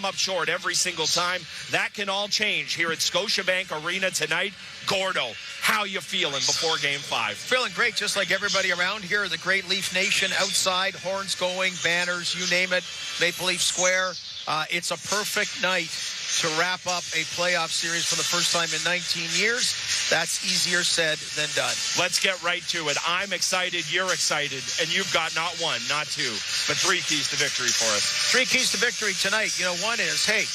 come up short every single time. That can all change here at Scotiabank Arena tonight. Gordo, how you feeling before Game 5? Feeling great, just like everybody around here. The great Leaf Nation outside, horns going, banners, you name it, Maple Leaf Square. It's a perfect night to wrap up a playoff series for the first time in 19 years. That's easier said than done. Let's get right to it. I'm excited, you're excited, and you've got not one, not two, but 3 keys to victory for us. 3 keys to victory tonight. You know, one is, hey,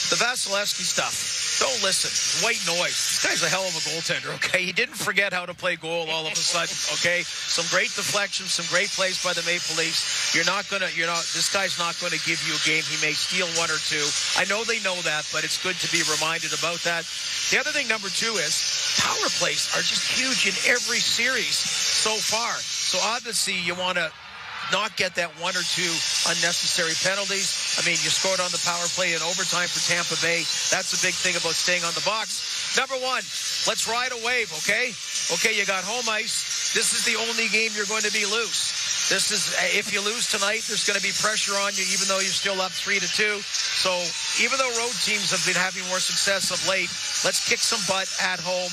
the Vasilevsky stuff. Don't listen. White noise. This guy's a hell of a goaltender, okay? He didn't forget how to play goal all of a sudden, okay? Some great deflections, some great plays by the Maple Leafs. This guy's not going to give you a game. He may steal 1 or 2. I know they know that, but it's good to be reminded about that. The other thing, number 2, is power plays are just huge in every series so far. So obviously you want to not get that 1 or 2 unnecessary penalties. I mean, you scored on the power play in overtime for Tampa Bay. That's the big thing about staying on the box. Number 1, let's ride a wave, okay? Okay, you got home ice. This is the only game you're going to be loose. This is, if you lose tonight, there's going to be pressure on you, even though you're still up 3-2. So even though road teams have been having more success of late, let's kick some butt at home,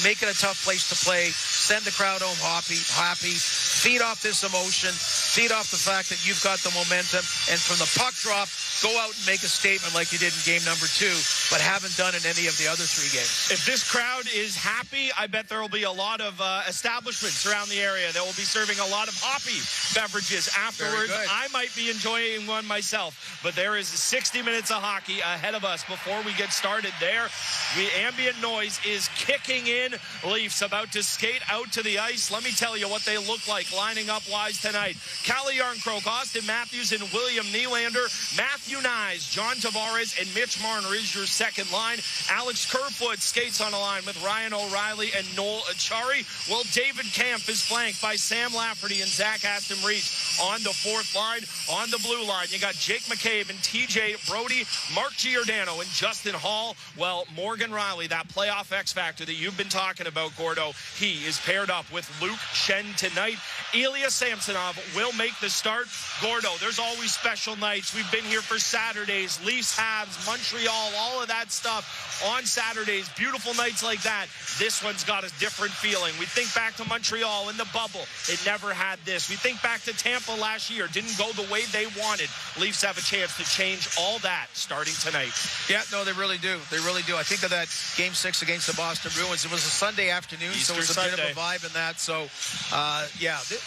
make it a tough place to play, send the crowd home happy, feed off this emotion, feed off the fact that you've got the momentum, and from the puck drop, go out and make a statement like you did in game number 2, but haven't done in any of the other 3 games. If this crowd is happy, I bet there will be a lot of establishments around the area that will be serving a lot of hoppy beverages afterwards. I might be enjoying one myself, but there is 60 minutes of hockey ahead of us before we get started there. The ambient noise is kicking in. Leafs about to skate out to the ice. Let me tell you what they look like lining up wise tonight. Calle Yarncroke, Austin Matthews, and William Nylander. Matthew Nyes, John Tavares, and Mitch Marner is your second line. Alex Kerfoot skates on a line with Ryan O'Reilly and Noel Achari. Well, David Kampf is flanked by Sam Lafferty and Zach Aston Reese on the 4th line. On the blue line, you got Jake McCabe and TJ Brody, Mark Giordano, and Justin Hall. Well, Morgan Riley, that playoff X factor that you've been talking about, Gordo, he is paired up with Luke Schenn tonight. Ilya Samsonov will make the start. Gordo, there's always special nights. We've been here for Saturdays, Leafs, Habs, Montreal, all of that stuff on Saturdays. Beautiful nights like that. This one's got a different feeling. We think back to Montreal in the bubble. It never had this. We think back to Tampa last year. Didn't go the way they wanted. Leafs have a chance to change all that starting tonight. Yeah, no, they really do. They really do. I think of that Game 6 against the Boston Bruins. It was a Sunday afternoon, Easter so it was a Sunday. bit of a vibe in that. So,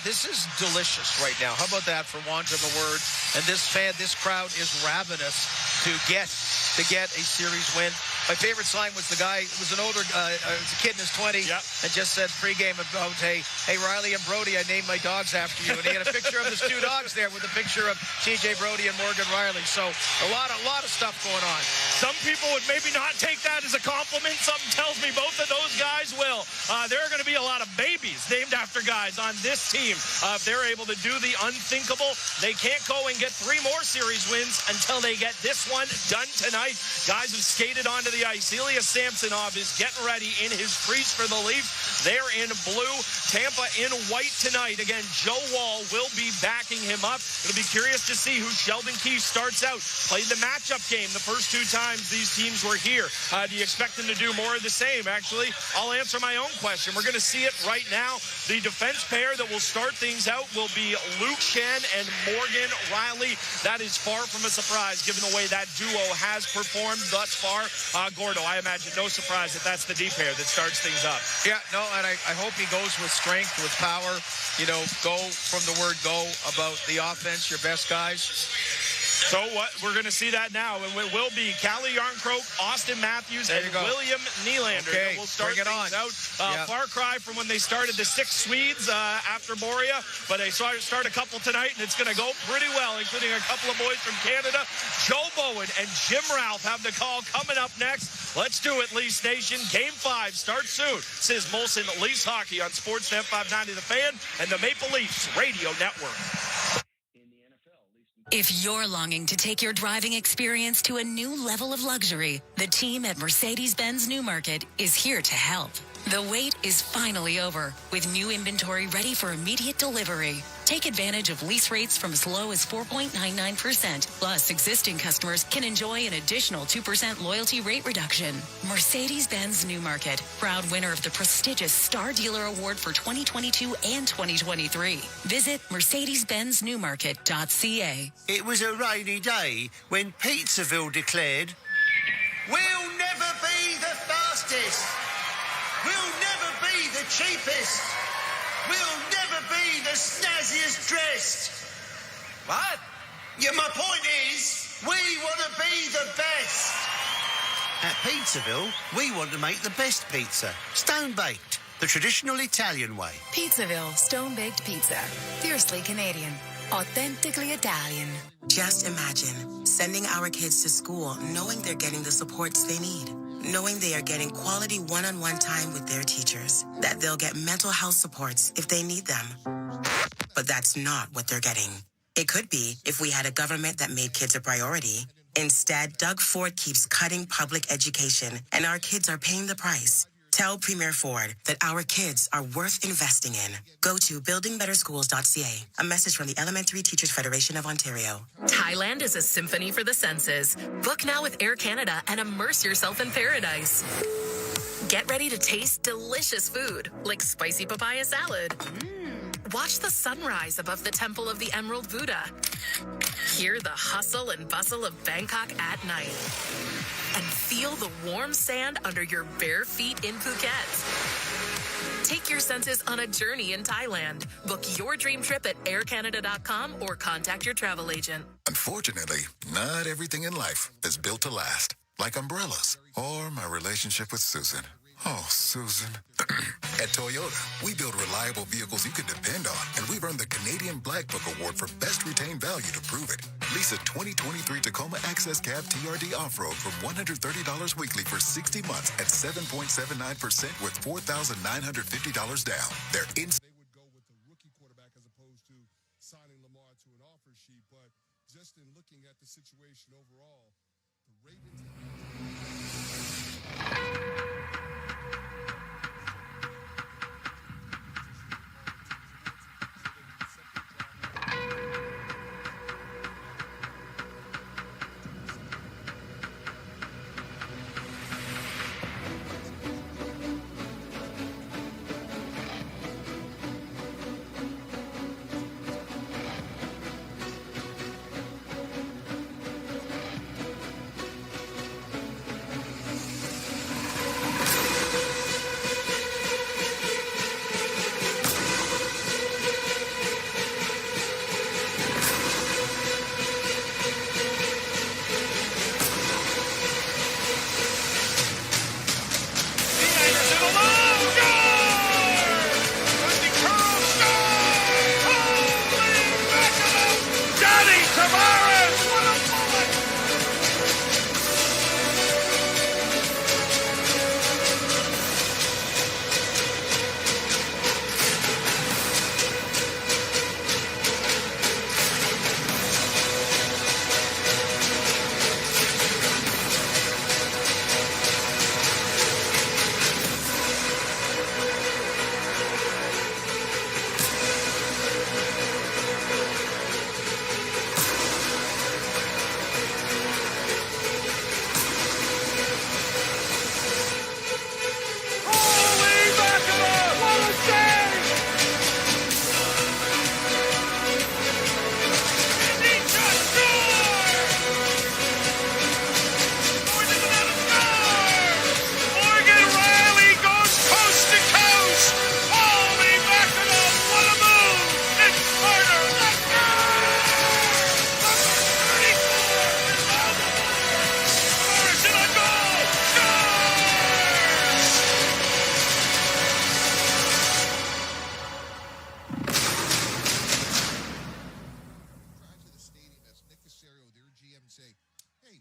this is delicious right now. How about that, for want of a word? And this crowd is ravenous to get a series win. My favorite sign was the guy, it was an older, it was a kid in his 20s, and just said pregame about, hey, Riley and Brody, I named my dogs after you. And he had a picture of his 2 dogs there with a picture of TJ Brody and Morgan Riley. So a lot of stuff going on. Some people would maybe not take that as a compliment. Something tells me both of those guys will. There are going to be a lot of babies named after guys on this team. If they're able to do the unthinkable, they can't go and get 3 more series wins until they get this one done tonight. Guys have skated onto the ice. Ilya Samsonov is getting ready in his crease for the Leafs. They're in blue. Tampa in white tonight. Again, Joe Woll will be backing him up. It'll be curious to see who Sheldon Keefe starts out. Played the matchup game the first 2 times these teams were here. Do you expect them to do more of the same? Actually, I'll answer my own question. We're going to see it right now. The defense pair that will start things out will be Luke Schenn and Morgan Riley. That is far from a surprise given the way that duo has performed thus far. Gordo, I imagine no surprise that that's the D pair that starts things up. Yeah, no, and I hope he goes with strength, with power. You know, go from the word go about the offense, your best guys. So what? We're going to see that now, and it will be Calle Yarncroke, Austin Matthews, and William Nylander. Okay, we'll start bring it things on. out. Far cry from when they started the 6 Swedes after Boria, but they start a couple tonight, and it's going to go pretty well, including a couple of boys from Canada. Joe Bowen and Jim Ralph have the call coming up next. Let's do it, Leafs Nation. Game 5 starts soon. This is Molson Leafs Hockey on Sportsnet 590 The Fan and the Maple Leafs Radio Network. If you're longing to take your driving experience to a new level of luxury, the team at Mercedes-Benz Newmarket is here to help. The wait is finally over, with new inventory ready for immediate delivery. Take advantage of lease rates from as low as 4.99%. Plus, existing customers can enjoy an additional 2% loyalty rate reduction. Mercedes-Benz Newmarket, proud winner of the prestigious Star Dealer Award for 2022 and 2023. Visit mercedes-benzNewmarket.ca. It was a rainy day when Pizzaville declared, "We'll never be the fastest. We'll never be the cheapest. We'll never be the snazziest dressed." What? Yeah, my point is, we want to be the best. At Pizzaville, we want to make the best pizza. Stone-baked, the traditional Italian way. Pizzaville Stone-Baked Pizza. Fiercely Canadian. Authentically Italian. Just imagine sending our kids to school knowing they're getting the supports they need. Knowing they are getting quality one-on-one time with their teachers, that they'll get mental health supports if they need them. But that's not what they're getting. It could be if we had a government that made kids a priority. Instead, Doug Ford keeps cutting public education, and our kids are paying the price. Tell Premier Ford that our kids are worth investing in. Go to buildingbetterschools.ca. A message from the Elementary Teachers Federation of Ontario. Thailand is a symphony for the senses. Book now with Air Canada and immerse yourself in paradise. Get ready to taste delicious food like spicy papaya salad. Watch the sunrise above the Temple of the Emerald Buddha. Hear the hustle and bustle of Bangkok at night. And feel the warm sand under your bare feet in Phuket. Take your senses on a journey in Thailand. Book your dream trip at aircanada.com or contact your travel agent. Unfortunately, not everything in life is built to last, like umbrellas or my relationship with Susan. Oh, Susan. At Toyota, we build reliable vehicles you can depend on, and we've earned the Canadian Black Book Award for Best Retained Value to prove it. Lease a 2023 Tacoma Access Cab TRD Off-Road from $130 weekly for 60 months at 7.79% with $4,950 down. They're in. They would go with the rookie quarterback as opposed to signing Lamar to an offer sheet, but just in looking at the situation overall, the Ravens...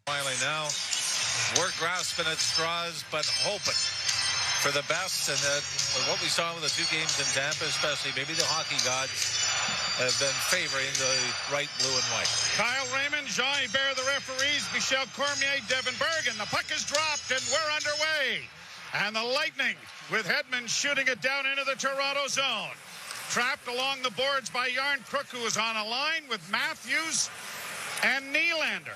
Finally now, we're grasping at straws, but hoping for the best. And that what we saw with the two games in Tampa, especially, maybe the hockey gods have been favoring the right, blue, and white. Kyle Raymond, Jean-Hubert, the referees, Michel Cormier, Devin Bergen. The puck is dropped, and we're underway. And the Lightning with Hedman shooting it down into the Toronto zone. Trapped along the boards by Yarn Crook, who is on a line with Matthews and Nylander.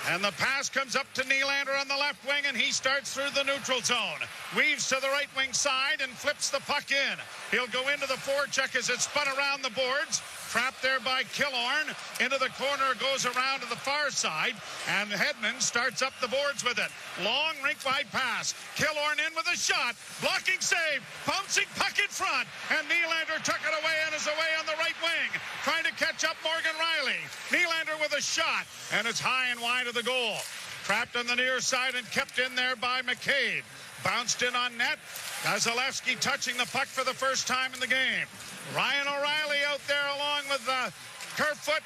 And the pass comes up to Nylander on the left wing, and he starts through the neutral zone. Weaves to the right wing side and flips the puck in. He'll go into the forecheck as it's spun around the boards. Trapped there by Killorn. Into the corner, goes around to the far side, and Hedman starts up the boards with it. Long rink-wide pass. Killorn in with a shot. Blocking save. Bouncing puck in front. And Nylander took it away and is away on the right wing. Trying to catch up Morgan Riley. Nylander with a shot, and it's high and wide of the goal. Trapped on the near side and kept in there by McCabe. Bounced in on net. Kozalewski touching the puck for the first time in the game. Ryan O'Reilly out there along with Kerfoot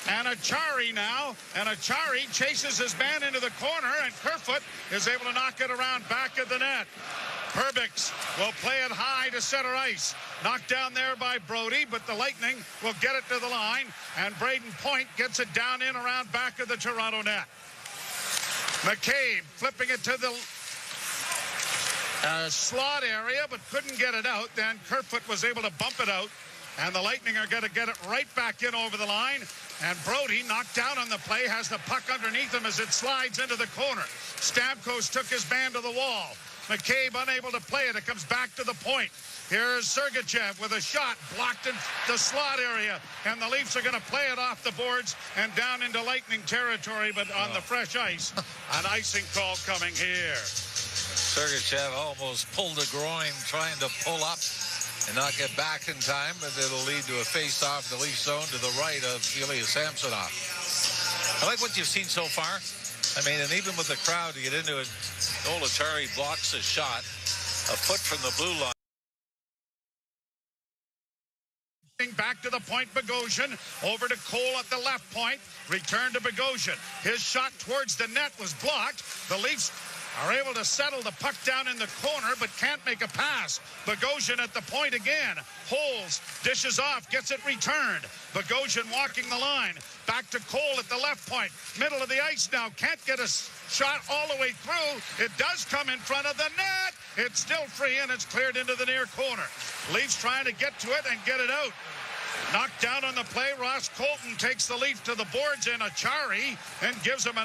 and Achari now. And Achari chases his man into the corner, and Kerfoot is able to knock it around back of the net. Perbix will play it high to center ice. Knocked down there by Brody, but the Lightning will get it to the line, and Braden Point gets it down in around back of the Toronto net. McCabe flipping it to the slot area, but couldn't get it out. Then Kerfoot was able to bump it out, and the Lightning are going to get it right back in over the line. And Brody, knocked down on the play, has the puck underneath him as it slides into the corner. Stamkos took his man to the wall. McCabe unable to play it. It comes back to the point. Here's Sergachev with a shot blocked in the slot area, and the Leafs are going to play it off the boards and down into Lightning territory, but on the fresh ice. An icing call coming here. Sergachev almost pulled a groin trying to pull up and not get back in time, but it'll lead to a face-off in the Leaf zone to the right of Ilya Samsonov. I like what you've seen so far. I mean, and even with the crowd to get into it, Atari blocks a shot a foot from the blue line. Back to the point, Bogosian. Over to Cole at the left point. Return to Bogosian. His shot towards the net was blocked. The Leafs are able to settle the puck down in the corner, but can't make a pass. Bogosian at the point again. Holes, dishes off, gets it returned. Bogosian walking the line. Back to Cole at the left point. Middle of the ice now. Can't get a shot all the way through. It does come in front of the net. It's still free, and it's cleared into the near corner. Leafs trying to get to it and get it out. Knocked down on the play. Ross Colton takes the Leaf to the boards in Achari and gives him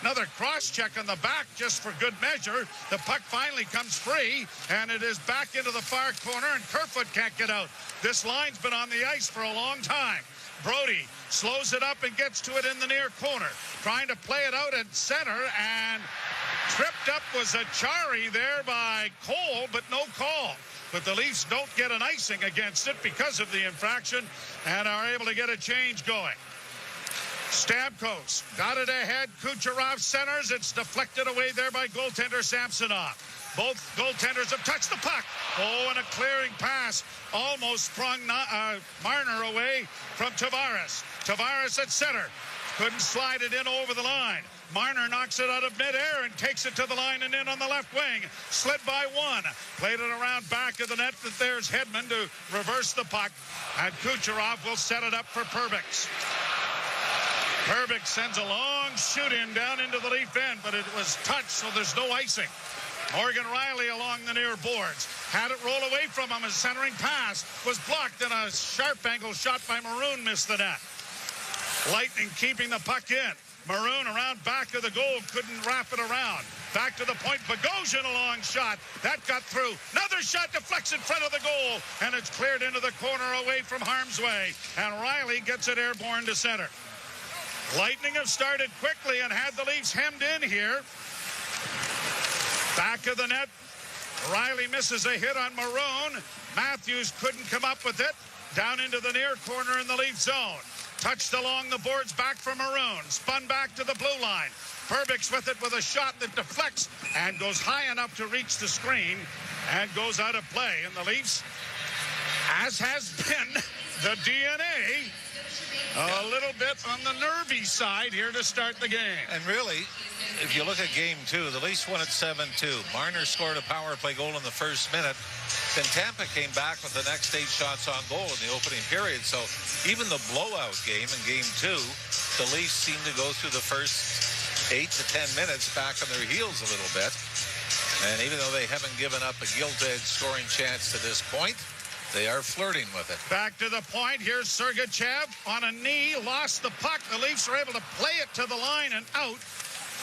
another cross-check on the back just for good measure. The puck finally comes free, and it is back into the far corner, and Kerfoot can't get out. This line's been on the ice for a long time. Brody slows it up and gets to it in the near corner. Trying to play it out at center, and tripped up was Achari there by Cole, but no call. But the Leafs don't get an icing against it because of the infraction and are able to get a change going. Stamkos got it ahead. Kucherov centers. It's deflected away there by goaltender Samsonov. Both goaltenders have touched the puck. Oh, and a clearing pass almost sprung Marner away from Tavares. Tavares at center. Couldn't slide it in over the line. Marner knocks it out of midair and takes it to the line and in on the left wing. Slid by one. Played it around back of the net, but there's Hedman to reverse the puck. And Kucherov will set it up for Perbix. Perbix sends a long shoot in down into the Leaf end, but it was touched, so there's no icing. Morgan Riley along the near boards. Had it roll away from him. His centering pass was blocked, and a sharp angle shot by Maroon missed the net. Lightning keeping the puck in. Maroon around back of the goal, couldn't wrap it around. Back to the point, Bogosian a long shot. That got through. Another shot deflects in front of the goal, and it's cleared into the corner away from harm's way. And Riley gets it airborne to center. Lightning have started quickly and had the Leafs hemmed in here. Back of the net, Riley misses a hit on Maroon. Matthews couldn't come up with it. Down into the near corner in the Leaf zone. Touched along the boards back from Maroon. Spun back to the blue line. Perbix with it with a shot that deflects and goes high enough to reach the screen and goes out of play. And the Leafs, as has been the DNA, a little bit on the nervy side here to start the game. And really, if you look at game two, the Leafs won at 7-2. Marner scored a power play goal in the first minute. Then Tampa came back with the next 8 shots on goal in the opening period. So even the blowout game in game two, the Leafs seemed to go through the first 8 to 10 minutes back on their heels a little bit. And even though they haven't given up a gilt-edged scoring chance to this point, they are flirting with it. Back to the point. Here's Sergachev on a knee, lost the puck. The Leafs are able to play it to the line and out.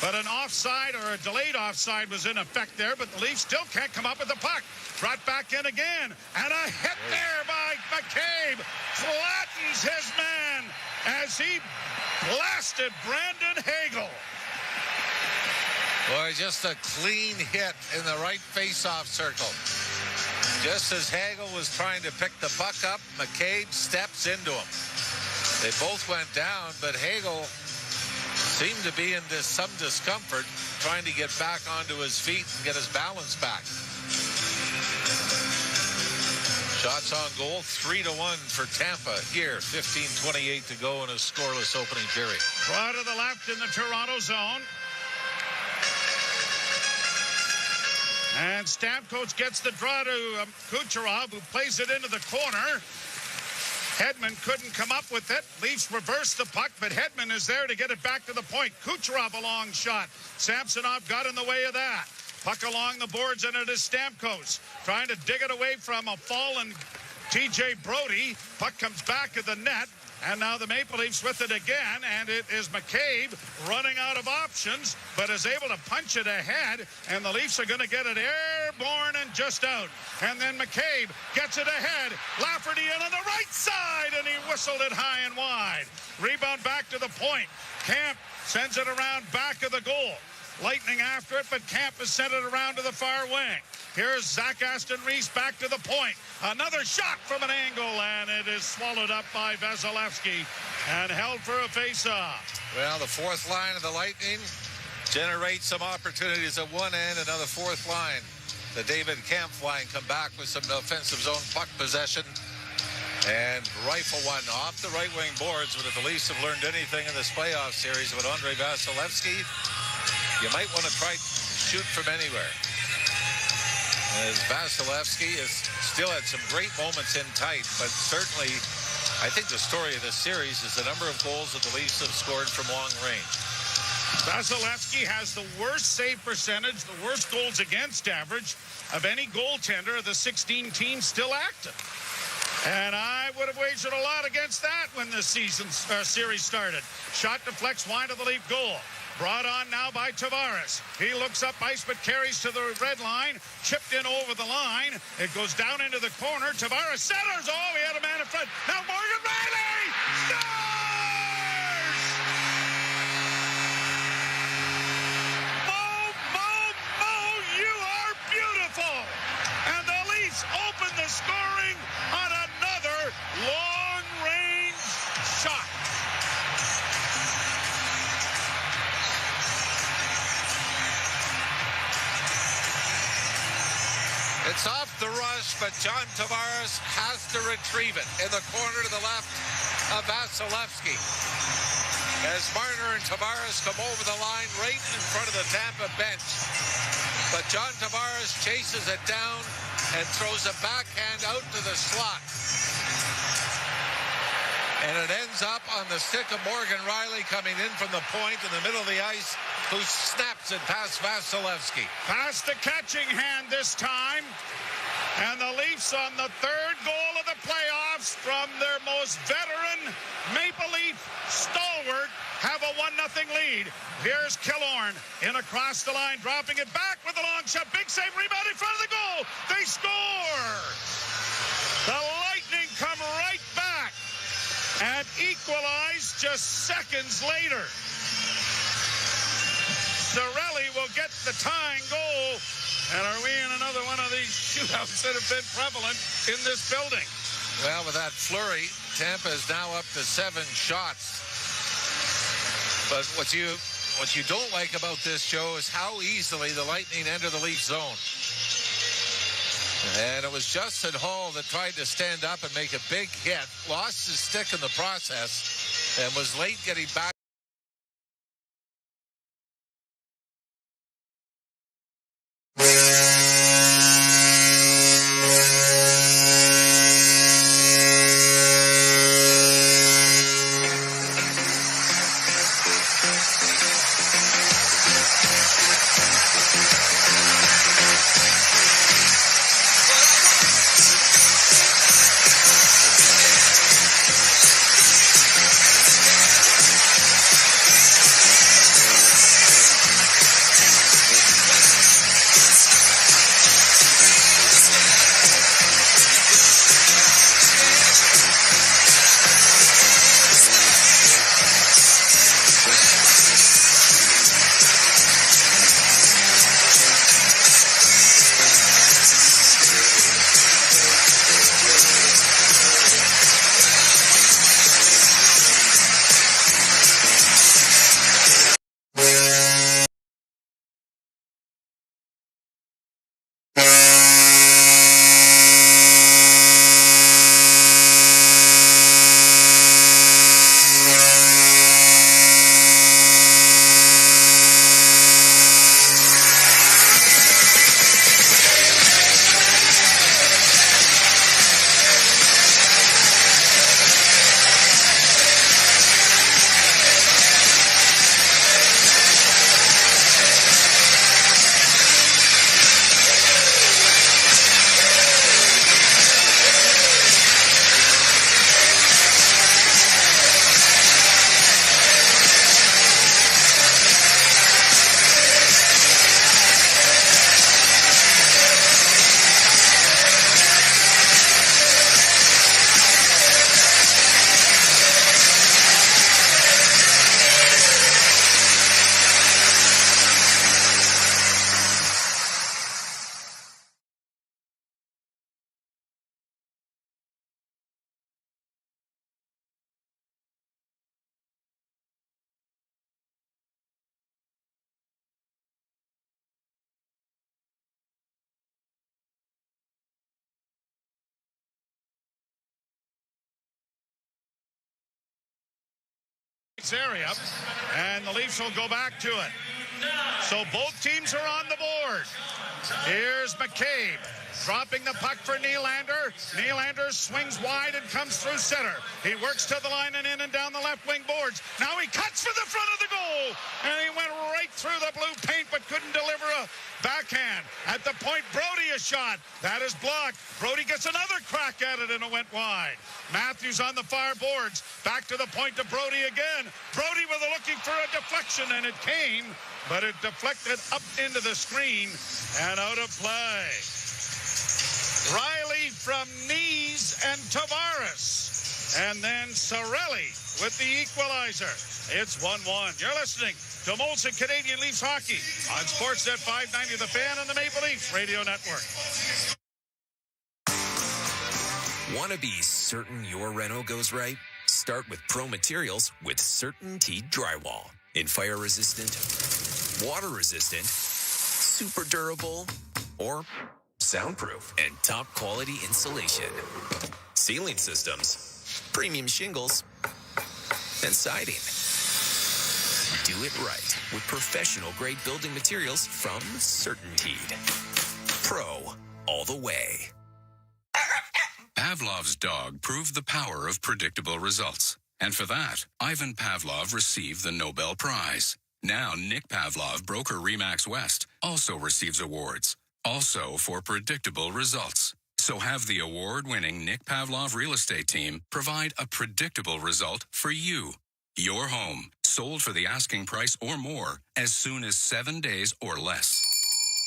But an offside or a delayed offside was in effect there, but the Leafs still can't come up with the puck. Brought back in again, and a hit there by McCabe. Flattens his man as he blasted Brandon Hagel. Boy, just a clean hit in the right face-off circle. Just as Hagel was trying to pick the puck up, McCabe steps into him. They both went down, but Hagel seemed to be in some discomfort trying to get back onto his feet and get his balance back. Shots on goal, 3-1 for Tampa here. 15:28 to go in a scoreless opening period. Draw to the left in the Toronto zone. And Stamkos gets the draw to Kucherov, who plays it into the corner. Hedman couldn't come up with it. Leafs reverse the puck, but Hedman is there to get it back to the point. Kucherov a long shot. Samsonov got in the way of that. Puck along the boards, and it is Stamkos trying to dig it away from a fallen TJ Brody. Puck comes back to the net, and now the Maple Leafs with it again, and it is McCabe running out of options, but is able to punch it ahead, and the Leafs are going to get it airborne and just out. And then McCabe gets it ahead. Lafferty in on the right side, and he whistled it high and wide. Rebound back to the point. Camp sends it around back of the goal. Lightning after it, but Camp has sent it around to the far wing. Here's Zach Aston-Reese back to the point. Another shot from an angle, and it is swallowed up by Vasilevsky and held for a face-off. Well, the fourth line of the Lightning generates some opportunities at one end. Another fourth line, the David Kampf line, come back with some offensive zone puck possession and rifle one off the right wing boards. But if the Leafs have learned anything in this playoff series with Andrei Vasilevsky, you might want to try to shoot from anywhere. As Vasilevsky has still had some great moments in tight, but certainly I think the story of this series is the number of goals that the Leafs have scored from long range. Vasilevsky has the worst save percentage, the worst goals against average of any goaltender of the 16 teams still active. And I would have wagered a lot against that when the series started. Shot deflects wide of the Leaf goal. Brought on now by Tavares. He looks up ice but carries to the red line. Chipped in over the line. It goes down into the corner. Tavares centers. Oh, he had a man in front. Now Morgan Riley scores! Mo, you are beautiful. And the Leafs open the scoring on another long-range shot. It's off the rush, but John Tavares has to retrieve it in the corner to the left of Vasilevsky. As Marner and Tavares come over the line right in front of the Tampa bench. But John Tavares chases it down and throws a backhand out to the slot. And it ends up on the stick of Morgan Riley coming in from the point in the middle of the ice, who snaps it past Vasilevsky. Past the catching hand this time. And the Leafs on the third goal of the playoffs from their most veteran Maple Leaf stalwart have a 1-0 lead. Here's Killorn in across the line, dropping it back with a long shot. Big save, rebound in front of the goal. They score. The Lightning come right back and equalize just seconds later. Cirelli will get the tying goal. And are we in another one of these shootouts that have been prevalent in this building? Well, with that flurry, Tampa is now up to 7 shots. But what you don't like about this show is how easily the Lightning enter the Leaf zone. And it was Justin Hall that tried to stand up and make a big hit, lost his stick in the process, and was late getting back. area, and the Leafs will go back to it. So both teams are on the board. Here's McCabe dropping the puck for Nylander. Nylander swings wide and comes through center. He works to the line and in and down the left wing boards. Now he cuts for the front of the goal, and he went right through the blue paint but couldn't deliver a backhand. At the point, Brody a shot. That is blocked. Brody gets another crack at it, and it went wide. Matthews on the far boards. Back to the point to Brody again. Brody was looking for a deflection, and it came, but it deflected up into the screen and out of play. Riley from Knees and Tavares. And then Cirelli with the equalizer. It's 1-1. You're listening to Molson Canadian Leafs Hockey on Sportsnet 590 The Fan and the Maple Leafs Radio Network. Want to be certain your reno goes right? Start with Pro Materials with CertainTeed Drywall. In fire resistant, water resistant, super durable, or soundproof and top quality insulation. Ceiling systems, premium shingles, and siding. Do it right with professional grade building materials from CertainTeed. Pro all the way. Pavlov's dog proved the power of predictable results. And for that, Ivan Pavlov received the Nobel Prize. Now Nick Pavlov, broker Remax West, also receives awards. Also for predictable results. So have the award-winning Nick Pavlov real estate team provide a predictable result for you. Your home, sold for the asking price or more, as soon as 7 days or less.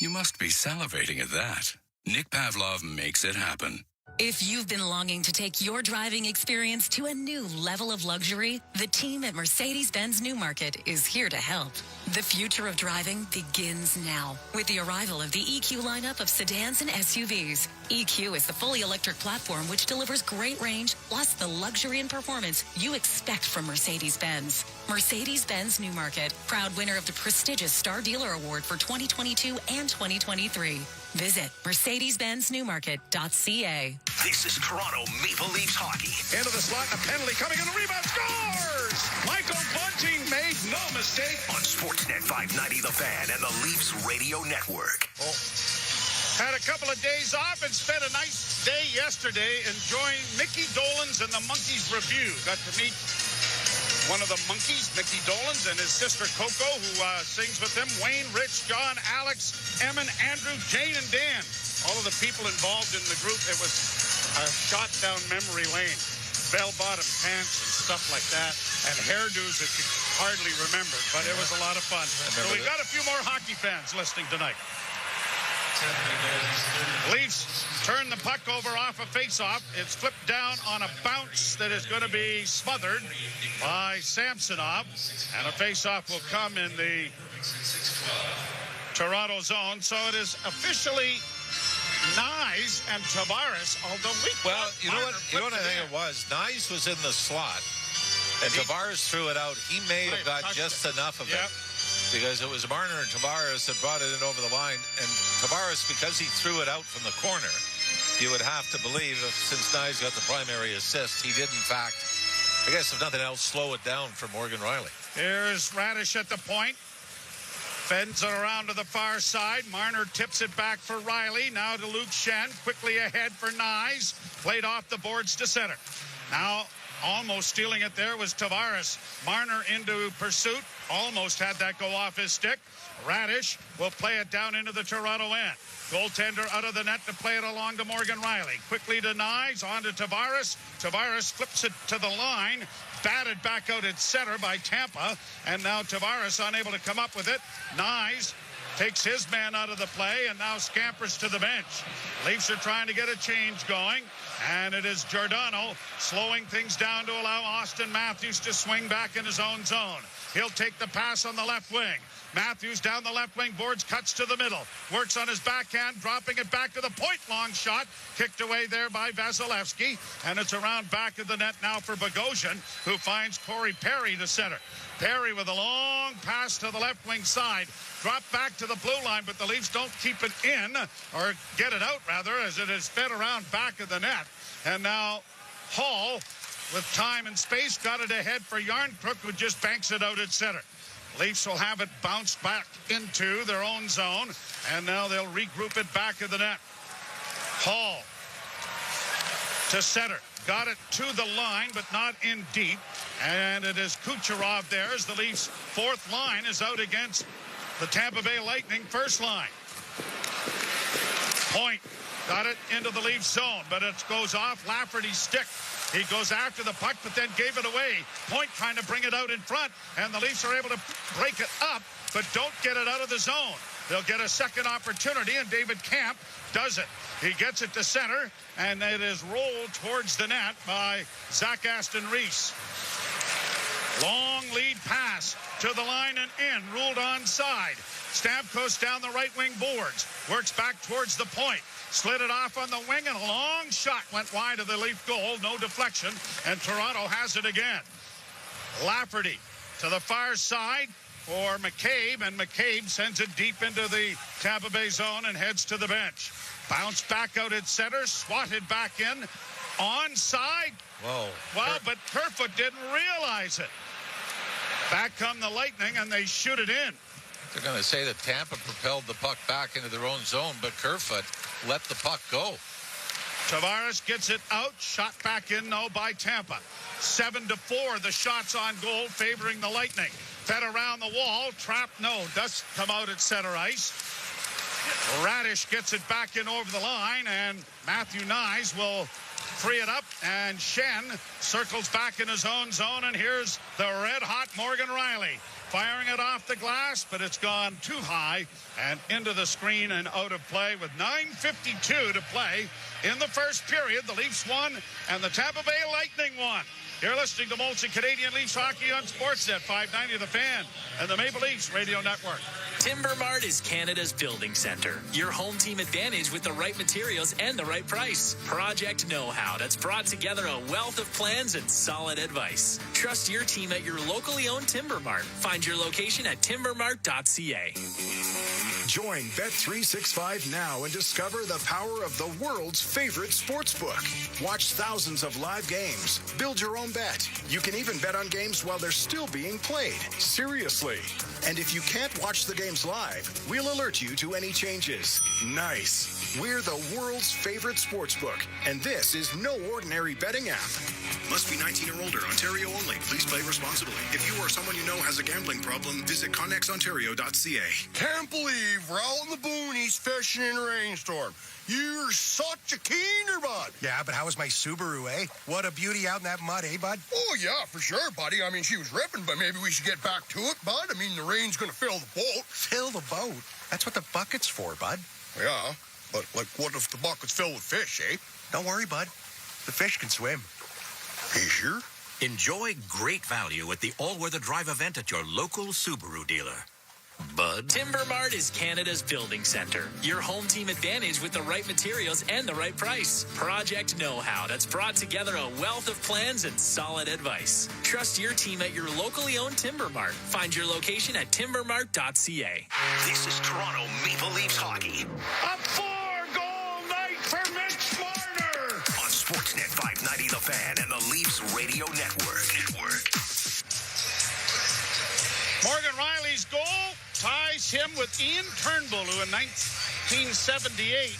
You must be salivating at that. Nick Pavlov makes it happen. If you've been longing to take your driving experience to a new level of luxury, the team at Mercedes-Benz Newmarket is here to help. The future of driving begins now with the arrival of the EQ lineup of sedans and SUVs. EQ is the fully electric platform which delivers great range plus the luxury and performance you expect from Mercedes-Benz. Mercedes-Benz Newmarket, proud winner of the prestigious Star Dealer Award for 2022 and 2023. Visit mercedes-benzNewmarket.ca. This is Toronto Maple Leafs hockey. Into the slot, a penalty coming in, the rebound, scores! Michael Bunting made no mistake. On Sportsnet 590 The Fan and the Leafs Radio Network. Had a couple of days off and spent a nice day yesterday enjoying Mickey Dolenz and the Monkeys Review. Got to meet one of the Monkeys, Mickey Dolenz, and his sister Coco, who sings with them. Wayne, Rich, John, Alex, Emin, Andrew, Jane, and Dan. All of the people involved in the group. It was a shot down memory lane. Bell-bottom pants and stuff like that, and hairdos that you hardly remember, but it was a lot of fun. So we got a few more hockey fans listening tonight. Leafs turn the puck over off a face-off. It's flipped down on a bounce that is going to be smothered by Samsonov, and a face-off will come in the Toronto zone. So it is officially Nyes and Tavares, although you know what I think it was? Nyes was in the slot, and Tavares threw it out. He may have got just enough of it, because it was Marner and Tavares that brought it in over the line. And Tavares, because he threw it out from the corner, you would have to believe, since Nyes got the primary assist, he did, in fact, I guess if nothing else, slow it down for Morgan Riley. Here's Radish at the point. Fends it around to the far side. Marner tips it back for Riley. Now to Luke Shen. Quickly ahead for Nyes. Played off the boards to center. Now almost stealing it there was Tavares. Marner into pursuit. Almost had that go off his stick. Radish will play it down into the Toronto end. Goaltender out of the net to play it along to Morgan Riley. Quickly to Nyes, on to Tavares. Tavares flips it to the line. Batted back out at center by Tampa. And now Tavares unable to come up with it. Nyes takes his man out of the play and now scampers to the bench. Leafs are trying to get a change going. And it is Giordano slowing things down to allow Austin Matthews to swing back in his own zone. He'll take the pass on the left wing. Matthews down the left wing boards, cuts to the middle. Works on his backhand, dropping it back to the point. Long shot, kicked away there by Vasilevsky. And it's around back of the net now for Bogosian, who finds Corey Perry to center. Perry with a long pass to the left wing side. Drop back to the blue line, but the Leafs don't keep it in, or get it out rather, as it is fed around back of the net. And now Hall with time and space, got it ahead for Yarncrook, who just banks it out at center. Leafs will have it bounced back into their own zone, and now they'll regroup it back in the net. Hall to center. Got it to the line, but not in deep. And it is Kucherov there as the Leafs' fourth line is out against the Tampa Bay Lightning first line. Point got it into the Leafs zone, but it goes off Lafferty's stick. He goes after the puck, but then gave it away. Point trying to bring it out in front, and the Leafs are able to break it up, but don't get it out of the zone. They'll get a second opportunity, and David Camp does it. He gets it to center, and it is rolled towards the net by Zach Aston Reese. Long lead pass to the line and in, ruled onside. Stamkos down the right wing boards, works back towards the point. Slid it off on the wing, and a long shot went wide of the Leaf goal. No deflection, and Toronto has it again. Lafferty to the far side for McCabe, and McCabe sends it deep into the Tampa Bay zone and heads to the bench. Bounce back out at center, swatted back in, onside. Whoa. Well, but Kerfoot didn't realize it. Back come the Lightning, and they shoot it in. They're going to say that Tampa propelled the puck back into their own zone, but Kerfoot let the puck go. Tavares gets it out, shot back in now by Tampa. 7-4, the shots on goal favoring the Lightning. Fed around the wall, trapped, does come out at center ice. Radish gets it back in over the line, and Matthew Nyes will free it up, and Shen circles back in his own zone, and here's the red-hot Morgan Riley. Firing it off the glass, but it's gone too high and into the screen and out of play with 9:52 to play in the first period. The Leafs won, and the Tampa Bay Lightning won. You're listening to Molson Canadian Leafs Hockey on Sportsnet 590 The Fan and the Maple Leafs Radio Network. Timber Mart is Canada's building center. Your home team advantage with the right materials and the right price. Project know-how that's brought together a wealth of plans and solid advice. Trust your team at your locally owned Timber Mart. Find your location at timbermart.ca. Join Bet365 now and discover the power of the world's favorite sportsbook. Watch thousands of live games. Build your own bet. You can even bet on games while they're still being played. Seriously. And if you can't watch the games live, we'll alert you to any changes. Nice. We're the world's favorite sportsbook, and this is no ordinary betting app. Must be 19 or older. Ontario only. Please play responsibly. If you or someone you know has a gambling problem, visit connexontario.ca. Can't believe we're out in the boonies fishing in a rainstorm. You're such a keener, bud. Yeah, but how was my Subaru, eh? What a beauty out in that mud, eh, bud? Oh, yeah, for sure, buddy. I mean, she was ripping, but maybe we should get back to it, bud. I mean, the rain's going to fill the boat. Fill the boat? That's what the bucket's for, bud. Yeah, but, like, what if the bucket's filled with fish, eh? Don't worry, bud. The fish can swim. Are you sure? Enjoy great value at the all-weather drive event at your local Subaru dealer. Bud. Timber Mart is Canada's building center. Your home team advantage with the right materials and the right price. Project know-how that's brought together a wealth of plans and solid advice. Trust your team at your locally owned Timber Mart. Find your location at timbermart.ca. This is Toronto Maple Leafs hockey. A 4-goal night for Mitch Marner. On Sportsnet 590 The Fan and the Leafs Radio Network. Morgan Riley's goal ties him with Ian Turnbull, who in 1978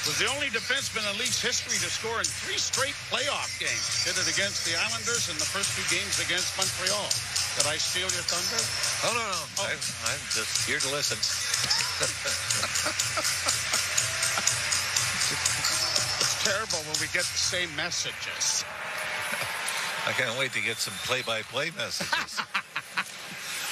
was the only defenseman in Leafs history to score in 3 straight playoff games. Did it against the Islanders and the first 2 games against Montreal. Did I steal your thunder? Oh, no. I'm just here to listen. It's terrible when we get the same messages. I can't wait to get some play-by-play messages.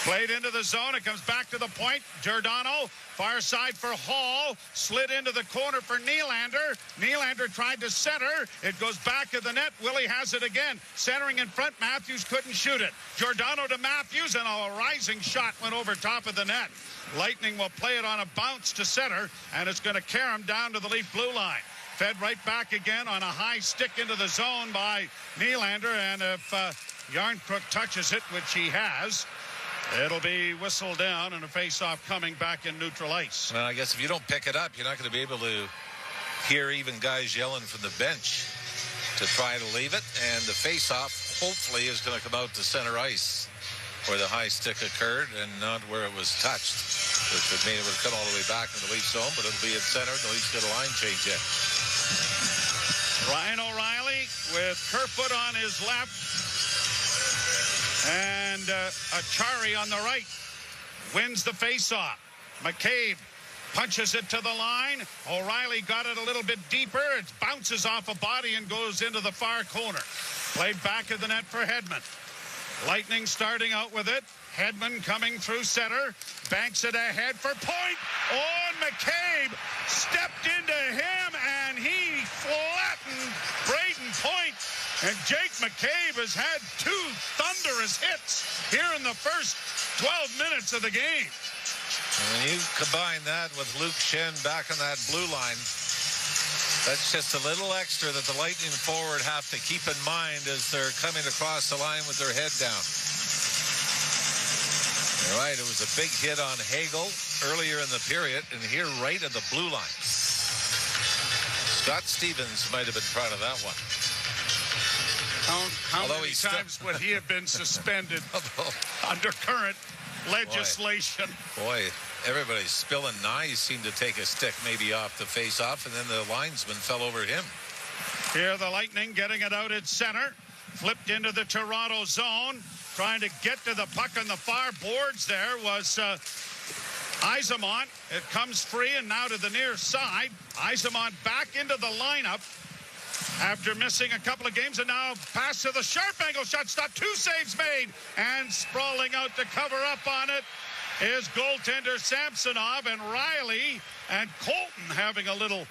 Played into the zone. It comes back to the point. Giordano, far side for Hall. Slid into the corner for Nylander. Nylander tried to center. It goes back to the net. Willie has it again. Centering in front. Matthews couldn't shoot it. Giordano to Matthews, and a rising shot went over top of the net. Lightning will play it on a bounce to center, and it's going to carry him down to the Leaf blue line. Fed right back again on a high stick into the zone by Nylander, and if Yarncrook touches it, which he has, it'll be whistled down and a face-off coming back in neutral ice. Well, I guess if you don't pick it up, you're not going to be able to hear even guys yelling from the bench. to try to leave it, and the face-off hopefully is going to come out to center ice where the high stick occurred and not where it was touched, which would mean it would come all the way back in the Leafs zone, but it'll be at center. The Leafs get a line change in. Ryan O'Reilly with Kerfoot on his left and Achari on the right wins the face-off. McCabe punches it to the line. O'Reilly got it a little bit deeper. It bounces off a body and goes into the far corner. Played back of the net for Hedman. Lightning starting out with it. Hedman coming through center. Banks it ahead for point. Oh, and McCabe stepped into him and he flattened Braden Point. And Jake McCabe has had 2 thunderous hits here in the first 12 minutes of the game. And when you combine that with Luke Shen back on that blue line, that's just a little extra that the Lightning forward have to keep in mind as they're coming across the line with their head down. You're right, it was a big hit on Hagel earlier in the period, and here right at the blue line. Scott Stevens might have been proud of that one. How many times would he have been suspended under current legislation? Boy, everybody's spilling knives. Seemed to take a stick maybe off the face-off, and then the linesman fell over him. Here the Lightning getting it out at center. Flipped into the Toronto zone. Trying to get to the puck on the far boards there was Yzerman. It comes free and now to the near side. Yzerman back into the lineup after missing a couple of games, and now pass to the sharp angle shot. Stop, 2 saves made, and sprawling out to cover up on it is goaltender Samsonov, and Riley and Colton having a little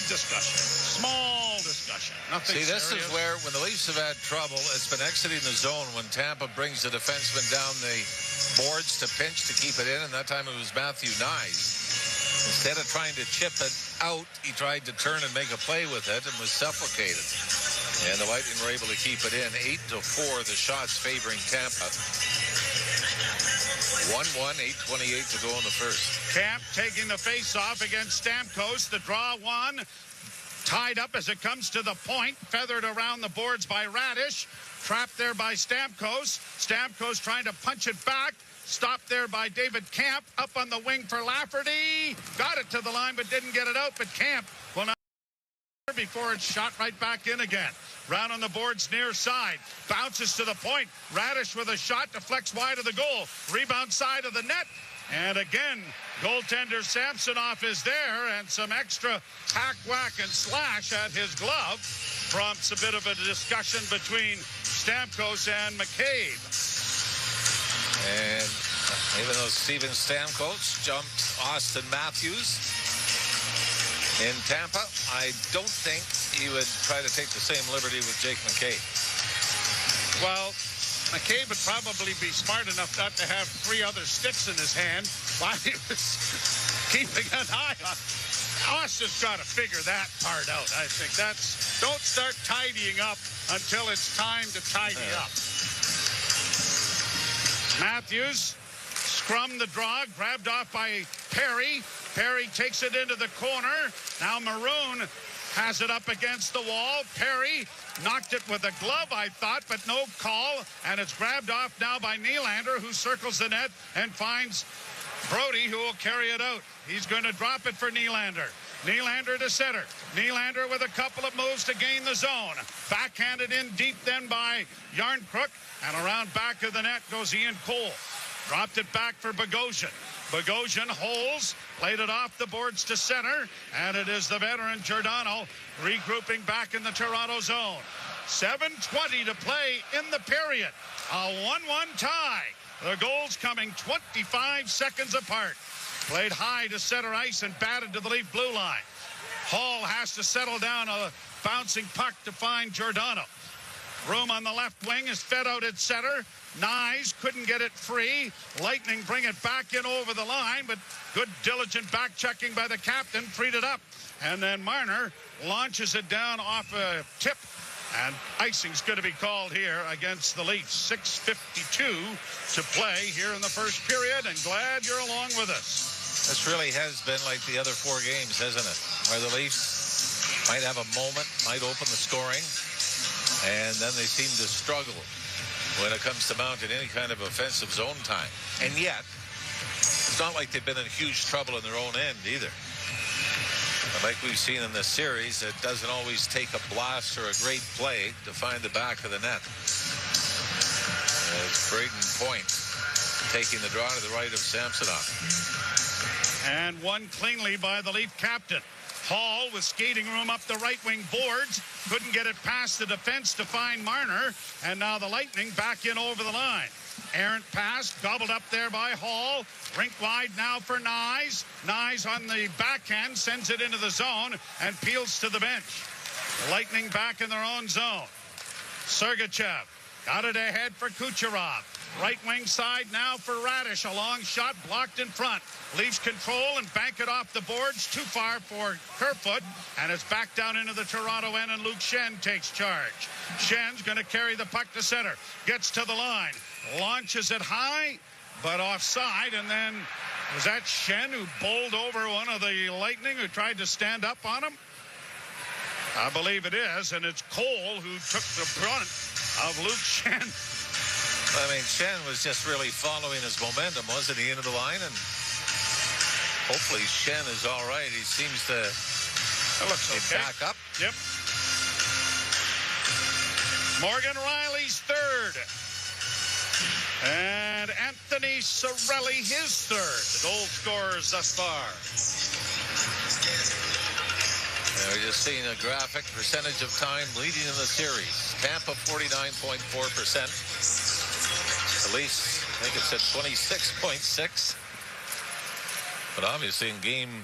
discussion. Small discussion. Nothing See, this serious. is where, when the Leafs have had trouble, it's been exiting the zone when Tampa brings the defenseman down the boards to pinch to keep it in, and that time it was Matthew Nyes. Instead of trying to chip it out, he tried to turn and make a play with it and was suffocated. And the Lightning were able to keep it in. 8-4, the shots favoring Tampa. 1-1, 8:28 to go in the first. Camp taking the face-off against Stamkos. The draw one. Tied up as it comes to the point. Feathered around the boards by Radish. Trapped there by Stamkos. Stamkos trying to punch it back. Stopped there by David Camp. Up on the wing for Lafferty. Got it to the line but didn't get it out. But Camp will not before it's shot right back in again. Round on the boards near side. Bounces to the point. Radish with a shot. Deflects wide of the goal. Rebound side of the net. And again, goaltender Samsonov is there, and some extra hack, whack, and slash at his glove prompts a bit of a discussion between Stamkos and McCabe. And even though Steven Stamkos jumped Austin Matthews in Tampa, I don't think he would try to take the same liberty with Jake McCabe. Well, McCabe would probably be smart enough not to have 3 other sticks in his hand while he was keeping an eye on. Austin's got to figure that part out. I think that's, don't start tidying up until it's time to tidy up. Matthews scrummed the draw, grabbed off by Perry. Perry takes it into the corner. Now Maroon has it up against the wall. Perry knocked it with a glove, I thought, but no call. And it's grabbed off now by Nylander, who circles the net and finds Brody, who will carry it out. He's going to drop it for Nylander. Nylander to center. Nylander with a couple of moves to gain the zone. Backhanded in deep then by Yarncrook. And around back of the net goes Ian Cole. Dropped it back for Bogosian. Bogosian holds, played it off the boards to center, and it is the veteran Giordano regrouping back in the Toronto zone. 7:20 to play in the period. A 1-1 tie. The goals coming 25 seconds apart. Played high to center ice and batted to the Leaf blue line. Hall has to settle down a bouncing puck to find Giordano. Room on the left wing is fed out at center. Nyes couldn't get it free. Lightning bring it back in over the line, but good diligent back checking by the captain, freed it up. And then Marner launches it down off a tip. And icing's going to be called here against the Leafs. 6:52 to play here in the first period, and glad you're along with us. This really has been like the other 4 games, hasn't it? Where the Leafs might have a moment, might open the scoring, and then they seem to struggle when it comes to mounting any kind of offensive zone time. And yet, it's not like they've been in huge trouble in their own end either. But like we've seen in this series, it doesn't always take a blast or a great play to find the back of the net. It's Braden Point taking the draw to the right of Samsonov. And won cleanly by the Leaf captain. Hall with skating room up the right wing boards. Couldn't get it past the defense to find Marner. And now the Lightning back in over the line. Errant pass, gobbled up there by Hall. Rink wide now for Nyes. Nyes on the backhand, sends it into the zone and peels to the bench. Lightning back in their own zone. Sergachev got it ahead for Kucherov. Right wing side now for Radish. A long shot blocked in front. Leafs control and bank it off the boards. Too far for Kerfoot. And it's back down into the Toronto end, and Luke Schenn takes charge. Schen's going to carry the puck to center. Gets to the line. Launches it high, but offside. And then was that Schenn who bowled over one of the Lightning who tried to stand up on him? I believe it is. And it's Cole who took the brunt of Luke Schenn. I mean, Schenn was just really following his momentum, wasn't he, into the line? And hopefully Schenn is all right. He seems to be back up. Yep. Morgan Riley's third. And Anthony Cirelli his third. The goal scorers thus far. We're just seeing a graphic percentage of time leading in the series. Tampa 49.4%. The Leafs, I think it's at 26.6. But obviously in game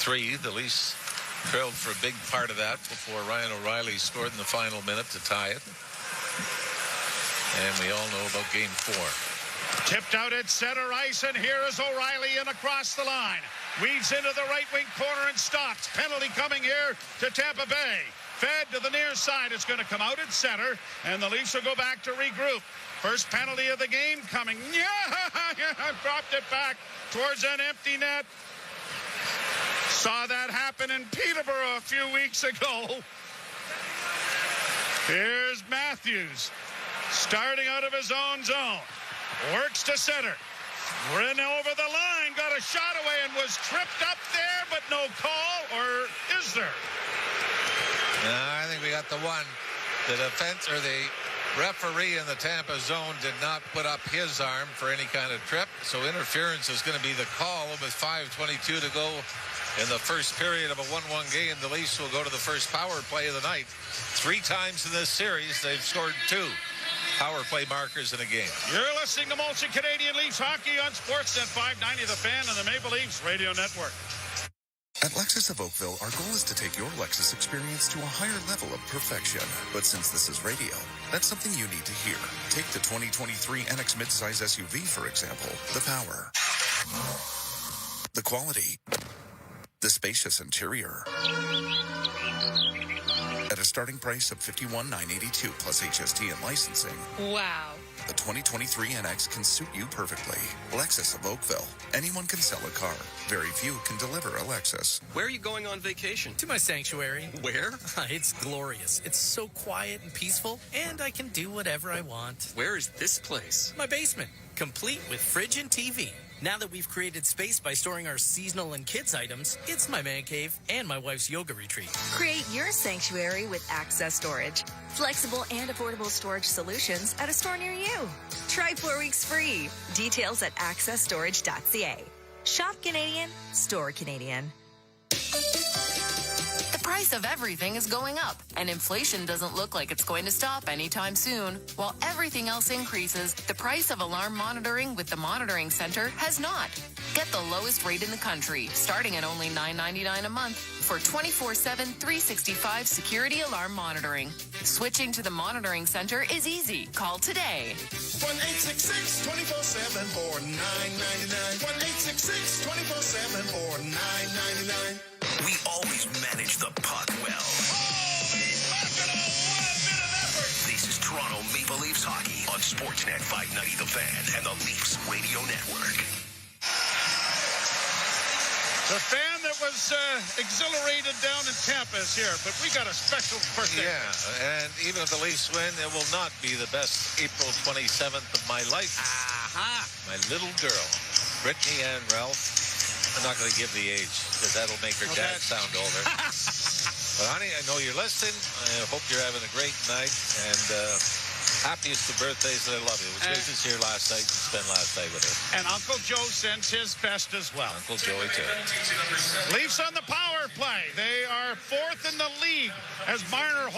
3, the Leafs trailed for a big part of that before Ryan O'Reilly scored in the final minute to tie it. And we all know about game 4. Tipped out at center ice, and here is O'Reilly in across the line. Weaves into the right wing corner and stops. Penalty coming here to Tampa Bay. Fed to the near side. It's going to come out at center, and the Leafs will go back to regroup. First penalty of the game coming. Yeah, dropped it back towards an empty net. Saw that happen in Peterborough a few weeks ago. Here's Matthews starting out of his own zone. Works to center. Ran over the line, got a shot away, and was tripped up there, but no call, or is there? No, I think we got the one. The defense, or the referee in the Tampa zone, did not put up his arm for any kind of trip, so interference is going to be the call with 5:22 to go in the first period of a 1-1 game. The Leafs will go to the first power play of the night. 3 times in this series, they've scored 2 power play markers in a game. You're listening to Molson Canadian Leafs Hockey on Sportsnet 590, The Fan, and the Maple Leafs Radio Network. At Lexus of Oakville, our goal is to take your Lexus experience to a higher level of perfection. But since this is radio, that's something you need to hear. Take the 2023 NX midsize SUV, for example. The power, the quality, the spacious interior. At a starting price of $51,982 plus HST and licensing. Wow. The 2023 NX can suit you perfectly. Lexus of Oakville. Anyone can sell a car. Very few can deliver a Lexus. Where are you going on vacation? To my sanctuary. Where? It's glorious. It's so quiet and peaceful, and I can do whatever I want. Where is this place? My basement, complete with fridge and TV. Now that we've created space by storing our seasonal and kids items, it's my man cave and my wife's yoga retreat. Create your sanctuary with Access Storage. Flexible and affordable storage solutions at a store near you. Try 4 weeks free. Details at accessstorage.ca. Shop Canadian, store Canadian. The price of everything is going up, and inflation doesn't look like it's going to stop anytime soon. While everything else increases, the price of alarm monitoring with the Monitoring Center has not. Get the lowest rate in the country, starting at only $9.99 a month for 24/7, 365 security alarm monitoring. Switching to the Monitoring Center is easy. Call today. 1-866-24-7 for $9.99. 1-866-24-7 for $9.99. We always manage the puck well. This is Toronto Maple Leafs hockey on Sportsnet 590 The Fan and the Leafs Radio Network. The Fan, the that was exhilarated down in Tampa is here, but we got a special birthday. Yeah, and even if the Leafs win, it will not be the best April 27th of my life. Aha! My little girl, Brittany Ann Ralph. I'm not going to give the age because that'll make her dad sound older. But honey, I know you're listening. I hope you're having a great night, and happiest of birthdays, and I love you. It was great to see her last night and spend last night with her. And Uncle Joe sends his best as well. Uncle Joey, too. Leafs on the power play. They are fourth in the league as Marner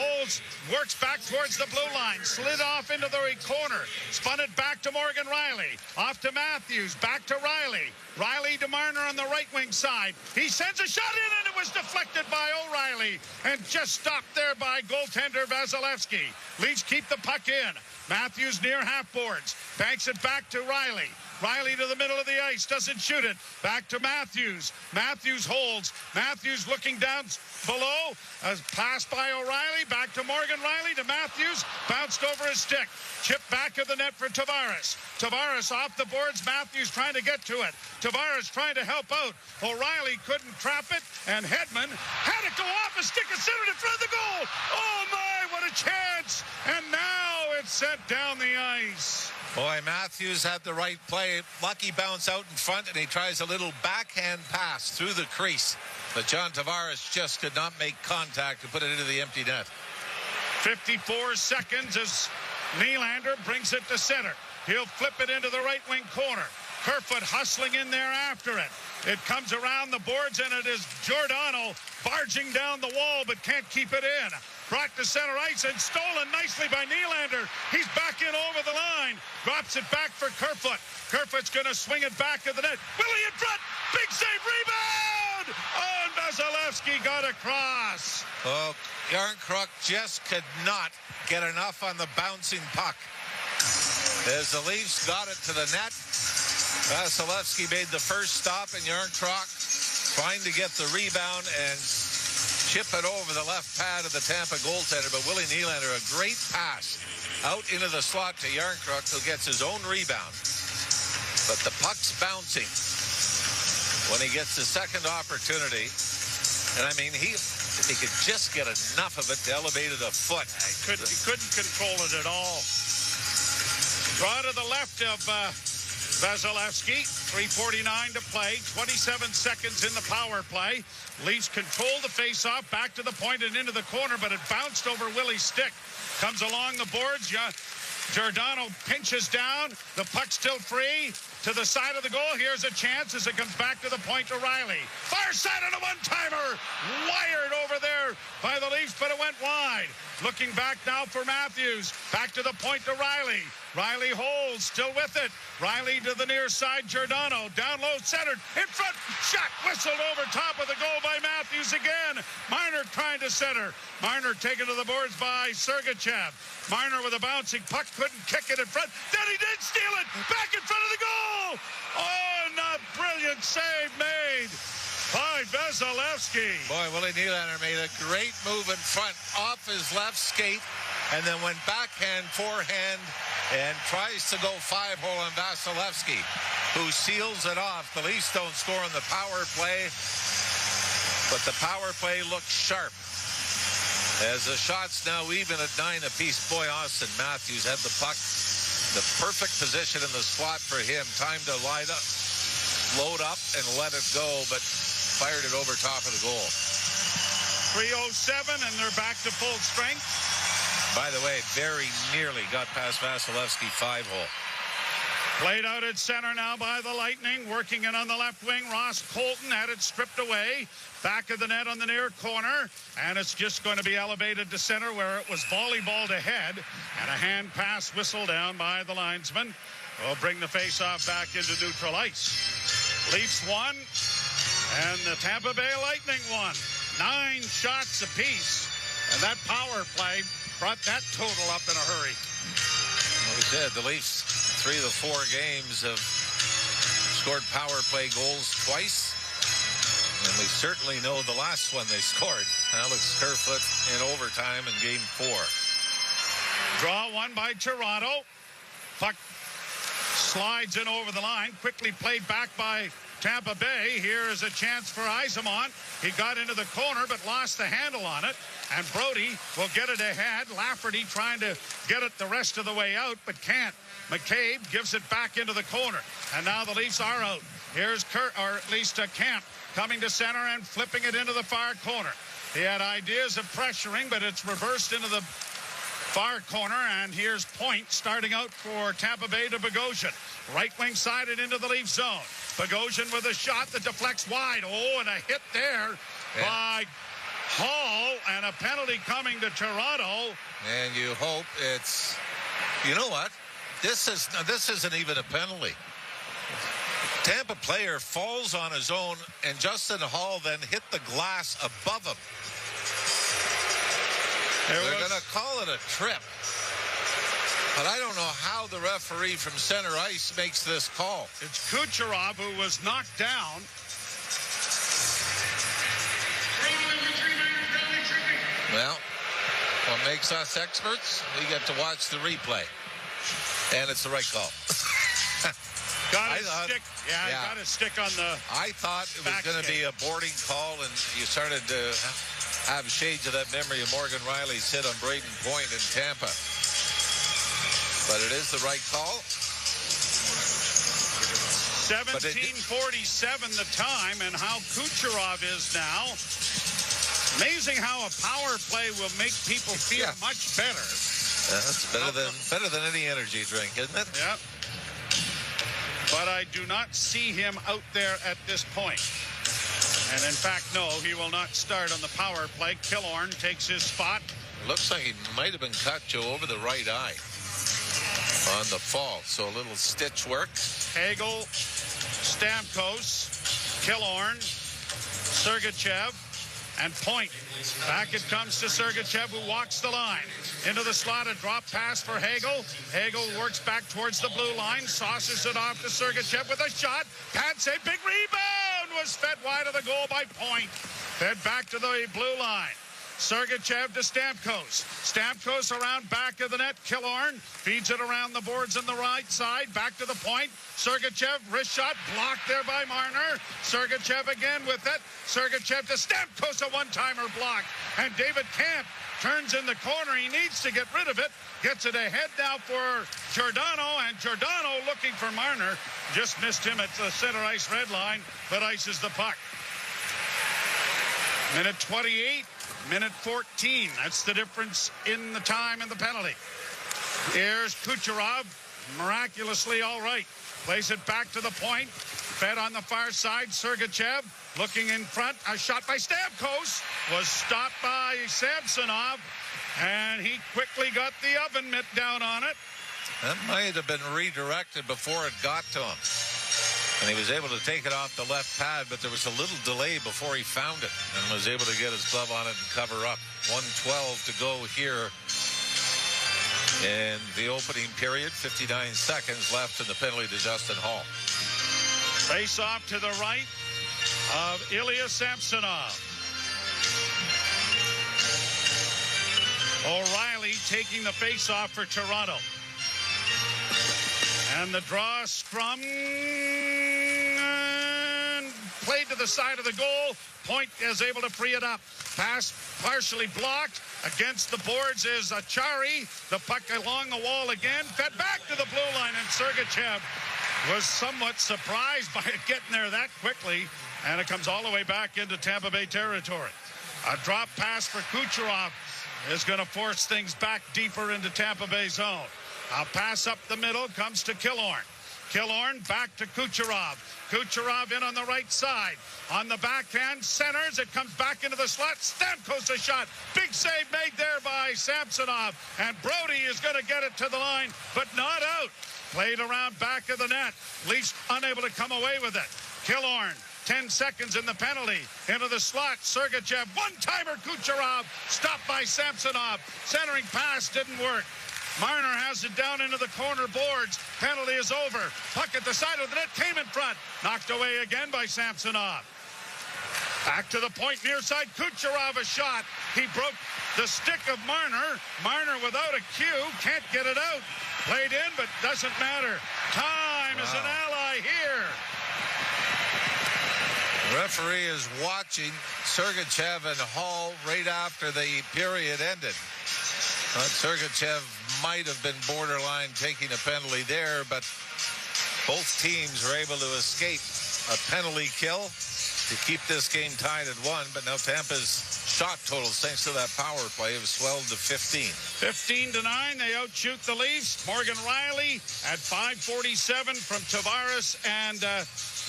works back towards the blue line. Slid off into the corner. Spun it back to Morgan Riley. Off to Matthews. Back to Riley. Riley to Marner on the right wing side. He sends a shot in, and it was deflected by O'Reilly and just stopped there by goaltender Vasilevsky. Leafs keep the puck in. Matthews near half boards. Banks it back to Riley. Riley to the middle of the ice. Doesn't shoot it. Back to Matthews. Matthews holds. Matthews looking down below. A pass by O'Reilly. Back to Morgan Riley to Matthews. Bounced over his stick. Chip back of the net for Tavares. Tavares off the boards. Matthews trying to get to it. Tavares trying to help out. O'Reilly couldn't trap it. And Hedman had it go off a stick and centered in front of the goal. Oh my, what a chance. And now it's sent down the ice. Boy, Matthews had the right play. Lucky bounce out in front, and he tries a little backhand pass through the crease. But John Tavares just could not make contact to put it into the empty net. 54 seconds as Nylander brings it to center. He'll flip it into the right wing corner. Kerfoot hustling in there after it. It comes around the boards, and it is Giordano barging down the wall, but can't keep it in. Brought to center ice and stolen nicely by Nylander. He's back in over the line. Drops it back for Kerfoot. Kerfoot's going to swing it back to the net. Willie in front. Big save. Rebound. Oh, and Vasilevsky got across. Oh, Yarncroc just could not get enough on the bouncing puck. As the Leafs got it to the net, Vasilevsky made the first stop, and Yarncroc trying to get the rebound and chip it over the left pad of the Tampa goaltender. But Willie Nylander, a great pass out into the slot to Yarncroc, who gets his own rebound. But the puck's bouncing when he gets the second opportunity. And I mean, if he could just get enough of it to elevate it a foot. He couldn't control it at all. Draw to the left of Vasilevsky. 3:49 to play. 27 seconds in the power play. Leafs control the face-off. Back to the point and into the corner, but it bounced over Willie's stick. Comes along the boards. Giordano pinches down. The puck's still free. To the side of the goal. Here's a chance as it comes back to the point to Riley. Far side on a one-timer. Wired over there by the Leafs, but it went wide. Looking back now for Matthews. Back to the point to Riley. Riley holds, still with it. Riley to the near side. Giordano down low, centered. In front. Shot whistled over top of the goal by Matthews again. Marner trying to center. Marner taken to the boards by Sergachev. Marner with a bouncing puck. Couldn't kick it in front. Then he did steal it. Back in front of the goal. Oh, not brilliant save made by Vasilevsky. Boy, Willie Nylander made a great move in front off his left skate and then went backhand, forehand, and tries to go 5-hole on Vasilevsky, who seals it off. The Leafs don't score on the power play, but the power play looks sharp. As the shots now even at 9 apiece. Boy, Austin Matthews had the puck. The perfect position in the slot for him. Time to load up and let it go, but fired it over top of the goal. 3:07, and they're back to full strength. By the way, very nearly got past Vasilevsky 5-hole. Played out at center now by the Lightning. Working it on the left wing. Ross Colton had it stripped away. Back of the net on the near corner. And it's just going to be elevated to center where it was volleyballed ahead. And a hand pass whistled down by the linesman. Will bring the faceoff back into neutral ice. Leafs won. And the Tampa Bay Lightning won. 9 shots apiece. And that power play brought that total up in a hurry. Well, we said the Leafs, 3 of the 4 games have scored power play goals twice. And we certainly know the last one they scored. Alex Kerfoot in overtime in Game 4. Draw one by Toronto. Puck Slides in over the line. Quickly played back by Tampa Bay. Here is a chance for Yzerman. He got into the corner but lost the handle on it. And Brody will get it ahead. Lafferty trying to get it the rest of the way out but can't. McCabe gives it back into the corner. And now the Leafs are out. Here's Camp coming to center and flipping it into the far corner. He had ideas of pressuring, but it's reversed into the far corner, and here's Point starting out for Tampa Bay to Bogosian. Right wing sided into the Leaf zone. Bogosian with a shot that deflects wide. Oh, and a hit there by Hall, and a penalty coming to Toronto. And you hope it's, you know what? This isn't even a penalty. Tampa player falls on his own, and Justin Hall then hit the glass above him. They're going to call it a trip. But I don't know how the referee from center ice makes this call. It's Kucherov who was knocked down. Well, what makes us experts? We get to watch the replay. And it's the right call. Got to stick on the... I thought it was going to be a boarding call, and you started to have shades of that memory of Morgan Riley's hit on Braden Point in Tampa. But it is the right call. 17:47 the time, and how Kucherov is now. Amazing how a power play will make people feel much better. That's better than any energy drink, isn't it? Yeah. But I do not see him out there at this point. And in fact, no, he will not start on the power play. Killorn takes his spot. Looks like he might have been cut, Joe, over the right eye on the fall. So a little stitch work. Hagel, Stamkos, Killorn, Sergachev, and Point. Back it comes to Sergachev, who walks the line. Into the slot, a drop pass for Hagel. Hagel works back towards the blue line, saucers it off to Sergachev with a shot. Pad save, big rebound, was fed wide of the goal by Point. Fed back to the blue line. Sergachev to Stamkos. Stamkos around back of the net. Killorn feeds it around the boards on the right side. Back to the point. Sergachev, wrist shot, blocked there by Marner. Sergachev again with it. Sergachev to Stamkos, a one-timer block. And David Camp turns in the corner. He needs to get rid of it. Gets it ahead now for Giordano, and Giordano looking for Marner. Just missed him at the center ice red line, but ices the puck. Minute 28. Minute 14. That's the difference in the time and the penalty. Here's Kucherov. Miraculously all right. Plays it back to the point. Fed on the far side. Sergachev looking in front. A shot by Stamkos. Was stopped by Samsonov. And he quickly got the oven mitt down on it. That might have been redirected before it got to him. And he was able to take it off the left pad, but there was a little delay before he found it and was able to get his glove on it and cover up. 1:12 to go here in the opening period. 59 seconds left in the penalty to Justin Hall. Face off to the right of Ilya Samsonov. O'Reilly taking the face off for Toronto. And the draw scrum played to the side of the goal. Point is able to free it up. Pass partially blocked. Against the boards is Achari. The puck along the wall again. Fed back to the blue line, and Sergachev was somewhat surprised by it getting there that quickly. And it comes all the way back into Tampa Bay territory. A drop pass for Kucherov is going to force things back deeper into Tampa Bay zone. A pass up the middle comes to Killorn. Killorn back to Kucherov. Kucherov in on the right side. On the backhand, centers. It comes back into the slot. Stamkos a shot. Big save made there by Samsonov. And Brody is going to get it to the line, but not out. Played around back of the net. Leafs unable to come away with it. Killorn, 10 seconds in the penalty. Into the slot. Sergachev, one-timer Kucherov. Stopped by Samsonov. Centering pass didn't work. Marner has it down into the corner boards. Penalty is over. Puck at the side of the net came in front. Knocked away again by Samsonov. Back to the point near side. Kucherov a shot. He broke the stick of Marner. Marner without a cue. Can't get it out. Played in, but doesn't matter. Time time is an ally here. The referee is watching Sergachev and Hall right after the period ended. Sergachev might have been borderline taking a penalty there, but both teams were able to escape a penalty kill to keep this game tied at 1. But now Tampa's shot totals, thanks to that power play, have swelled to 15. 15-9, they outshoot the Leafs. Morgan Riley at 5:47 from Tavares and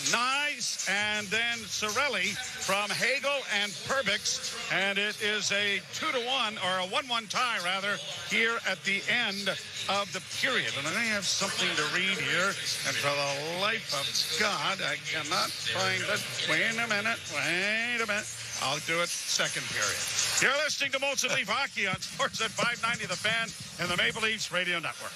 Nyes, and then Cirelli from Hagel and Perbix, and it is a 2-1 or a 1-1 tie rather here at the end of the period. And I have something to read here, and for the life of God, I cannot find it. Wait a minute. I'll do it second period. You're listening to Molson Leaf Hockey on Sports at 590 The Fan and the Maple Leafs Radio Network.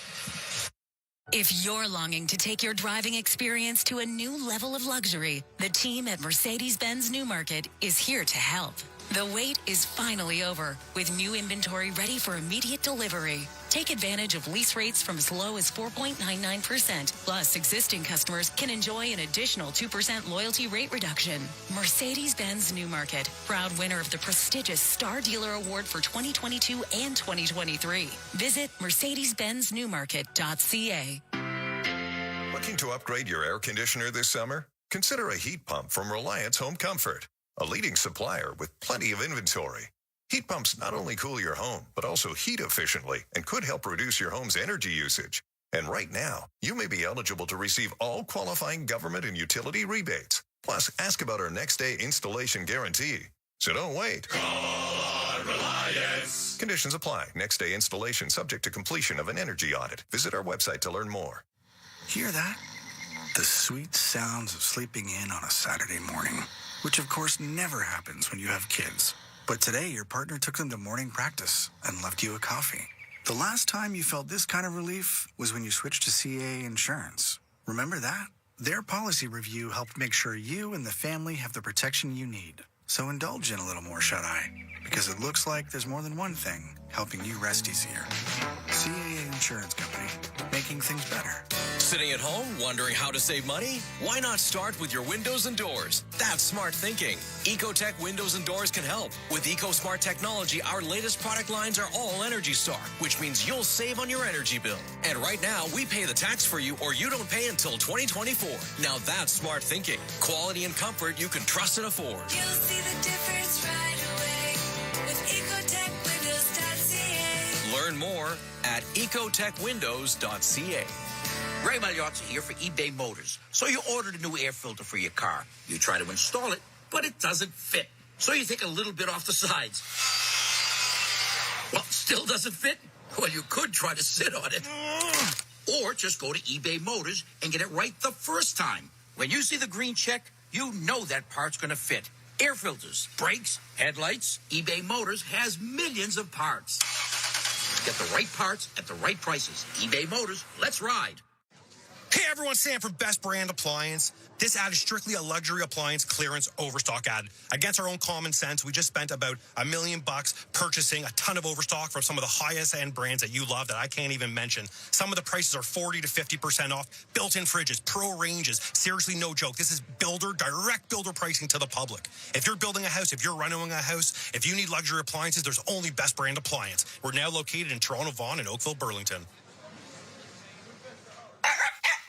If you're longing to take your driving experience to a new level of luxury, the team at Mercedes-Benz Newmarket is here to help. The wait is finally over, with new inventory ready for immediate delivery. Take advantage of lease rates from as low as 4.99%. Plus, existing customers can enjoy an additional 2% loyalty rate reduction. Mercedes-Benz Newmarket, proud winner of the prestigious Star Dealer Award for 2022 and 2023. Visit mercedes-benzNewmarket.ca. Looking to upgrade your air conditioner this summer? Consider a heat pump from Reliance Home Comfort, a leading supplier with plenty of inventory. Heat pumps not only cool your home, but also heat efficiently and could help reduce your home's energy usage. And right now, you may be eligible to receive all qualifying government and utility rebates. Plus, ask about our next day installation guarantee. So don't wait. Call on Reliance. Conditions apply. Next day installation subject to completion of an energy audit. Visit our website to learn more. Hear that? The sweet sounds of sleeping in on a Saturday morning, which of course never happens when you have kids. But today, your partner took them to morning practice and left you a coffee. The last time you felt this kind of relief was when you switched to CAA Insurance. Remember that? Their policy review helped make sure you and the family have the protection you need. So indulge in a little more shut-eye, because it looks like there's more than one thing helping you rest easier. CAA Insurance Company, making things better. Sitting at home wondering how to save money? Why not start with your windows and doors? That's smart thinking. Ecotech Windows and Doors can help. With EcoSmart technology, our latest product lines are all Energy Star, which means you'll save on your energy bill. And right now, we pay the tax for you, or you don't pay until 2024. Now that's smart thinking. Quality and comfort you can trust and afford. You'll see the difference right away with ecotechwindows.ca. Learn more at ecotechwindows.ca. Ray Magliozzi here for eBay Motors. So you ordered a new air filter for your car. You try to install it, but it doesn't fit. So you take a little bit off the sides. Well, still doesn't fit? Well, you could try to sit on it. Or just go to eBay Motors and get it right the first time. When you see the green check, you know that part's going to fit. Air filters, brakes, headlights. eBay Motors has millions of parts. Get the right parts at the right prices. eBay Motors, let's ride. Hey everyone, Sam from Best Brand Appliance. This ad is strictly a luxury appliance clearance overstock ad. Against our own common sense, we just spent about $1 million purchasing a ton of overstock from some of the highest end brands that you love that I can't even mention. Some of the prices are 40 to 50% off. Built-in fridges, pro ranges. Seriously, no joke. This is direct builder pricing to the public. If you're building a house, if you're renovating a house, if you need luxury appliances, there's only Best Brand Appliance. We're now located in Toronto, Vaughan, and Oakville, Burlington.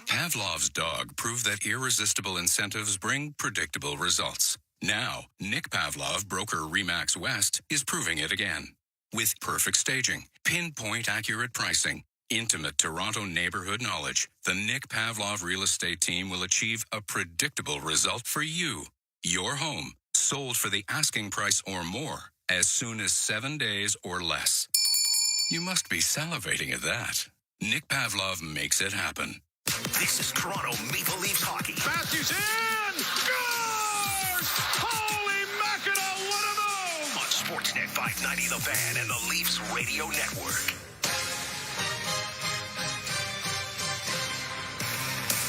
Pavlov's dog proved that irresistible incentives bring predictable results. Now, Nick Pavlov, broker RE/MAX West, is proving it again. With perfect staging, pinpoint accurate pricing, intimate Toronto neighborhood knowledge, the Nick Pavlov real estate team will achieve a predictable result for you. Your home, sold for the asking price or more, as soon as 7 days or less. You must be salivating at that. Nick Pavlov makes it happen. This is Toronto Maple Leafs hockey. Matthews in! Scores! Holy Mackinac, what a move! On Sportsnet 590 The Fan and the Leafs Radio Network.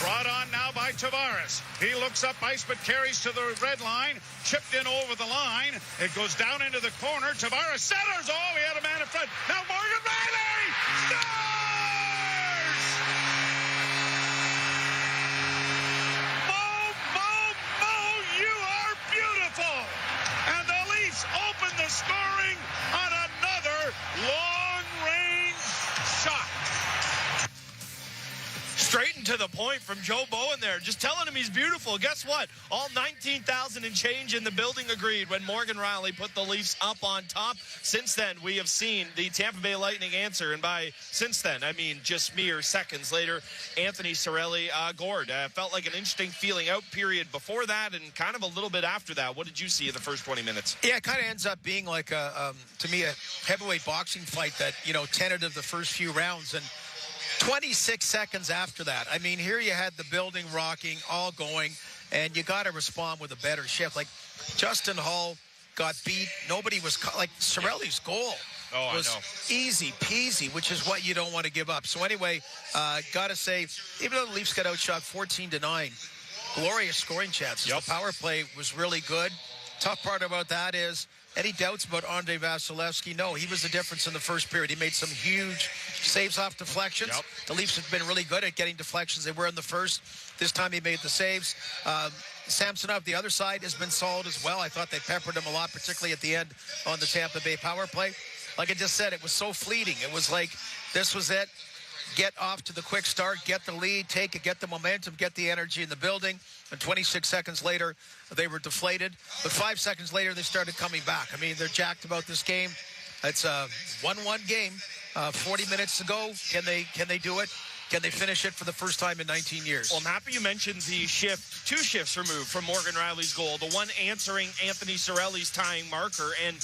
Brought on now by Tavares. He looks up ice but carries to the red line. Chipped in over the line. It goes down into the corner. Tavares centers. Oh, he had a man in front. Now Morgan Riley scores! to the point from Joe Bowen there, just telling him he's beautiful. Guess what? All 19,000 and change in the building agreed when Morgan Riley put the Leafs up on top. Since then, we have seen the Tampa Bay Lightning answer, and by since then, I mean just mere seconds later, Anthony Cirelli gored. Felt like an interesting feeling out period before that and kind of a little bit after that. What did you see in the first 20 minutes? Yeah, it kind of ends up being like, to me, a heavyweight boxing fight that, tentative the first few rounds. And 26 seconds after that, I mean, here you had the building rocking, all going, and you got to respond with a better shift. Like, Justin Hull got beat. Nobody was, like, Cirelli's goal was easy peasy, which is what you don't want to give up. So anyway, got to say, even though the Leafs got outshot 14-9, glorious scoring chances. The power play was really good. Tough part about that is, any doubts about Andrei Vasilevsky? No, he was the difference in the first period. He made some huge saves off deflections. The Leafs have been really good at getting deflections. They were in the first. This time he made the saves. Samsonov, the other side, has been solid as well. I thought they peppered him a lot, particularly at the end on the Tampa Bay power play. Like I just said, it was so fleeting. It was like, this was it. Get off to the quick start, get the lead, take it, get the momentum, get the energy in the building. And 26 seconds later, they were deflated. But 5 seconds later, they started coming back. I mean, they're jacked about this game. It's a 1-1 game. 40 minutes to go. Can they do it? Can they finish it for the first time in 19 years? Well, I'm happy you mentioned the shift, 2 shifts removed from Morgan Riley's goal, the one answering Anthony Cirelli's tying marker. And,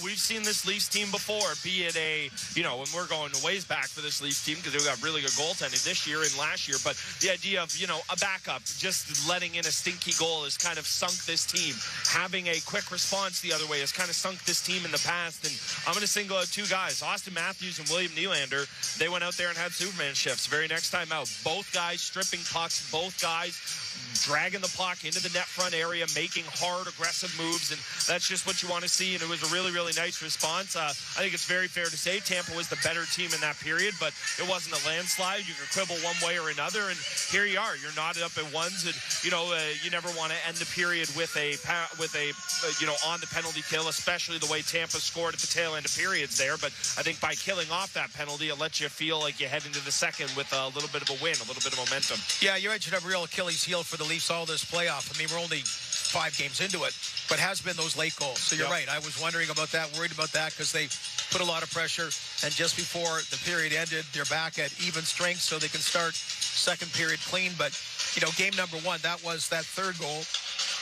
we've seen this Leafs team before, be it when we're going ways back for this Leafs team because they've got really good goaltending this year and last year. But the idea of, a backup, just letting in a stinky goal has kind of sunk this team. Having a quick response the other way has kind of sunk this team in the past. And I'm going to single out 2 guys, Austin Matthews and William Nylander. They went out there and had Superman shifts. Very next time out, both guys stripping pucks, both guys dragging the puck into the net front area, making hard, aggressive moves, and that's just what you want to see, and it was a really, really nice response. I think it's very fair to say Tampa was the better team in that period, but it wasn't a landslide. You could quibble one way or another, and here you are. You're knotted up at ones, and, you never want to end the period with a on the penalty kill, especially the way Tampa scored at the tail end of periods there, but I think by killing off that penalty, it lets you feel like you head into the second with a little bit of a win, a little bit of momentum. Yeah, you mentioned a real Achilles heel for the Leafs all this playoff. I mean, we're only 5 games into it, but has been those late goals. So you're right. I was wondering about that, worried about that, because they put a lot of pressure, and just before the period ended, they're back at even strength, so they can start second period clean. But, game number 1, that was that third goal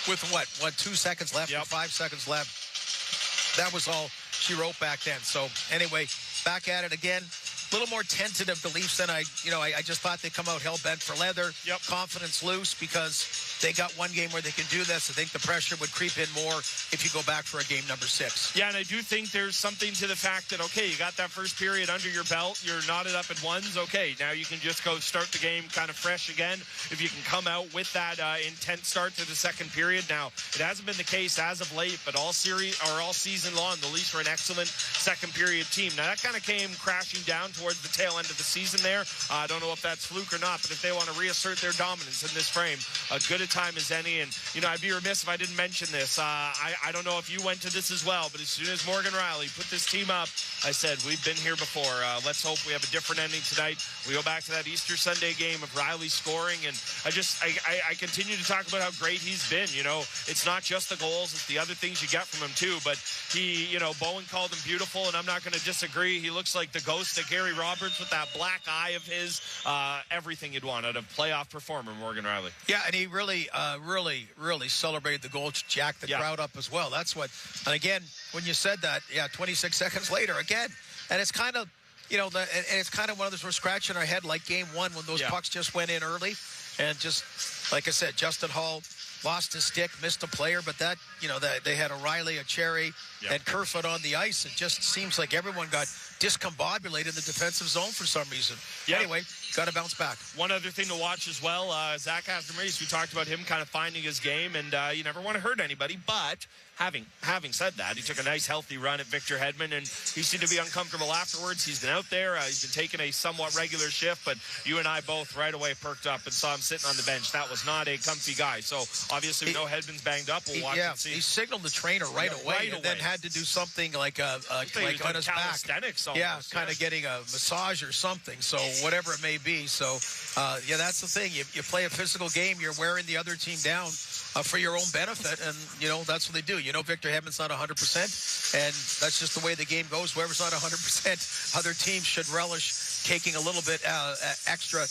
with 2 seconds left, 5 seconds left. That was all she wrote back then. So anyway, back at it again. A little more tentative, the Leafs, than I just thought they'd come out hell-bent for leather. Confidence loose because they got one game where they can do this. I think the pressure would creep in more if you go back for a game number 6. Yeah, and I do think there's something to the fact that, okay, you got that first period under your belt. You're knotted up at ones. Okay, now you can just go start the game kind of fresh again. If you can come out with that intense start to the second period. Now, it hasn't been the case as of late, but all season long, the Leafs were an excellent second period team. Now, that kind of came crashing down towards the tail end of the season there. I don't know if that's fluke or not, but if they want to reassert their dominance in this frame, as good a time as any. And, I'd be remiss if I didn't mention this. I don't know if you went to this as well, but as soon as Morgan Riley put this team up, I said, we've been here before. Let's hope we have a different ending tonight. We go back to that Easter Sunday game of Riley scoring, and I continue to talk about how great he's been. It's not just the goals, it's the other things you get from him too, but he, Bowen called him beautiful, and I'm not going to disagree. He looks like the ghost of Gary Roberts with that black eye of his. Everything you'd want out of playoff performer Morgan Riley. Yeah, and he really celebrated the goal, jacked the crowd up as well. That's what, and again, when you said that, 26 seconds later, again, and it's kind of, and it's kind of one of those we're scratching our head like game 1 when those pucks just went in early, and just, like I said, Justin Hull lost his stick, missed a player, but that, they had a Riley, a Cherry, and Kerfoot on the ice. It just seems like everyone got discombobulated in the defensive zone for some reason. Anyway, got to bounce back. One other thing to watch as well, Zach Aston-Reese, we talked about him kind of finding his game, and you never want to hurt anybody, but having said that, he took a nice healthy run at Victor Hedman, and he seemed to be uncomfortable afterwards. He's been out there. He's been taking a somewhat regular shift, but you and I both right away perked up and saw him sitting on the bench. That was not a comfy guy. So obviously we know Hedman's banged up. We'll watch and see. He signaled the trainer right away, and then had to do something like on his back. Almost. Yeah, kind of getting a massage or something. So whatever it may be. So, that's the thing. You play a physical game. You're wearing the other team down for your own benefit, and, that's what they do. Victor Hedman's not 100%, and that's just the way the game goes. Whoever's not 100%, other teams should relish taking a little bit extra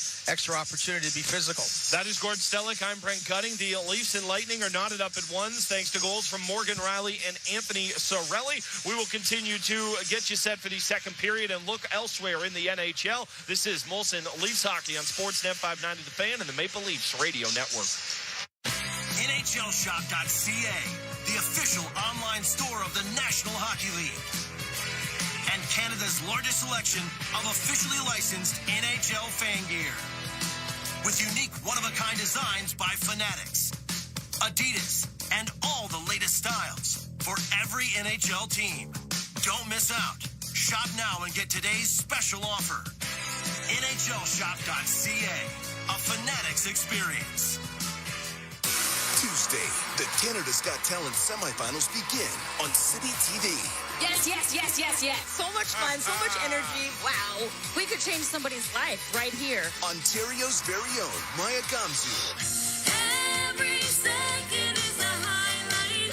opportunity to be physical. That is Gord Stellick. I'm Brent Gutting. The Leafs and Lightning are knotted up at ones thanks to goals from Morgan Riley and Anthony Cirelli. We will continue to get you set for the second period and look elsewhere in the NHL. This is Molson Leafs Hockey on Sportsnet 590 The Fan and the Maple Leafs Radio Network. NHLshop.ca, the official online store of the National Hockey League. And Canada's largest selection of officially licensed NHL fan gear. With unique one-of-a-kind designs by Fanatics, Adidas, and all the latest styles for every NHL team. Don't miss out. Shop now and get today's special offer. NHLshop.ca, a Fanatics experience. Tuesday, the Canada's Got Talent semifinals begin on City TV. Yes. So much fun, so much energy. Wow. We could change somebody's life right here. Ontario's very own Maya Gamzu. Every second is a highlight.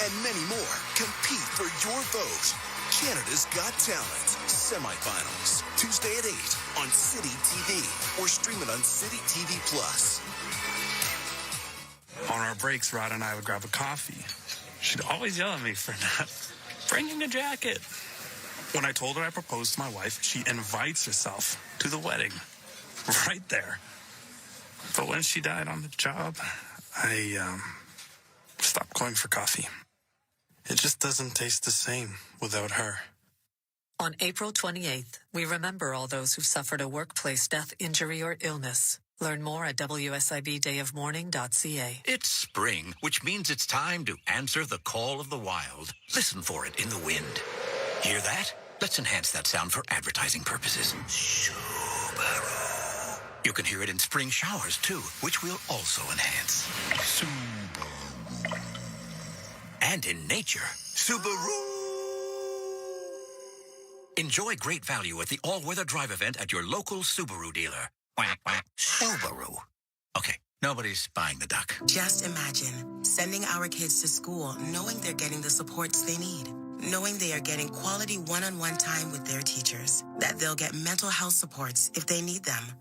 And many more compete for your vote. Canada's Got Talent semifinals. Tuesday at 8 on City TV or stream it on City TV Plus. On our breaks, Rod and I would grab a coffee. She'd always yell at me for not bringing a jacket. When I told her I proposed to my wife, she invites herself to the wedding. Right there. But when she died on the job, I stopped going for coffee. It just doesn't taste the same without her. On April 28th, we remember all those who suffered a workplace death, injury, or illness. Learn more at wsibdayofmourning.ca. It's spring, which means it's time to answer the call of the wild. Listen for it in the wind. Hear that? Let's enhance that sound for advertising purposes. Subaru. You can hear it in spring showers, too, which we'll also enhance. Subaru. And in nature, Subaru. Enjoy great value at the all-weather drive event at your local Subaru dealer. Quack, quack. Subaru. Okay, nobody's buying the duck. Just imagine sending our kids to school knowing they're getting the supports they need, knowing they are getting quality one-on-one time with their teachers, that they'll get mental health supports if they need them.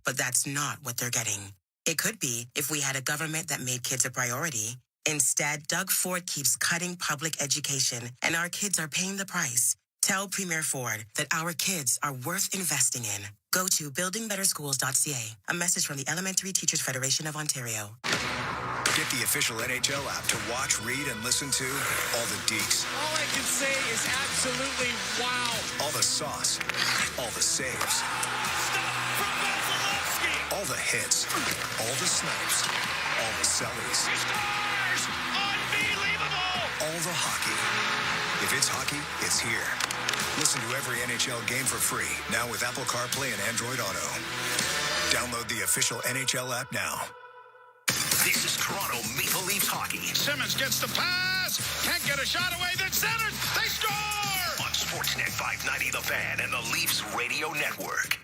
But that's not what they're getting. It could be if we had a government that made kids a priority. Instead, Doug Ford keeps cutting public education, and our kids are paying the price. Tell Premier Ford that our kids are worth investing in. Go to buildingbetterschools.ca. A message from the Elementary Teachers Federation of Ontario. Get the official NHL app to watch, read, and listen to all the deeks. All I can say is absolutely wow. All the sauce. All the saves. All the hits. All the snipes. All the sellies. He scores! Unbelievable! All the hockey. If it's hockey, it's here. Listen to every NHL game for free, now with Apple CarPlay and Android Auto. Download the official NHL app now. This is Toronto Maple Leafs hockey. Simmons gets the pass. Can't get a shot away. Then centers. They score! On Sportsnet 590 The Fan and the Leafs Radio Network.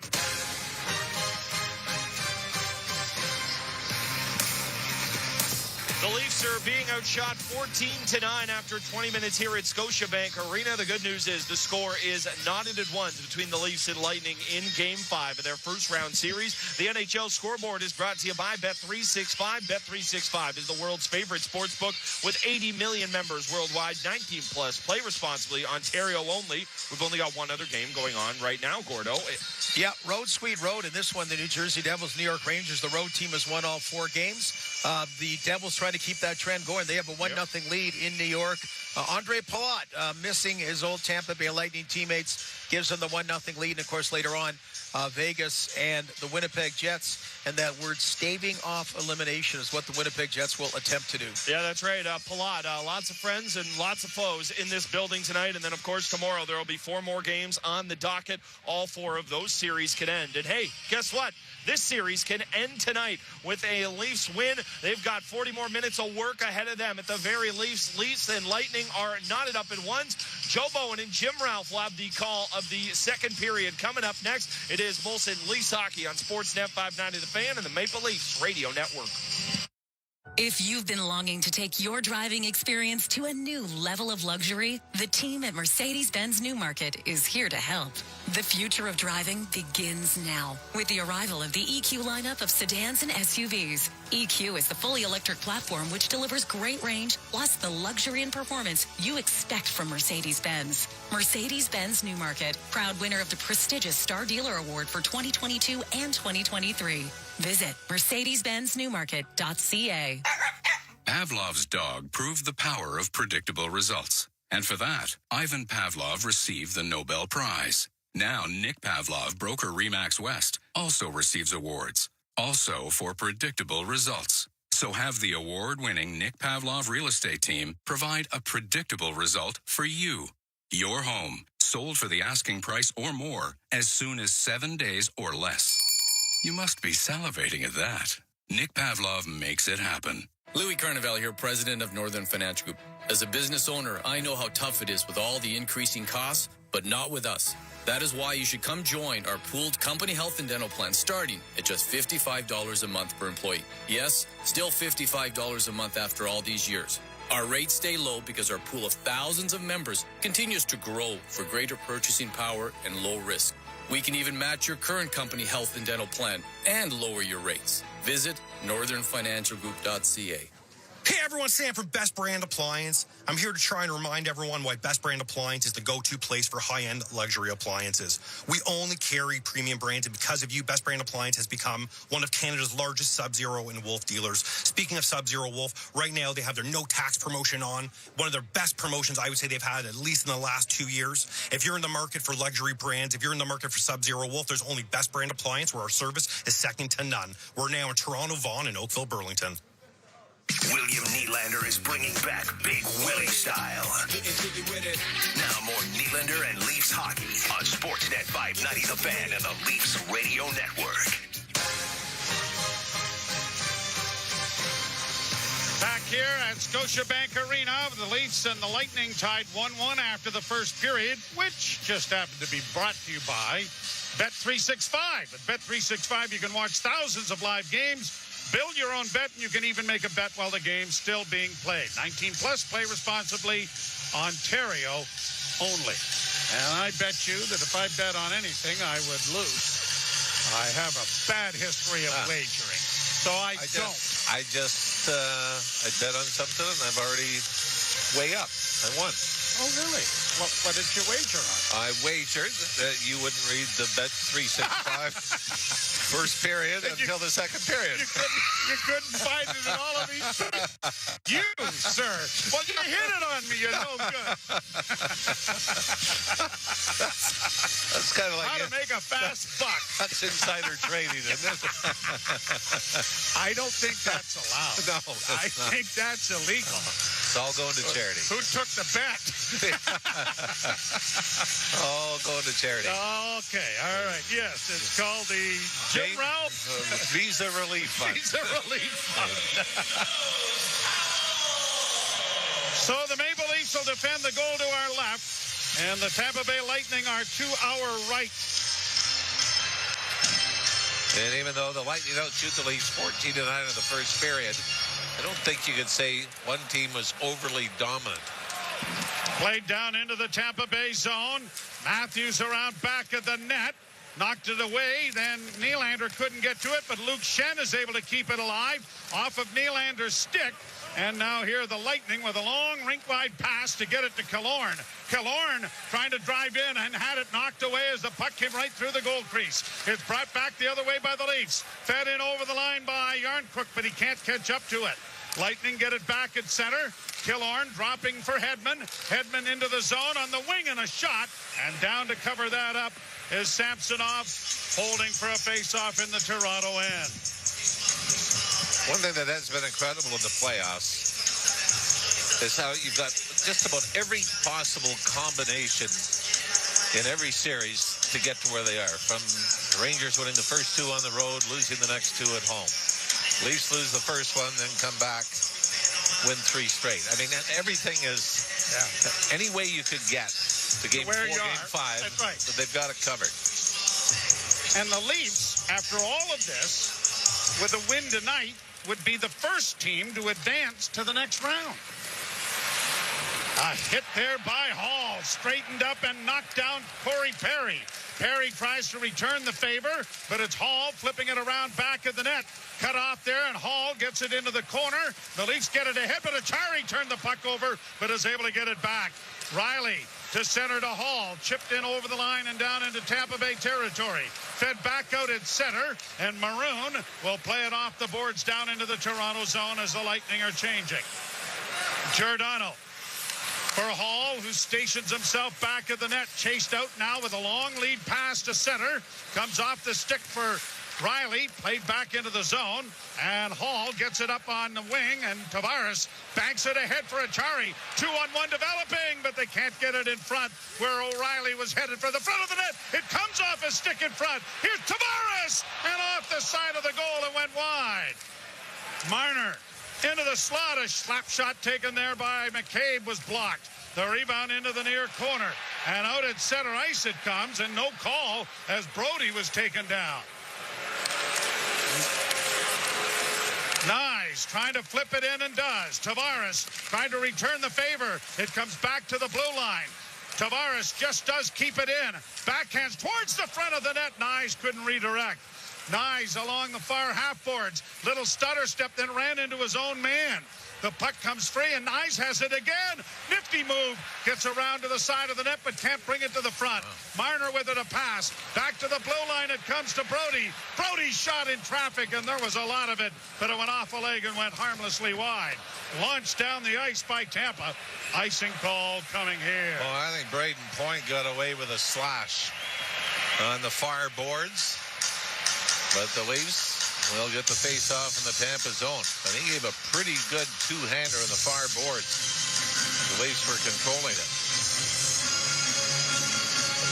The Leafs are being outshot 14-9 after 20 minutes here at Scotiabank Arena. The good news is the score is knotted at ones between the Leafs and Lightning in Game 5 of their first-round series. The NHL scoreboard is brought to you by Bet365. Bet365 is the world's favorite sports book with 80 million members worldwide, 19+. Play responsibly, Ontario only. We've only got one other game going on right now, Gordo. Yeah, road, sweet road. In this one, the New Jersey Devils, New York Rangers, the road team has won all 4 games. The Devils trying to keep that trend going. They have a 1-0 lead in New York. Andre Palat missing his old Tampa Bay Lightning teammates gives them the 1-0 lead. And, of course, later on, Vegas and the Winnipeg Jets. And that word staving off elimination is what the Winnipeg Jets will attempt to do. Yeah, that's right. Palat, lots of friends and lots of foes in this building tonight. And then, of course, tomorrow there will be 4 more games on the docket. All 4 of those series can end. And, hey, guess what? This series can end tonight with a Leafs win. They've got 40 more minutes of work ahead of them at the very least. Leafs and Lightning are knotted up at ones. Joe Bowen and Jim Ralph will have the call of the second period. Coming up next, it is Molson Leafs Hockey on Sportsnet 590 The Fan and the Maple Leafs Radio Network. If you've been longing to take your driving experience to a new level of luxury, the team at Mercedes-Benz Newmarket is here to help. The future of driving begins now with the arrival of the EQ lineup of sedans and SUVs. EQ is the fully electric platform which delivers great range plus the luxury and performance you expect from Mercedes-Benz. Mercedes-Benz Newmarket, proud winner of the prestigious Star Dealer Award for 2022 and 2023. Visit mercedes-benzNewmarket.ca. Pavlov's dog proved the power of predictable results. And for that, Ivan Pavlov received the Nobel Prize. Now, Nick Pavlov, broker Remax West, also receives awards, also for predictable results. So have the award-winning Nick Pavlov real estate team provide a predictable result for you. Your home, sold for the asking price or more, as soon as 7 days or less. You must be salivating at that. Nick Pavlov makes it happen. Louis Carnevale here, president of Northern Financial Group. As a business owner, I know how tough it is with all the increasing costs, but not with us. That is why you should come join our pooled company health and dental plan starting at just $55 a month per employee. Yes, still $55 a month after all these years. Our rates stay low because our pool of thousands of members continues to grow for greater purchasing power and low risk. We can even match your current company health and dental plan and lower your rates. Visit northernfinancialgroup.ca. Hey everyone, Sam from Best Brand Appliance. I'm here to try and remind everyone why Best Brand Appliance is the go-to place for high-end luxury appliances. We only carry premium brands, and because of you, Best Brand Appliance has become one of Canada's largest Sub-Zero and Wolf dealers. Speaking of Sub-Zero Wolf, right now they have their no tax promotion on. One of their best promotions I would say they've had at least in the last 2 years. If you're in the market for luxury brands, if you're in the market for Sub-Zero Wolf, there's only Best Brand Appliance where our service is second to none. We're now in Toronto, Vaughan, and Oakville, Burlington. William Nylander is bringing back Big Willie style. Now more Nylander and Leafs hockey on Sportsnet 590 The Fan and the Leafs Radio Network. Back here at Scotiabank Arena, the Leafs and the Lightning tied 1-1 after the first period, which just happened to be brought to you by Bet365. At Bet365, you can watch thousands of live games, build your own bet, and you can even make a bet while the game's still being played. 18 plus, play responsibly, Ontario only. And I bet you that if I bet on anything, I would lose. I have a bad history of wagering, so I don't. I bet on something, and I've already way up. I won. Oh, really? What did you wager on? I wagered that you wouldn't read the Bet365 first period until the second period. You couldn't find it in all of these. You, sir. Well, you hit it on me. You're no good. That's kind of like how to make a fast buck. That's insider trading, isn't it? I don't think that's allowed. No, I think that's illegal. It's all going to charity. Who took the bet? All going to charity. Okay, all right. Yes, it's called the Jim Ralph Visa Relief Fund. Visa Relief Fund. So the Maple Leafs will defend the goal to our left, and the Tampa Bay Lightning are to our right. And even though the Lightning outshoot the Leafs 14-9 in the first period, I don't think you could say one team was overly dominant. Played down into the Tampa Bay zone. Matthews around back of the net. Knocked it away. Then Nylander couldn't get to it, but Luke Shen is able to keep it alive off of Nylander's stick. And now here the Lightning with a long rink-wide pass to get it to Killorn. Killorn trying to drive in and had it knocked away as the puck came right through the goal crease. It's brought back the other way by the Leafs. Fed in over the line by Yarncrook, but he can't catch up to it. Lightning get it back at center. Killorn dropping for Hedman. Hedman into the zone on the wing and a shot. And down to cover that up is Samsonov holding for a face-off in the Toronto end. One thing that has been incredible in the playoffs is how you've got just about every possible combination in every series to get to where they are. From the Rangers winning the first two on the road, losing the next two at home. Leafs lose the first one, then come back, win 3 straight. I mean, everything is any way you could get to game where 4, you game are. 5. That's right. So they've got it covered. And the Leafs, after all of this, with a win tonight, would be the first team to advance to the next round. A hit there by Hall, straightened up and knocked down Corey Perry. Perry tries to return the favor, but it's Hall flipping it around back of the net. Cut off there, and Hall gets it into the corner. The Leafs get it ahead, but Achari turned the puck over, but is able to get it back. Riley to center to Hall, chipped in over the line and down into Tampa Bay territory. Fed back out at center, and Maroon will play it off the boards down into the Toronto zone as the Lightning are changing. Giordano for Hall, who stations himself back of the net, chased out now with a long lead pass to center. Comes off the stick for Riley, played back into the zone, and Hall gets it up on the wing, and Tavares banks it ahead for Achari. 2-on-1 developing, but they can't get it in front where O'Reilly was headed for the front of the net. It comes off a stick in front. Here's Tavares, and off the side of the goal, it went wide. Marner into the slot. A slap shot taken there by McCabe was blocked. The rebound into the near corner, and out at center ice it comes, and no call as Brody was taken down. Nyes trying to flip it in and does. Tavares trying to return the favor. It comes back to the blue line. Tavares just does keep it in. Backhands towards the front of the net. Nyes couldn't redirect. Nyes along the far half boards. Little stutter step, then ran into his own man. The puck comes free, and Nyes has it again. Nifty move. Gets around to the side of the net, but can't bring it to the front. Marner with it, a pass. Back to the blue line. It comes to Brody. Brody shot in traffic, and there was a lot of it, but it went off a leg and went harmlessly wide. Launched down the ice by Tampa. Icing call coming here. Well, I think Braden Point got away with a slash on the far boards, but the Leafs will get the face-off in the Tampa zone. I think he gave a pretty good two-hander in the far boards. The Leafs were controlling it.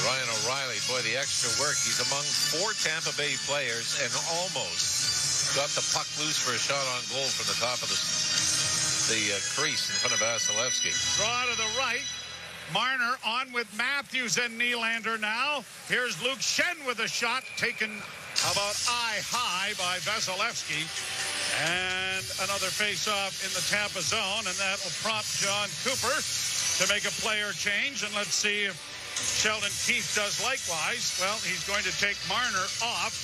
Ryan O'Reilly, boy, the extra work. He's among 4 Tampa Bay players and almost got the puck loose for a shot on goal from the top of the crease in front of Vasilevsky. Draw to the right. Marner on with Matthews and Nylander now. Here's Luke Schenn with a shot taken about eye-high by Vasilevsky. And another face-off in the Tampa zone, and that will prompt John Cooper to make a player change. And let's see if Sheldon Keefe does likewise. Well, he's going to take Marner off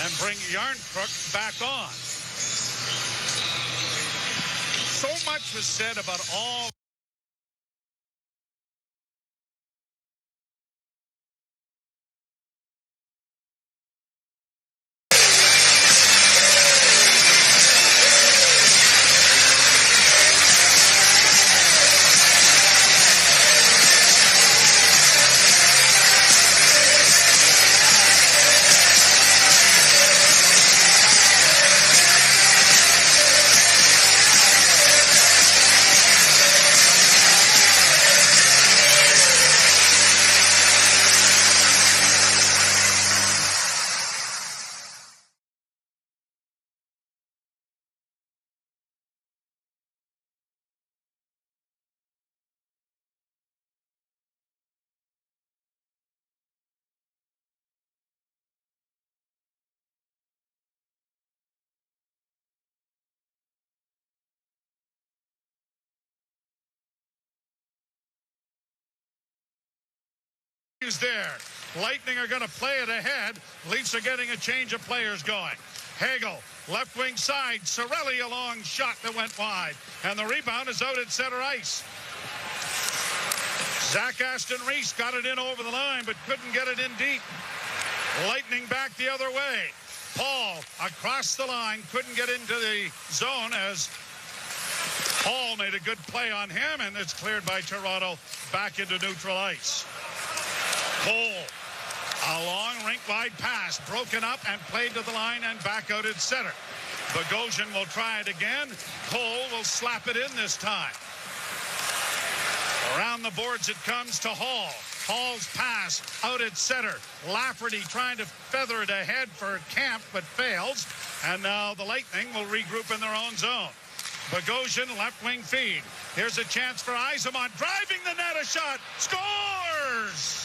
and bring Yarncrook back on. So much was said about all there. Lightning are going to play it ahead. Leafs are getting a change of players going. Hagel, left wing side. Cirelli, a long shot that went wide. And the rebound is out at center ice. Zach Aston Reese got it in over the line, but couldn't get it in deep. Lightning back the other way. Paul across the line, couldn't get into the zone as Hall made a good play on him, and it's cleared by Toronto back into neutral ice. Cole, a long rink-wide pass, broken up and played to the line and back out at center. Bogosian will try it again. Cole will slap it in this time. Around the boards it comes to Hall. Hall's pass out at center. Lafferty trying to feather it ahead for Camp, but fails. And now the Lightning will regroup in their own zone. Bogosian, left wing feed. Here's a chance for Yzerman. Driving the net, a shot. Scores!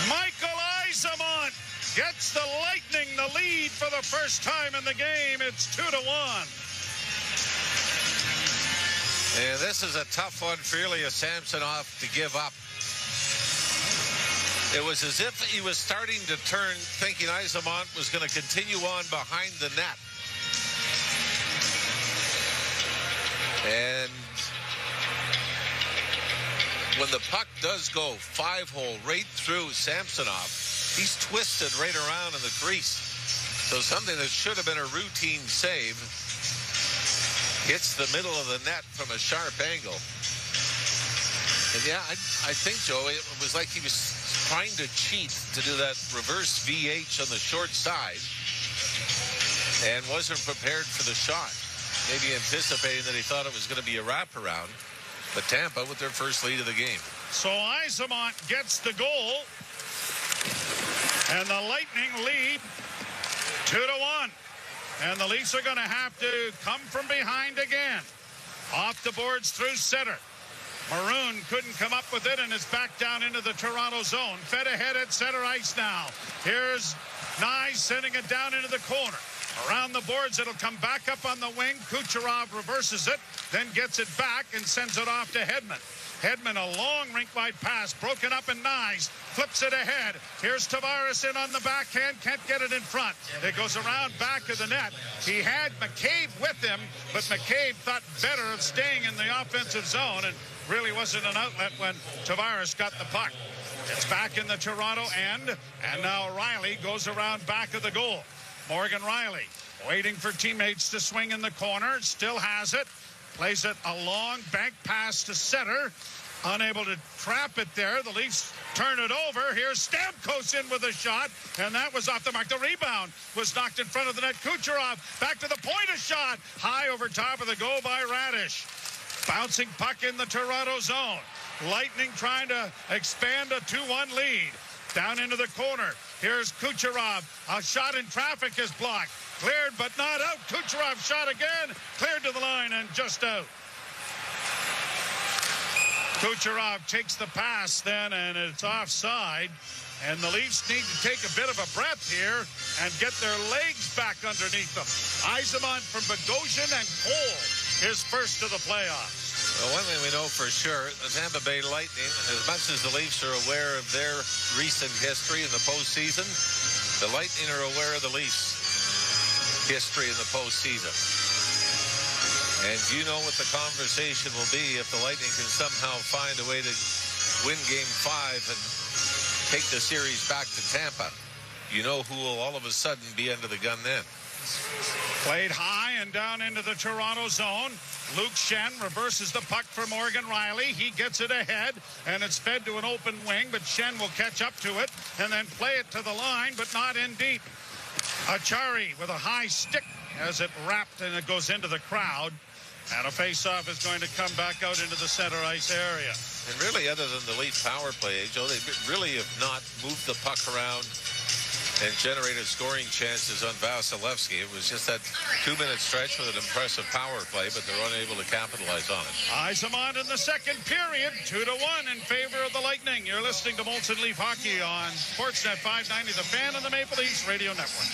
Michael Yzerman gets the Lightning the lead for the first time in the game. It's 2-1. And this is a tough one for Ilya Samsonov to give up. It was as if he was starting to turn, thinking Yzerman was going to continue on behind the net. And when the puck does go 5-hole right through Samsonov, he's twisted right around in the crease. So something that should have been a routine save hits the middle of the net from a sharp angle. And yeah, I think, Joe, it was like he was trying to cheat to do that reverse VH on the short side and wasn't prepared for the shot. Maybe anticipating that he thought it was going to be a wraparound. But Tampa with their first lead of the game. So Yzerman gets the goal. And the Lightning lead 2-1. And the Leafs are going to have to come from behind again. Off the boards through center. Maroon couldn't come up with it and is back down into the Toronto zone. Fed ahead at center ice now. Here's Nye sending it down into the corner. Around the boards, it'll come back up on the wing. Kucherov reverses it, then gets it back and sends it off to Hedman. Hedman, a long rink-wide pass, broken up and Nyes, flips it ahead. Here's Tavares in on the backhand, can't get it in front. It goes around back of the net. He had McCabe with him, but McCabe thought better of staying in the offensive zone and really wasn't an outlet when Tavares got the puck. It's back in the Toronto end, and now Riley goes around back of the goal. Morgan Riley waiting for teammates to swing in the corner, still has it, plays it a long bank pass to center, unable to trap it there. The Leafs turn it over. Here's Stamkos in with a shot, and that was off the mark. The rebound was knocked in front of the net. Kucherov back to the point, a shot, high over top of the goal by Radish. Bouncing puck in the Toronto zone. Lightning trying to expand a 2-1 lead. Down into the corner. Here's Kucherov. A shot in traffic is blocked. Cleared but not out. Kucherov shot again. Cleared to the line and just out. Kucherov takes the pass then, and it's offside. And the Leafs need to take a bit of a breath here and get their legs back underneath them. Yzerman from Bogosian and Cole, his first of the playoffs. Well, one thing we know for sure, the Tampa Bay Lightning, as much as the Leafs are aware of their recent history in the postseason, the Lightning are aware of the Leafs' history in the postseason. And you know what the conversation will be if the Lightning can somehow find a way to win Game 5 and take the series back to Tampa. You know who will all of a sudden be under the gun then. Played high and down into the Toronto zone. Luke Schenn reverses the puck for Morgan Riley. He gets it ahead, and it's fed to an open wing, but Schenn will catch up to it and then play it to the line, but not in deep. Achari with a high stick as it wrapped and it goes into the crowd. And a face-off is going to come back out into the center ice area. And really, other than the Leaf power play, Joe, they really have not moved the puck around and generated scoring chances on Vasilevsky. It was just that 2-minute stretch with an impressive power play, but they're unable to capitalize on it. Yzerman in the second period, 2-1 in favor of the Lightning. You're listening to Molson Leaf Hockey on Sportsnet 590, the Fan and the Maple Leafs Radio Network.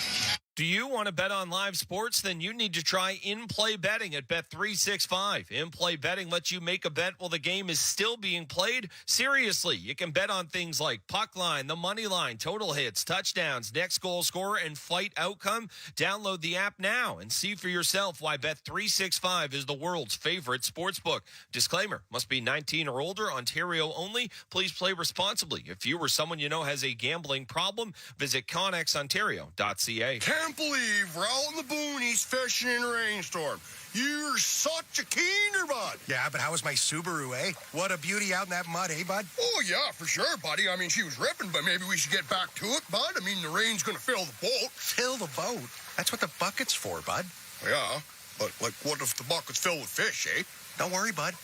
Do you want to bet on live sports? Then you need to try in-play betting at Bet365. In-play betting lets you make a bet while the game is still being played. Seriously, you can bet on things like puck line, the money line, total hits, touchdowns, next goal scorer, and fight outcome. Download the app now and see for yourself why Bet365 is the world's favorite sportsbook. Disclaimer, must be 19 or older, Ontario only. Please play responsibly. If you or someone you know has a gambling problem, visit connexontario.ca. Can't believe we're out in the boonies fishing in a rainstorm. You're such a keener, bud. Yeah, but how was my Subaru, eh? What a beauty out in that mud, eh, bud? Oh, yeah, for sure, buddy. I mean, she was ripping, but maybe we should get back to it, bud. I mean, the rain's going to fill the boat. Fill the boat? That's what the bucket's for, bud. Yeah, but, like, what if the bucket's filled with fish, eh? Don't worry, bud.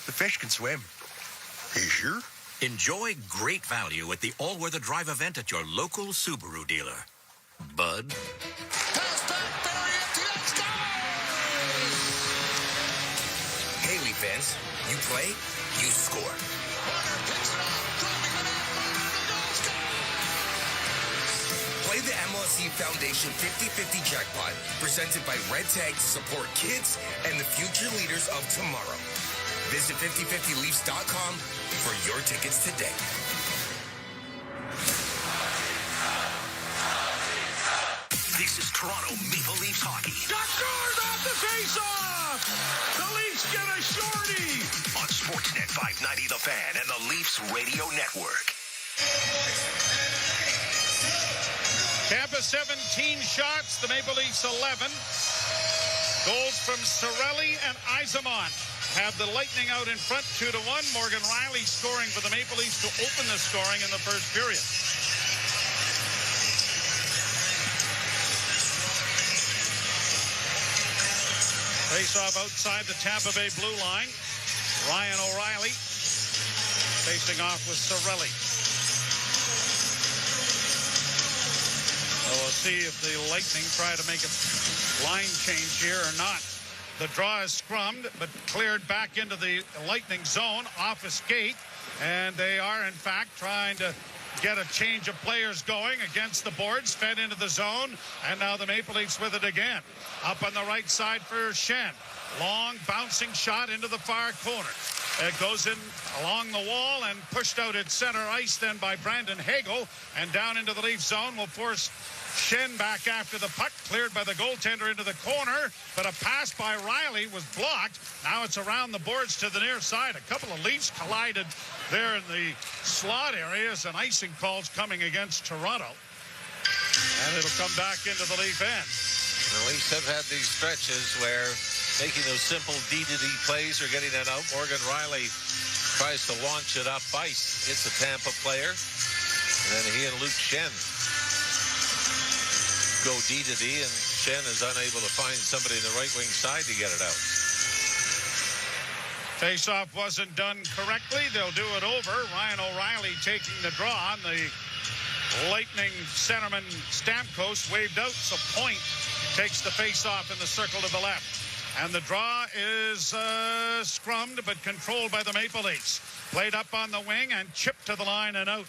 The fish can swim. Are you sure? Enjoy great value at the all-weather drive event at your local Subaru dealer. Bud. Pass back, Barry, empty, that's fans. You play, you score. Play the MLSE Foundation 50-50 Jackpot, presented by Red Tag to support kids and the future leaders of tomorrow. Visit 5050leafs.com for your tickets today. This is Toronto Maple Leafs hockey. Got scores off the face-off! The Leafs get a shorty! On Sportsnet 590 The Fan and the Leafs Radio Network. Tampa 17 shots, the Maple Leafs 11. Goals from Cirelli and Yzerman have the Lightning out in front 2-1. Morgan Riley scoring for the Maple Leafs to open the scoring in the first period. Face-off outside the Tampa Bay blue line. Ryan O'Reilly facing off with Cirelli. So we'll see if the Lightning try to make a line change here or not. The draw is scrummed, but cleared back into the Lightning zone off a skate. And they are, in fact, trying to get a change of players going against the boards, fed into the zone. And now the Maple Leafs with it again. Up on the right side for Shen. Long bouncing shot into the far corner. It goes in along the wall and pushed out at center ice then by Brandon Hagel. And down into the Leaf zone will force Shen back after the puck, cleared by the goaltender into the corner, but a pass by Riley was blocked. Now it's around the boards to the near side. A couple of Leafs collided there in the slot areas, and icing calls coming against Toronto. And it'll come back into the Leaf end. The Leafs have had these stretches where making those simple D-to-D plays or getting it out. Morgan Riley tries to launch it up ice. It's a Tampa player. And then he and Luke Shen go D-to-D, and Shen is unable to find somebody in the right wing side to get it out. Face-off wasn't done correctly. They'll do it over. Ryan O'Reilly taking the draw, and the Lightning centerman Stamkos waved out, so Point takes the face-off in the circle to the left. And the draw is scrummed, but controlled by the Maple Leafs. Played up on the wing and chipped to the line and out.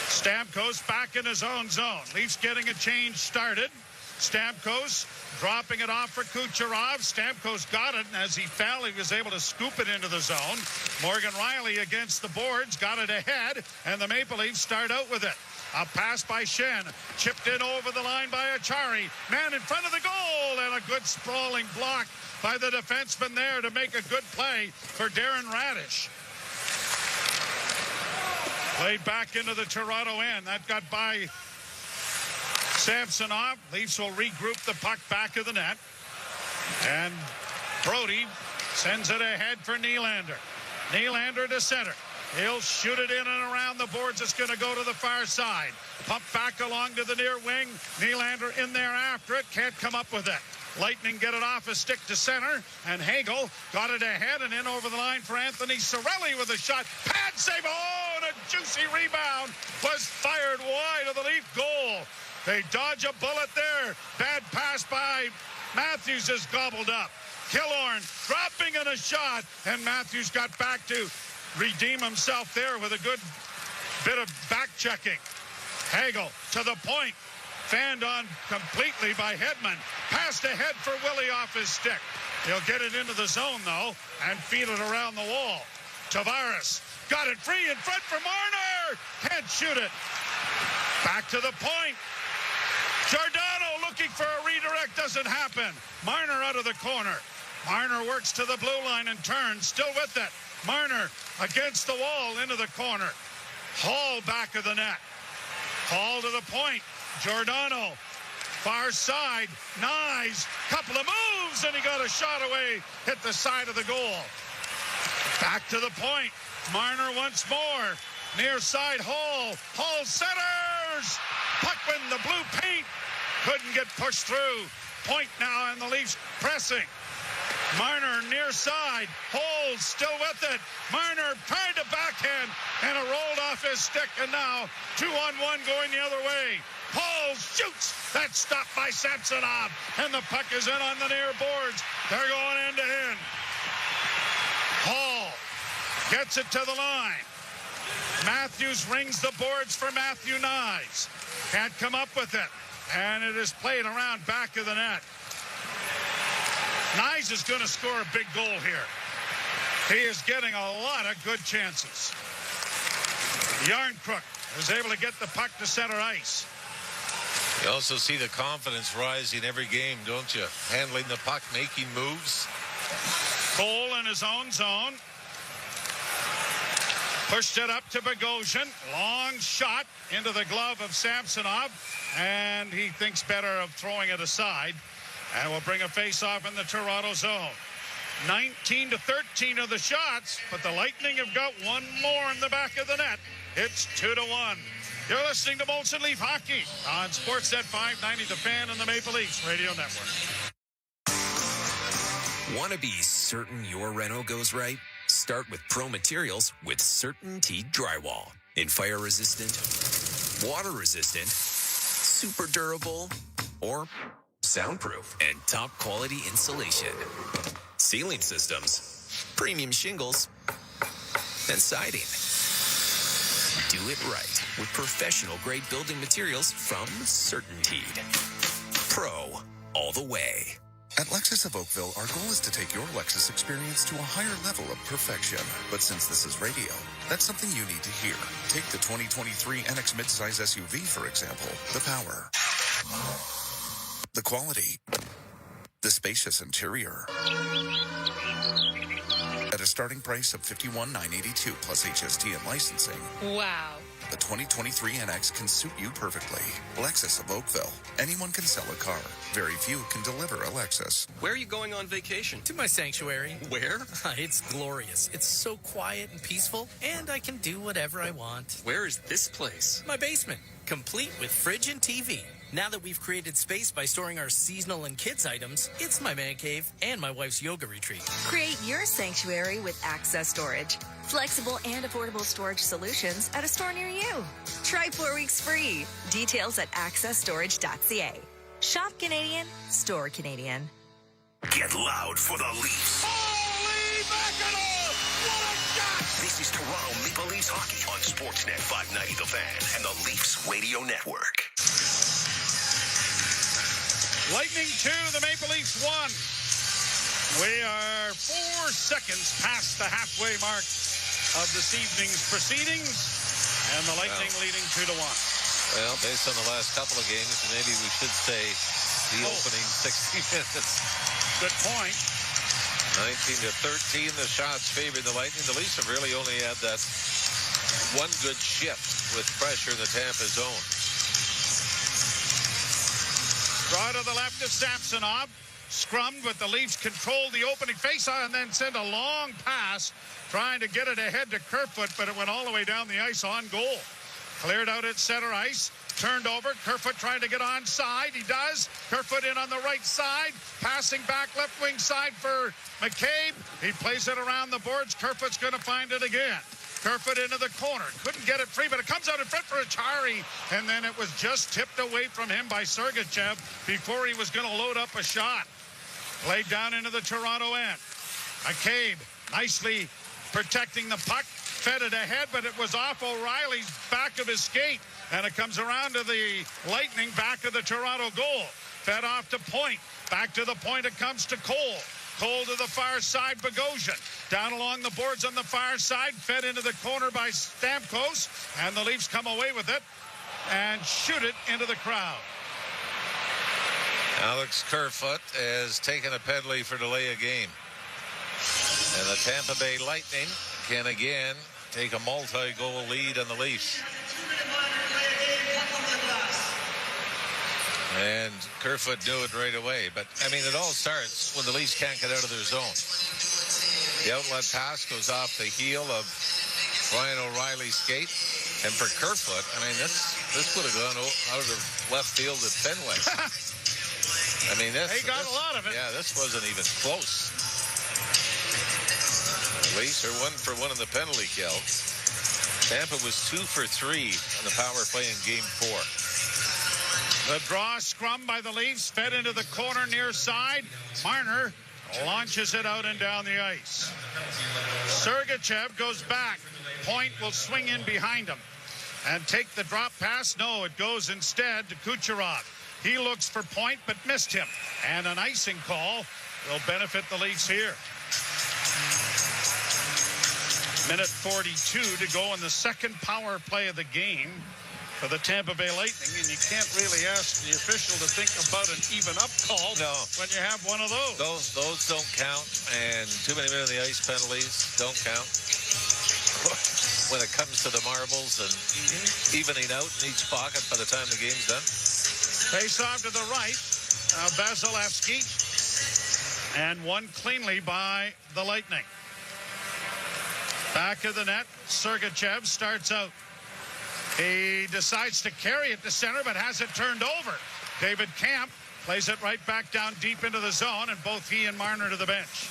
Stamkos back in his own zone. Leafs getting a change started. Stamkos dropping it off for Kucherov. Stamkos got it, and as he fell, he was able to scoop it into the zone. Morgan Riley against the boards, got it ahead, and the Maple Leafs start out with it. A pass by Shen, chipped in over the line by Achari. Man in front of the goal, and a good sprawling block by the defenseman there to make a good play for Darren Radish. Played back into the Toronto end. That got by Samsonov. Leafs will regroup the puck back of the net. And Brody sends it ahead for Nylander. Nylander to center. He'll shoot it in and around the boards. It's going to go to the far side. Pump back along to the near wing. Nylander in there after it. Can't come up with it. Lightning get it off a stick to center. And Hagel got it ahead and in over the line for Anthony Cirelli with a shot. Pad save. Oh, and a juicy rebound was fired wide of the Leaf goal. They dodge a bullet there. Bad pass by Matthews is gobbled up. Killorn dropping in a shot. And Matthews got back to redeem himself there with a good bit of back checking. Hagel to the point. Fanned on completely by Hedman. Passed ahead for Willie off his stick. He'll get it into the zone, though, and feed it around the wall. Tavares got it free in front for Marner. Can't shoot it. Back to the point. Giordano looking for a redirect. Doesn't happen. Marner out of the corner. Marner works to the blue line and turns. Still with it. Marner against the wall into the corner. Hall back of the net. Hall to the point. Giordano, far side, Nyes, couple of moves, and he got a shot away, hit the side of the goal. Back to the point. Marner once more. Near side, Hall. Hall centers. Puck in the blue paint. Couldn't get pushed through. Point now, and the Leafs pressing. Marner near side. Hall still with it. Marner tried to backhand, and it rolled off his stick, and now 2-on-1 going the other way. Hall shoots. That's stopped by Samsonov, and the puck is in on the near boards. They're going end to end. Hall gets it to the line. Matthews rings the boards for Matthew Nyes. Can't come up with it. And it is played around back of the net. Nyes is going to score a big goal here. He is getting a lot of good chances. Yarncrook is able to get the puck to center ice. You also see the confidence rising every game, don't you? Handling the puck, making moves. Cole in his own zone. Pushed it up to Bogosian. Long shot into the glove of Samsonov. And he thinks better of throwing it aside. And will bring a face-off in the Toronto zone. 19-13 of the shots, but the Lightning have got one more in the back of the net. It's 2-1. You're listening to Molson Leaf Hockey on Sportsnet 590, The Fan and the Maple Leafs Radio Network. Want to be certain your reno goes right? Start with Pro Materials with CertainTeed Drywall. In fire resistant, water resistant, super durable, or soundproof and top quality insulation. Ceiling systems, premium shingles, and siding. Do it right with professional grade building materials from CertainTeed. Pro all the way. At Lexus of Oakville, our goal is to take your Lexus experience to a higher level of perfection. But since this is radio, that's something you need to hear. Take the 2023 NX midsize SUV, for example. The power, the quality, the spacious interior. At a starting price of $51,982 plus HST and licensing. Wow. The 2023 NX can suit you perfectly. Lexus of Oakville. Anyone can sell a car. Very few can deliver a Lexus. Where are you going on vacation? To my sanctuary. Where? It's glorious. It's so quiet and peaceful, and I can do whatever I want. Where is this place? My basement, complete with fridge and TV. Now that we've created space by storing our seasonal and kids items, it's my man cave and my wife's yoga retreat. Create your sanctuary with Access Storage. Flexible and affordable storage solutions at a store near you. Try 4 weeks free. Details at accessstorage.ca. Shop Canadian, store Canadian. Get loud for the Leafs. Holy mackerel! What a shot! This is Toronto Maple Leafs hockey on Sportsnet 590 The Fan and the Leafs Radio Network. Lightning 2, the Maple Leafs 1. We are 4 seconds past the halfway mark of this evening's proceedings, and the Lightning leading 2-1. Well, based on the last couple of games, maybe we should say the opening 60 minutes. Good point. 19-13, the shots favoring the Lightning. The Leafs have really only had that one good shift with pressure in the Tampa zone. Draw to the left of Samsonov. Scrummed, but the Leafs controlled the opening faceoff and then sent a long pass trying to get it ahead to Kerfoot, but it went all the way down the ice on goal. Cleared out at center ice. Turned over. Kerfoot trying to get onside. He does. Kerfoot in on the right side. Passing back left wing side for McCabe. He plays it around the boards. Kerfoot's going to find it again. Kerfoot into the corner. Couldn't get it free, but it comes out in front for Achari. And then it was just tipped away from him by Sergachev before he was going to load up a shot. Played down into the Toronto end. McCabe nicely protecting the puck. Fed it ahead, but it was off O'Reilly's back of his skate. And it comes around to the Lightning back of the Toronto goal. Fed off to Point. Back to the point it comes to Cole. Cole to the far side, Bogosian. Down along the boards on the far side. Fed into the corner by Stamkos. And the Leafs come away with it and shoot it into the crowd. Alex Kerfoot has taken a penalty for delay of game. And the Tampa Bay Lightning can again take a multi-goal lead on the Leafs. And Kerfoot knew it right away. But, I mean, it all starts when the Leafs can't get out of their zone. The outlet pass goes off the heel of Ryan O'Reilly's skate. And for Kerfoot, I mean, this would have gone out of left field at Fenway. I mean, they got a lot of it. Yeah, this wasn't even close. The Leafs are 1 for 1 in the penalty kill. Tampa was 2 for 3 on the power play in Game 4. The draw scrum by the Leafs, fed into the corner near side. Marner launches it out and down the ice. Sergachev goes back. Point will swing in behind him and take the drop pass. No, it goes instead to Kucherov. He looks for Point, but missed him. And an icing call will benefit the Leafs here. Minute 42 to go in the second power play of the game for the Tampa Bay Lightning, and you can't really ask the official to think about an even-up call when you have one of those. Those don't count, and too many men on the ice penalties don't count. When it comes to the marbles and evening out in each pocket by the time the game's done. Face off to the right, Vasilevsky, and won cleanly by the Lightning. Back of the net, Sergachev starts out. He decides to carry it to center, but has it turned over. David Camp plays it right back down deep into the zone, and both he and Marner to the bench.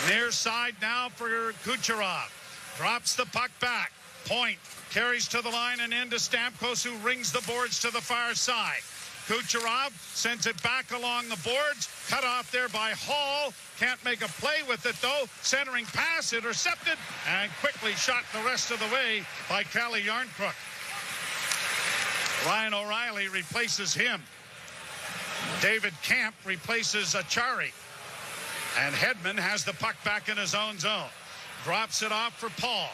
Near side now for Kucherov. Drops the puck back. Point carries to the line and into Stamkos, who rings the boards to the far side. Kucherov sends it back along the boards. Cut off there by Hall. Can't make a play with it, though. Centering pass intercepted and quickly shot the rest of the way by Calle Yarncrook. Ryan O'Reilly replaces him. David Camp replaces Achari. And Hedman has the puck back in his own zone. Drops it off for Paul.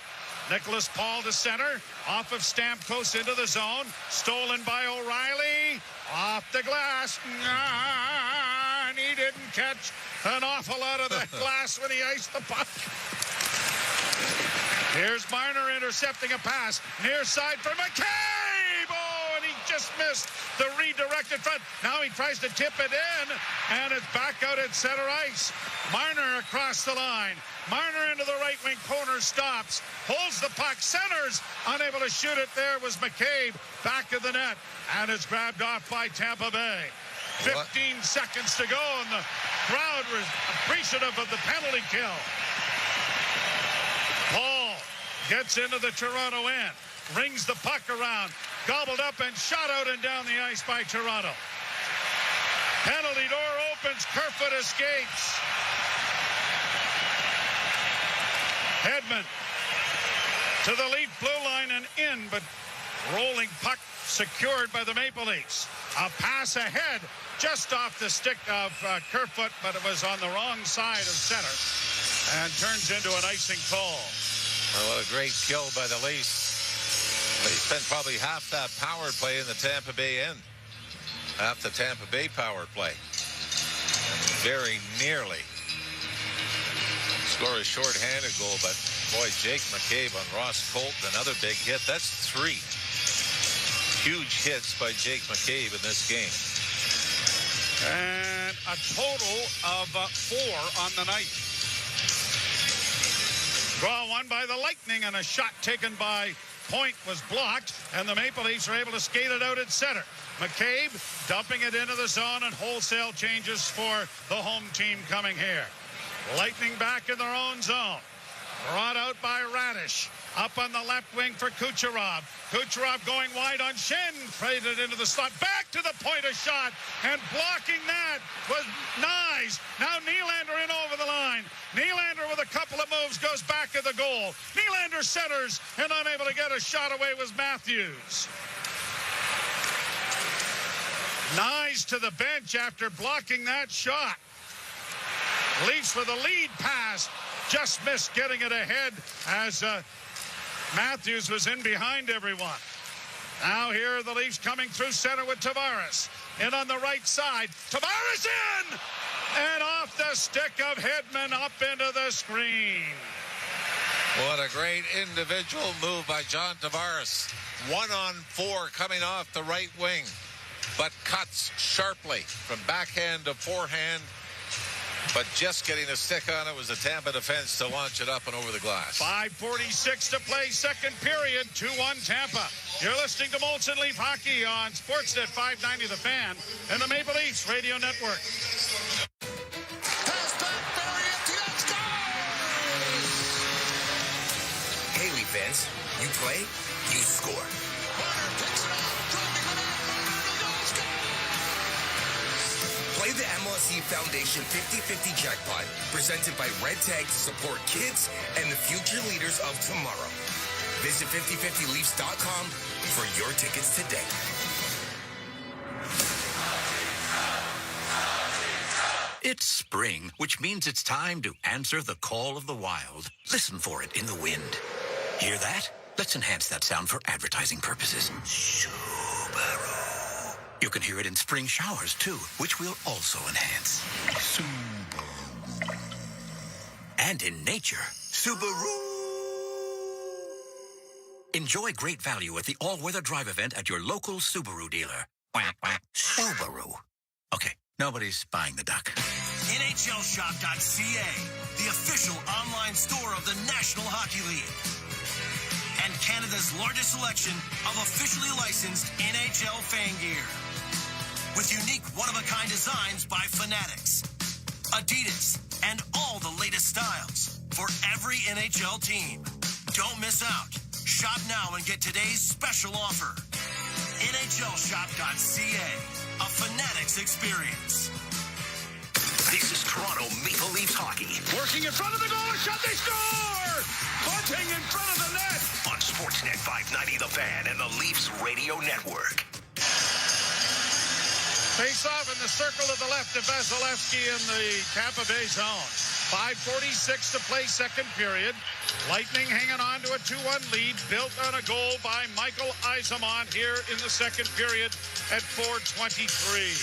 Nicholas Paul to center. Off of Stamkos into the zone. Stolen by O'Reilly. Off the glass. And he didn't catch an awful lot of that glass when he iced the puck. Here's Marner intercepting a pass. Near side for McCabe. Oh, and he just missed the redirected front. Now he tries to tip it in, and it's back out at center ice. Marner across the line. Marner into the right wing corner, stops, holds the puck, centers, unable to shoot it. There was McCabe, back of the net, and it's grabbed off by Tampa Bay. 15 seconds to go, and the crowd was appreciative of the penalty kill. Paul gets into the Toronto end, rings the puck around, gobbled up and shot out and down the ice by Toronto. Penalty door opens, Kerfoot escapes. Hedman to the Leaf blue line and in, but rolling puck secured by the Maple Leafs. A pass ahead, just off the stick of Kerfoot, but it was on the wrong side of center and turns into an icing call. Well, what a great kill by the Leafs. They spent probably half that power play in the Tampa Bay end. Half the Tampa Bay power play. And very nearly score a short-handed goal, but boy, Jake McCabe on Ross Colton, another big hit. That's 3 huge hits by Jake McCabe in this game. And a total of 4 on the night. Draw one by the Lightning, and a shot taken by Point was blocked, and the Maple Leafs are able to skate it out at center. McCabe dumping it into the zone, and wholesale changes for the home team coming here. Lightning back in their own zone. Brought out by Radish. Up on the left wing for Kucherov. Kucherov going wide on Shen. Traded into the slot. Back to the point of shot. And blocking that was Nyes. Now Nylander in over the line. Nylander with a couple of moves goes back to the goal. Nylander centers, and unable to get a shot away was Matthews. Nyes to the bench after blocking that shot. Leafs with a lead pass. Just missed getting it ahead as Matthews was in behind everyone. Now here are the Leafs coming through center with Tavares. In on the right side. Tavares in! And off the stick of Hedman up into the screen. What a great individual move by John Tavares. 1-on-4 coming off the right wing, but cuts sharply from backhand to forehand. But just getting a stick on it was the Tampa defense to launch it up and over the glass. 5:46 to play, second period, 2-1 Tampa. You're listening to Molson Leaf Hockey on Sportsnet 590 The Fan and the Maple Leafs Radio Network. Hey, Leaf fans, you play, you score. Play the MLS MLSE Foundation 50-50 jackpot presented by Red Tag to support kids and the future leaders of tomorrow. Visit 5050leafs.com for your tickets today. It's spring, which means it's time to answer the call of the wild. Listen for it in the wind. Hear that? Let's enhance that sound for advertising purposes. Subaru. You can hear it in spring showers, too, which we'll also enhance. Subaru. And in nature, Subaru. Enjoy great value at the all-weather drive event at your local Subaru dealer. Quack, quack. Subaru. Okay, nobody's buying the duck. NHLshop.ca, the official online store of the National Hockey League. And Canada's largest selection of officially licensed NHL fan gear. With unique one-of-a-kind designs by Fanatics, Adidas, and all the latest styles for every NHL team. Don't miss out. Shop now and get today's special offer. NHLshop.ca, a Fanatics experience. This is Toronto Maple Leafs hockey. Working in front of the goal, a shot, they score! Punting in front of the net. On Sportsnet 590 The Fan and the Leafs Radio Network. Face off in the circle to the left of Vasilevsky in the Tampa Bay zone. 5:46 to play second period. Lightning hanging on to a 2-1 lead, built on a goal by Michael Yzerman here in the second period at 4:23.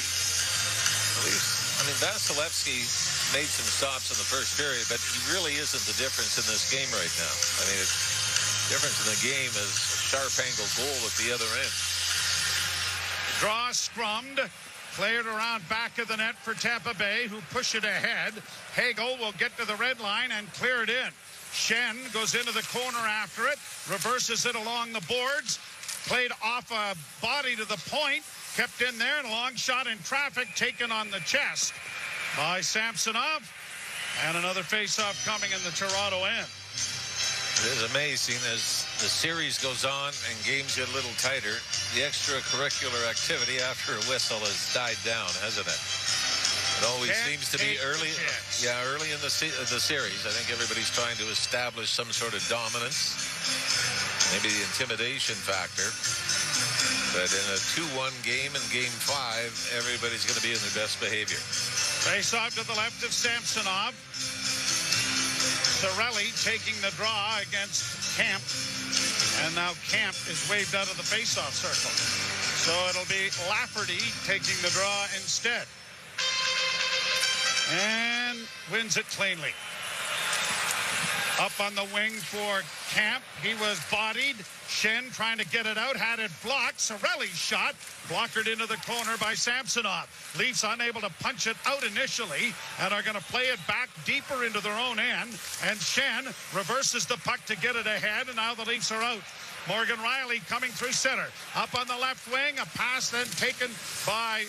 Vasilevsky made some stops in the first period, but he really isn't the difference in this game right now. The difference in the game is a sharp angle goal at the other end. Draw scrummed, cleared around back of the net for Tampa Bay, who push it ahead. Hagel will get to the red line and clear it in. Shen goes into the corner after it, reverses it along the boards, played off a body to the point, kept in there, and a long shot in traffic taken on the chest by Samsonov. And another face-off coming in the Toronto end. It is amazing as the series goes on and games get a little tighter, the extracurricular activity after a whistle has died down, hasn't it? It always seems to be early in the series. I think everybody's trying to establish some sort of dominance, maybe the intimidation factor. But in a 2-1 game in Game 5, everybody's going to be in their best behavior. Face off to the left of Samsonov. Cirelli taking the draw against Camp. And now Camp is waved out of the face-off circle. So it'll be Lafferty taking the draw instead. And wins it cleanly. Up on the wing for Camp. He was bodied. Shen trying to get it out, had it blocked. Cirelli's shot blockered into the corner by Samsonov. Leafs unable to punch it out initially and are going to play it back deeper into their own end. And Shen reverses the puck to get it ahead, and now the Leafs are out. Morgan Rielly coming through center. Up on the left wing, a pass then taken by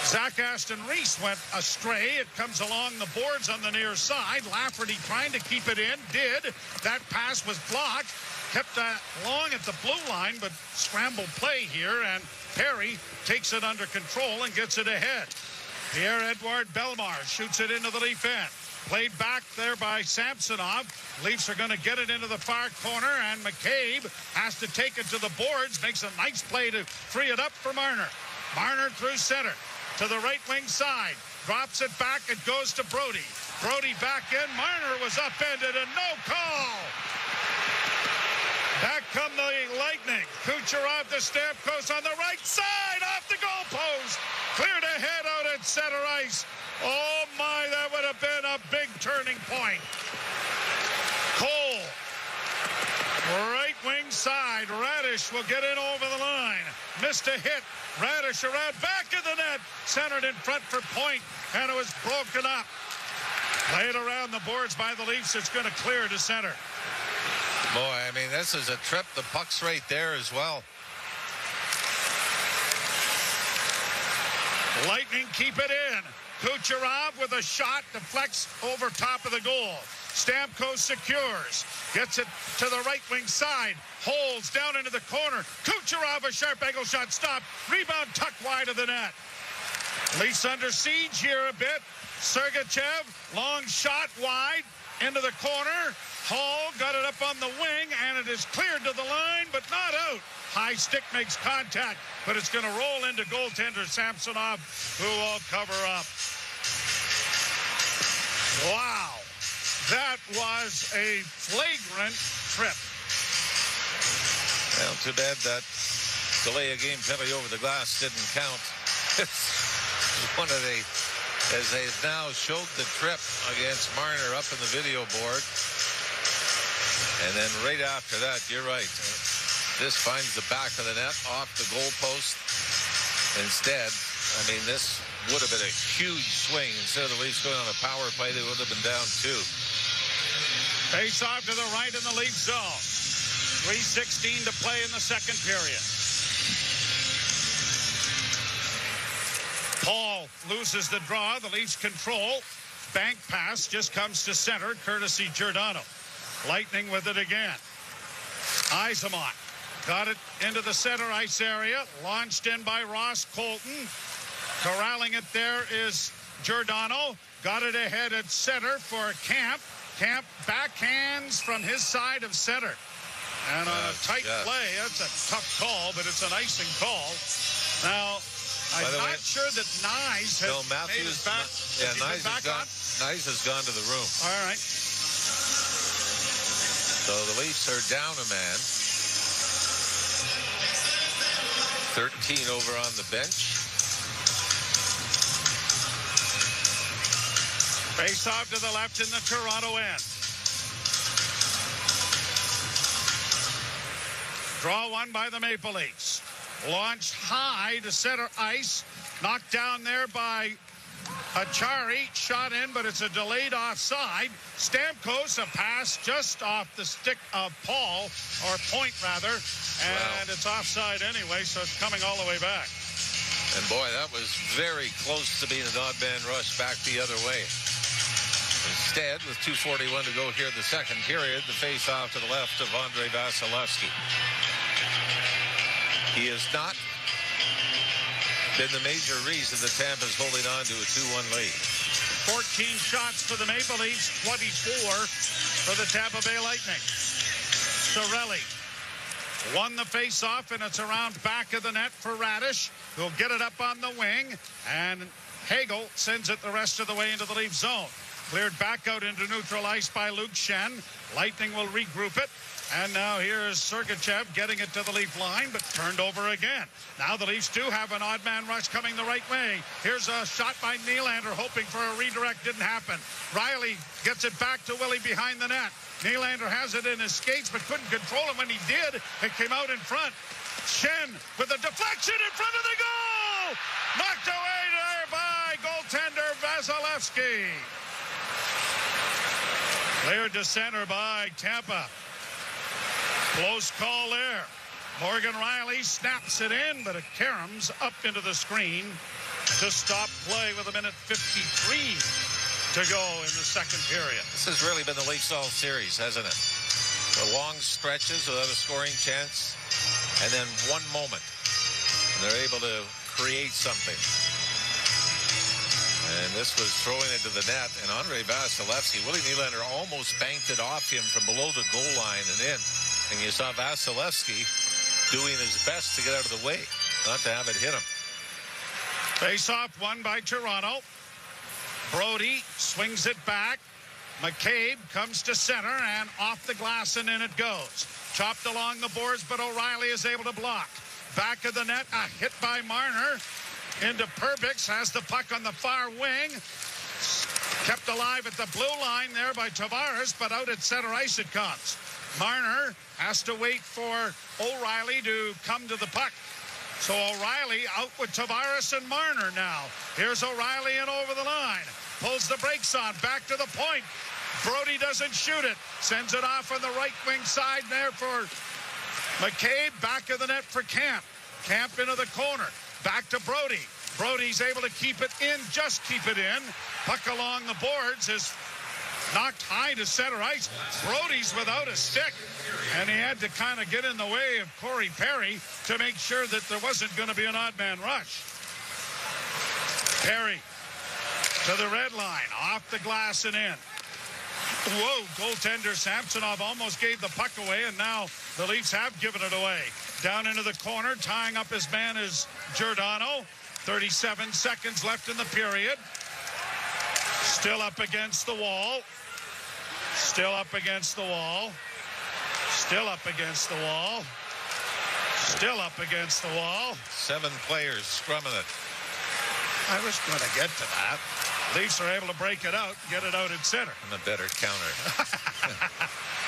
Zach Aston Reese went astray. It comes along the boards on the near side. Lafferty trying to keep it in. Did. That pass was blocked. Kept that long at the blue line, but scrambled play here, and Perry takes it under control and gets it ahead. Pierre-Edouard Bellemare shoots it into the Leaf end. Played back there by Samsonov. Leafs are going to get it into the far corner, and McCabe has to take it to the boards. Makes a nice play to free it up for Marner. Marner through center to the right wing side. Drops it back. It goes to Brody. Brody back in. Marner was upended and no call. Back come the Lightning. Kucherov to Stamkos on the right side, off the goalpost. Cleared ahead out at center ice. Oh my, that would have been a big turning point. Cole, right wing side. Radish will get in over the line. Missed a hit. Radish around back of the net. Centered in front for point, and it was broken up. Played around the boards by the Leafs. It's going to clear to center. Boy, I mean, this is a trip. The puck's right there as well. Lightning keep it in. Kucherov with a shot, deflects over top of the goal. Stamkos secures. Gets it to the right wing side. Holds down into the corner. Kucherov, a sharp angle shot, stopped. Rebound tucked wide of the net. Leafs under siege here a bit. Sergachev, long shot wide into the corner. Hall got it up on the wing, and it is cleared to the line, but not out. High stick makes contact, but it's going to roll into goaltender Samsonov, who will cover up. Wow. That was a flagrant trip. Well, too bad that delay of game penalty over the glass didn't count. One of the, as they've now showed the trip against Marner up in the video board. And then right after that, you're right. This finds the back of the net off the goalpost. Instead, I mean, this would have been a huge swing. Instead of the Leafs going on a power play, they would have been down 2. Face off to the right in the Leaf zone. 3:16 to play in the second period. Paul loses the draw. The Leafs control. Bank pass just comes to center, courtesy Giordano. Lightning with it again. Yzerman got it into the center ice area. Launched in by Ross Colton. Corralling it there is Giordano. Got it ahead at center for Camp. Camp backhands from his side of center. And on a tight play, that's a tough call, but it's an icing call. Now, I'm not sure that Nyes has made his back. Yeah, Nyes has gone to the room. All right. So the Leafs are down a man. 13 over on the bench. Face off to the left in the Toronto end. Draw one by the Maple Leafs. Launched high to center ice. Knocked down there by Achari. Shot in, but it's a delayed offside. Stamkos, a pass just off the stick of Paul, or Point rather. And it's offside anyway, so it's coming all the way back. And boy, that was very close to being an odd man rush back the other way. Instead, with 2:41 to go here in the second period, the face-off to the left of Andrei Vasilevsky. He has not been the major reason that Tampa's holding on to a 2-1 lead. 14 shots for the Maple Leafs, 24 for the Tampa Bay Lightning. Cirelli won the face-off, and it's around back of the net for Radish, who'll get it up on the wing, and Hagel sends it the rest of the way into the Leaf zone. Cleared back out into neutral ice by Luke Schenn. Lightning will regroup it. And now here's Sergachev getting it to the Leaf line, but turned over again. Now the Leafs do have an odd man rush coming the right way. Here's a shot by Nylander, hoping for a redirect. Didn't happen. Riley gets it back to Willie behind the net. Nylander has it in his skates, but couldn't control it. When he did, it came out in front. Schenn with a deflection in front of the goal! Knocked away there by goaltender Vasilevsky. Cleared to center by Tampa. Close call there. Morgan Riley snaps it in, but it caroms up into the screen to stop play with 1:53 to go in the second period. This has really been the Leafs all series, hasn't it? The long stretches without a scoring chance, and then one moment, and they're able to create something. And this was throwing into the net, and Andrei Vasilevsky, Willie Nylander almost banked it off him from below the goal line and in. And you saw Vasilevsky doing his best to get out of the way, not to have it hit him. Face-off won by Toronto. Brody swings it back. McCabe comes to center, and off the glass, and in it goes. Chopped along the boards, but O'Reilly is able to block. Back of the net, a hit by Marner. Into Perbix, has the puck on the far wing. Kept alive at the blue line there by Tavares, but out at center ice it comes. Marner has to wait for O'Reilly to come to the puck. So O'Reilly out with Tavares and Marner now. Here's O'Reilly in over the line. Pulls the brakes on, back to the point. Brody doesn't shoot it. Sends it off on the right wing side there for McCabe. Back of the net for Camp. Camp into the corner. Back to Brody. Brody's able to keep it in, just keep it in. Puck along the boards is knocked high to center ice. Brody's without a stick, and he had to kind of get in the way of Corey Perry to make sure that there wasn't going to be an odd man rush. Perry to the red line, off the glass and in. Whoa, goaltender Samsonov almost gave the puck away, and now the Leafs have given it away. Down into the corner, tying up his man is Giordano. 37 seconds left in the period. Still up against the wall. Still up against the wall. Still up against the wall. Still up against the wall. 7 players scrumming it. I was going to get to that. Leafs are able to break it out, get it out in center. And a better counter.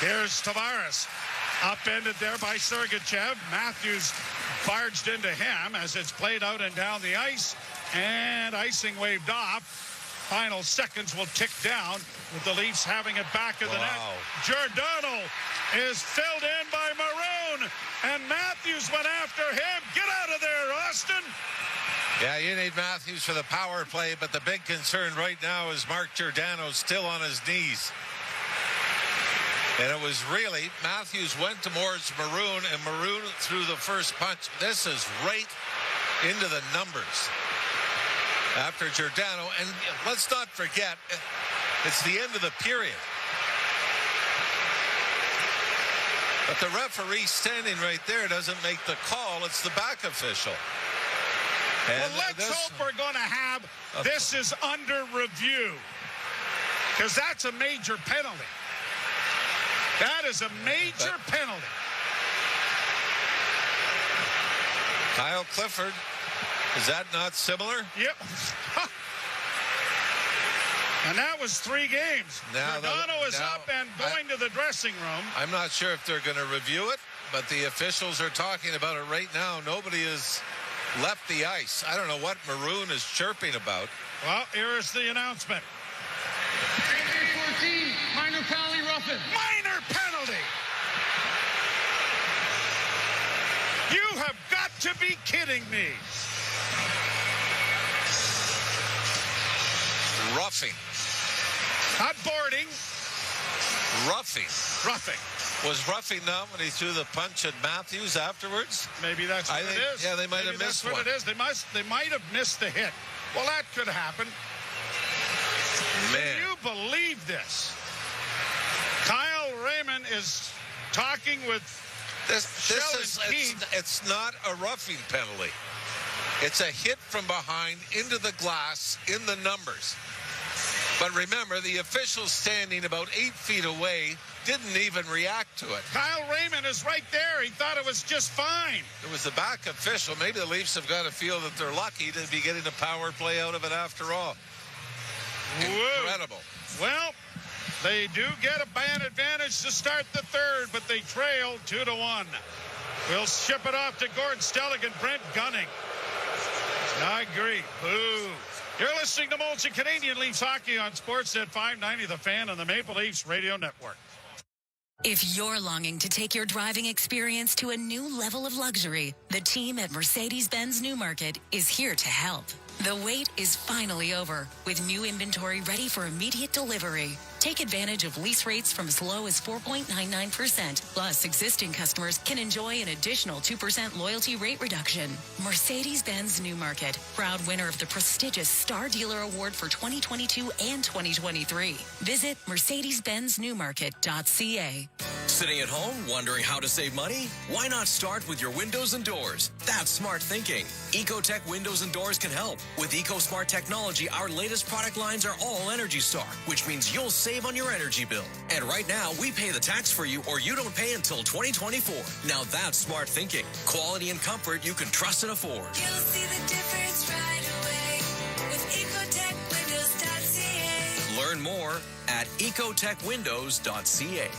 Here's Tavares. Upended there by Sergachev. Matthews barged into him as it's played out and down the ice. And icing waved off. Final seconds will tick down with the Leafs having it back in the net. Giordano is filled in by Maroon. And Matthews went after him. Get out of there, Austin. Yeah, you need Matthews for the power play, but the big concern right now is Mark Giordano still on his knees. And it was really, Matthews went towards Maroon, and Maroon threw the first punch. This is right into the numbers after Giordano. And let's not forget, it's the end of the period. But the referee standing right there doesn't make the call. It's the back official. And well, let's hope we're going to have this is under review, because that's a major penalty. That is a major penalty. Kyle Clifford, is that not similar? Yep. And that was 3 games. Giordano is up and going to the dressing room. I'm not sure if they're going to review it, but the officials are talking about it right now. Nobody is left the ice. I don't know what Maroon is chirping about. Well, here is the announcement. 14, minor penalty, roughing. Minor penalty! You have got to be kidding me. Roughing. Not boarding. Roughing. Roughing. Was roughing not when he threw the punch at Matthews afterwards? Maybe that's what it is. Yeah, they might have missed one. That's what it is. They might have missed the hit. Well, that could happen. Man. Can you believe this? Kyle Raymond is talking with it's not a roughing penalty. It's a hit from behind into the glass in the numbers. But remember, the official standing about 8 feet away didn't even react to it. Kyle Raymond is right there. He thought it was just fine. It was the back official. Maybe the Leafs have got to feel that they're lucky to be getting a power play out of it after all. Whoa. Incredible. Well, they do get a man advantage to start the third, but they trail 2-1. We'll ship it off to Gord Stellick and Brent Gunning. I agree. Boo. You're listening to Molson Canadian Leafs Hockey on Sportsnet 590, The Fan, and the Maple Leafs Radio Network. If you're longing to take your driving experience to a new level of luxury, the team at Mercedes-Benz Newmarket is here to help. The wait is finally over, with new inventory ready for immediate delivery. Take advantage of lease rates from as low as 4.99%. Plus, existing customers can enjoy an additional 2% loyalty rate reduction. Mercedes-Benz Newmarket, proud winner of the prestigious Star Dealer Award for 2022 and 2023. Visit mercedes-benzNewmarket.ca. Sitting at home wondering how to save money? Why not start with your windows and doors? That's smart thinking. Ecotech Windows and Doors can help. With EcoSmart technology, our latest product lines are all Energy Star, which means you'll save on your energy bill. And right now, we pay the tax for you, or you don't pay until 2024. Now that's smart thinking. Quality and comfort you can trust and afford. You'll see the difference right away with ecotechwindows.ca. Learn more at ecotechwindows.ca.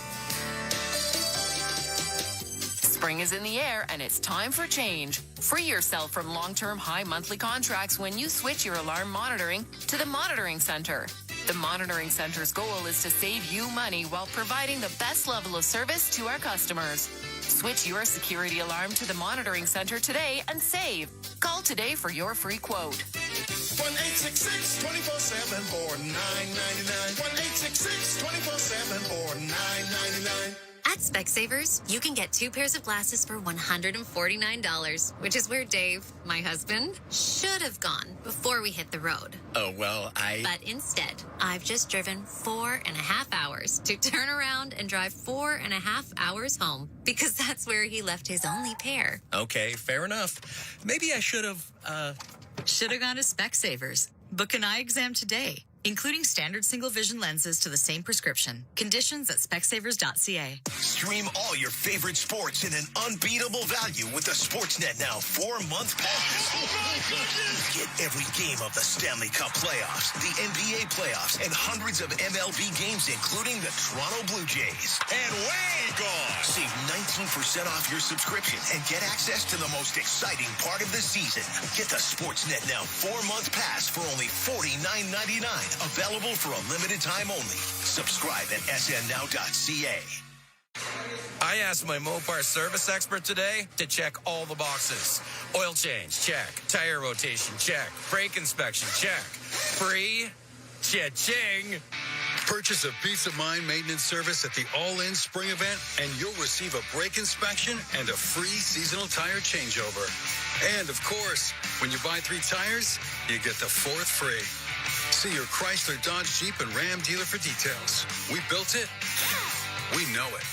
Spring is in the air and it's time for change. Free yourself from long-term high monthly contracts when you switch your alarm monitoring to the Monitoring Center. The Monitoring Center's goal is to save you money while providing the best level of service to our customers. Switch your security alarm to the Monitoring Center today and save. Call today for your free quote. 1-866-24-7 for $9.99. 1-866-24-7 for $9.99. At Specsavers, you can get 2 pairs of glasses for $149, which is where Dave, my husband, should have gone before we hit the road. Oh, well, But instead, I've just driven 4.5 hours to turn around and drive 4.5 hours home because that's where he left his only pair. Okay, fair enough. Maybe I should have, Should have gone to Specsavers. Book an eye exam today, including standard single vision lenses to the same prescription. Conditions at specsavers.ca. Stream all your favorite sports in an unbeatable value with the Sportsnet Now 4-month pass. Get every game of the Stanley Cup playoffs, the NBA playoffs, and hundreds of MLB games, including the Toronto Blue Jays. And way gone! Save 19% off your subscription and get access to the most exciting part of the season. Get the Sportsnet Now 4-month pass for only $49.99. Available for a limited time only. Subscribe at snnow.ca. I asked my Mopar service expert today to check all the boxes. Oil change, check. Tire rotation, check. Brake inspection, check. Free? Cha-ching! Purchase a Peace of Mind maintenance service at the All-In Spring event, and you'll receive a brake inspection and a free seasonal tire changeover. And, of course, when you buy 3 tires, you get the 4th free. See your Chrysler, Dodge, Jeep, and Ram dealer for details. We built it. We know it.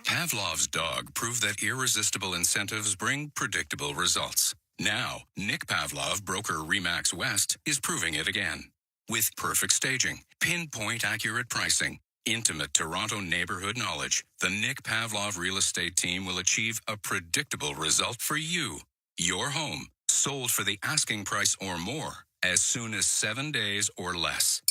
Pavlov's dog proved that irresistible incentives bring predictable results. Now, Nick Pavlov, broker Remax West, is proving it again. With perfect staging, pinpoint accurate pricing, intimate Toronto neighborhood knowledge, the Nick Pavlov real estate team will achieve a predictable result for you. Your home, sold for the asking price or more, as soon as 7 days or less.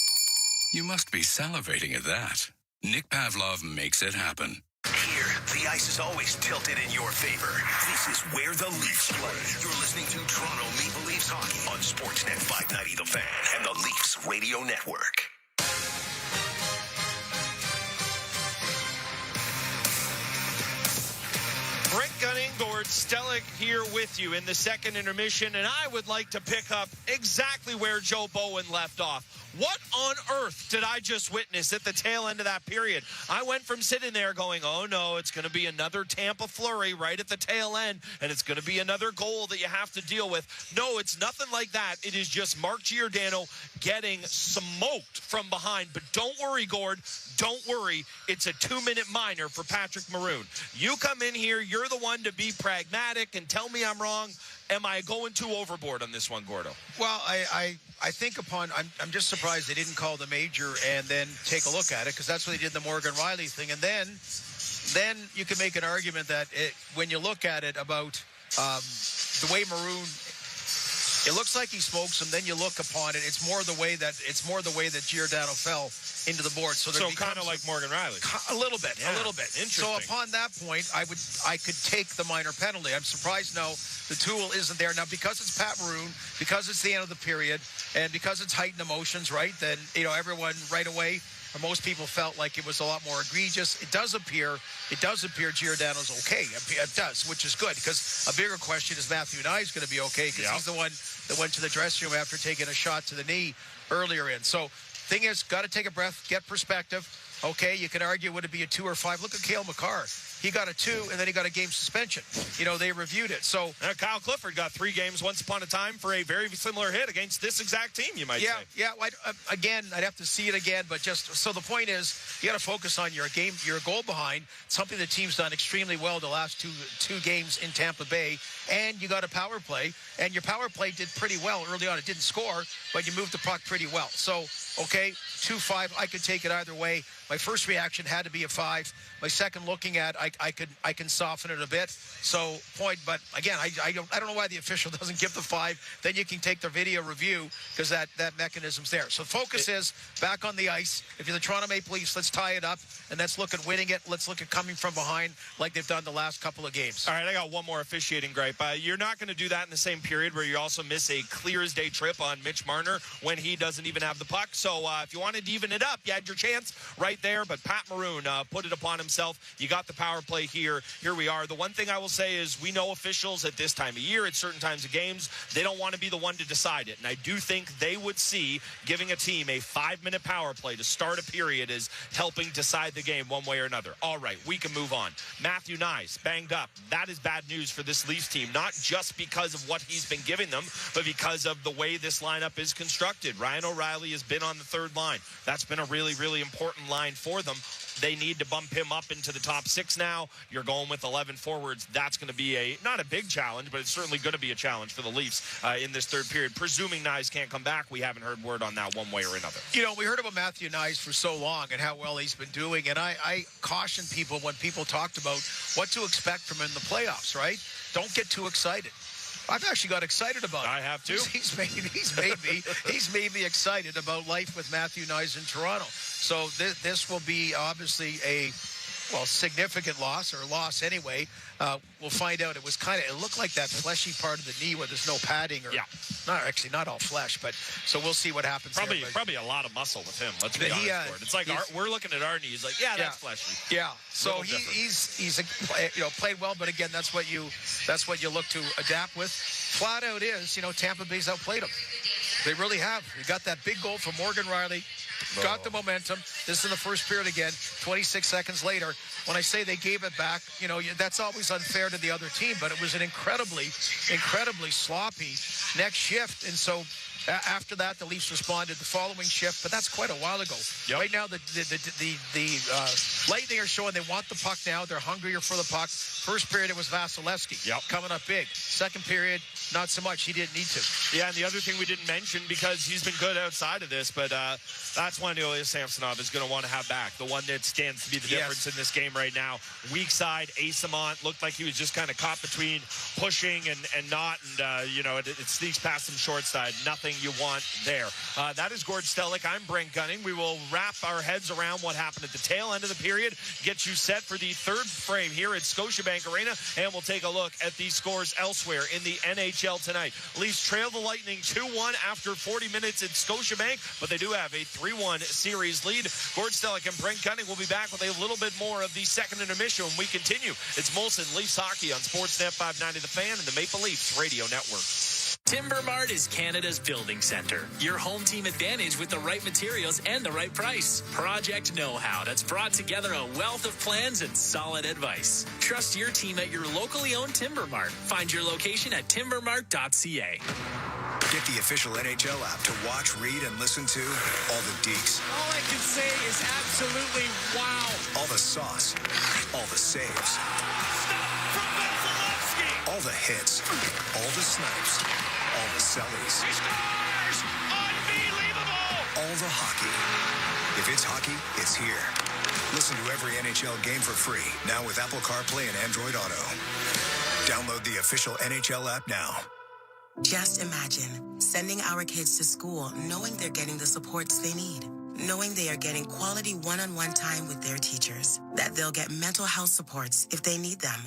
You must be salivating at that. Nick Pavlov makes it happen. Here, the ice is always tilted in your favor. This is where the Leafs play. You're listening to Toronto Maple Leafs hockey on Sportsnet 590 The Fan and the Leafs Radio Network. Brent Gunning, Gord Stellick here with you in the second intermission, and I would like to pick up exactly where Joe Bowen left off. What on earth did I just witness at the tail end of that period? I went from sitting there going, oh no, it's going to be another Tampa flurry right at the tail end, and it's going to be another goal that you have to deal with. No, it's nothing like that. It is just Mark Giordano getting smoked from behind. But don't worry, Gord. Don't worry. It's a 2-minute minor for Patrick Maroon. You come in here, you're the one to be pragmatic and tell me I'm wrong. Am I going too overboard on this one, Gordo? Well, I think I'm just surprised they didn't call the major and then take a look at it, because that's what they did in the Morgan Riley thing. And then you can make an argument that when you look at it about the way Maroon, it looks like he smokes him. Then you look upon it, it's more the way that Giordano fell into the board. So kind of like Morgan Riley. A little bit. Interesting. So upon that point, I could take the minor penalty. I'm surprised the tool isn't there now, because it's Pat Maroon, because it's the end of the period, and because it's heightened emotions, right? Then everyone right away, or most people, felt like it was a lot more egregious. It does appear Giordano's okay. It does, which is good, because a bigger question is Matthew Nye's going to be okay, because he's the one that went to the dressing room after taking a shot to the knee earlier in. So thing is, got to take a breath, get perspective. Okay, you can argue, would it be a 2 or 5? Look at Cale Makar. He got a 2, and then he got a game suspension. They reviewed it. So Kyle Clifford got 3 games once upon a time for a very similar hit against this exact team, you might say. Yeah. Again, I'd have to see it again, but just so the point is, you got to focus on your game, your goal behind, something the team's done extremely well the last two games in Tampa Bay, and you got a power play, and your power play did pretty well early on. It didn't score, but you moved the puck pretty well. So, okay, 2-5, I could take it either way. My first reaction had to be a 5. My second, looking at, I can soften it a bit. So point, but again, I don't know why the official doesn't give the 5. Then you can take the video review, because that mechanism's there. So focus is back on the ice. If you're the Toronto Maple Leafs, let's tie it up, and let's look at winning it. Let's look at coming from behind like they've done the last couple of games. All right, I got one more officiating gripe. You're not going to do that in the same period where you also miss a clear-as-day trip on Mitch Marner when he doesn't even have the puck. So if you wanted to even it up, you had your chance right there, but Pat Maroon put it upon himself. You got the power power play here we are. The one thing I will say is we know officials at this time of year, at certain times of games, they don't want to be the one to decide it. And I do think they would see giving a team a 5-minute power play to start a period as helping decide the game one way or another. All right, we can move on. Matthew Nyes, banged up. That is bad news for this Leafs team, not just because of what he's been giving them, but because of the way this lineup is constructed. Ryan O'Reilly has been on the third line. That's been a really, really important line for them. They need to bump him up into the top 6 now. You're going with 11 forwards. That's going to be not a big challenge, but it's certainly going to be a challenge for the Leafs in this third period. Presuming Nyes can't come back, we haven't heard word on that one way or another. You know, we heard about Matthew Nyes for so long and how well he's been doing, and I caution people when people talked about what to expect from him in the playoffs, right? Don't get too excited. I've actually got excited about it. I have too. He's made me excited about life with Matthew Nyes in Toronto. So this will be obviously a significant loss, or loss anyway. We'll find out. It looked like that fleshy part of the knee where there's no padding, or not all flesh, but so we'll see what happens. Probably a lot of muscle with him. Let's be honest. It's like we're looking at our knees, like that's fleshy. Yeah. So he's played well, but again, that's what you look to adapt with. Flat out is, Tampa Bay's outplayed them. They really have. You got that big goal from Morgan Riley. Got the momentum. This is in the first period again. 26 seconds later. When I say they gave it back, that's always unfair to the other team, but it was an incredibly sloppy next shift. And so after that, the Leafs responded the following shift, but that's quite a while ago. Yep. Right now, the Lightning are showing they want the puck now. They're hungrier for the puck. First period, it was Vasilevsky coming up big. Second period, not so much. He didn't need to. Yeah, and the other thing we didn't mention, because he's been good outside of this, but that's one Ilya Samsonov is going to want to have back. The one that stands to be the difference in this game right now. Weak side, Asamont looked like he was just kind of caught between pushing and not, and it sneaks past him short side. Nothing you want there. That is Gord Stellick. I'm Brent Gunning. We will wrap our heads around what happened at the tail end of the period, get you set for the third frame here at Scotiabank Arena, and we'll take a look at these scores elsewhere in the NHL tonight. Leafs trail the Lightning 2-1 after 40 minutes at Scotiabank, but they do have a 3-1 series lead. Gord Stellick and Brent Gunning will be back with a little bit more of the second intermission when we continue. It's Molson Leafs Hockey on Sportsnet 590 The Fan and the Maple Leafs Radio Network. Timber Mart is Canada's building center. Your home team advantage with the right materials and the right price. Project know-how that's brought together a wealth of plans and solid advice. Trust your team at your locally owned Timber Mart. Find your location at timbermart.ca. Get the official NHL app to watch, read, and listen to all the deeks. All I can say is absolutely wow. All the sauce. All the saves. All the hits. All the snipes. All the sellies. He scores! Unbelievable! All the hockey. If it's hockey, it's here. Listen to every NHL game for free, now with Apple CarPlay and Android Auto. Download the official NHL app now. Just imagine sending our kids to school knowing they're getting the supports they need, knowing they are getting quality one-on-one time with their teachers, that they'll get mental health supports if they need them.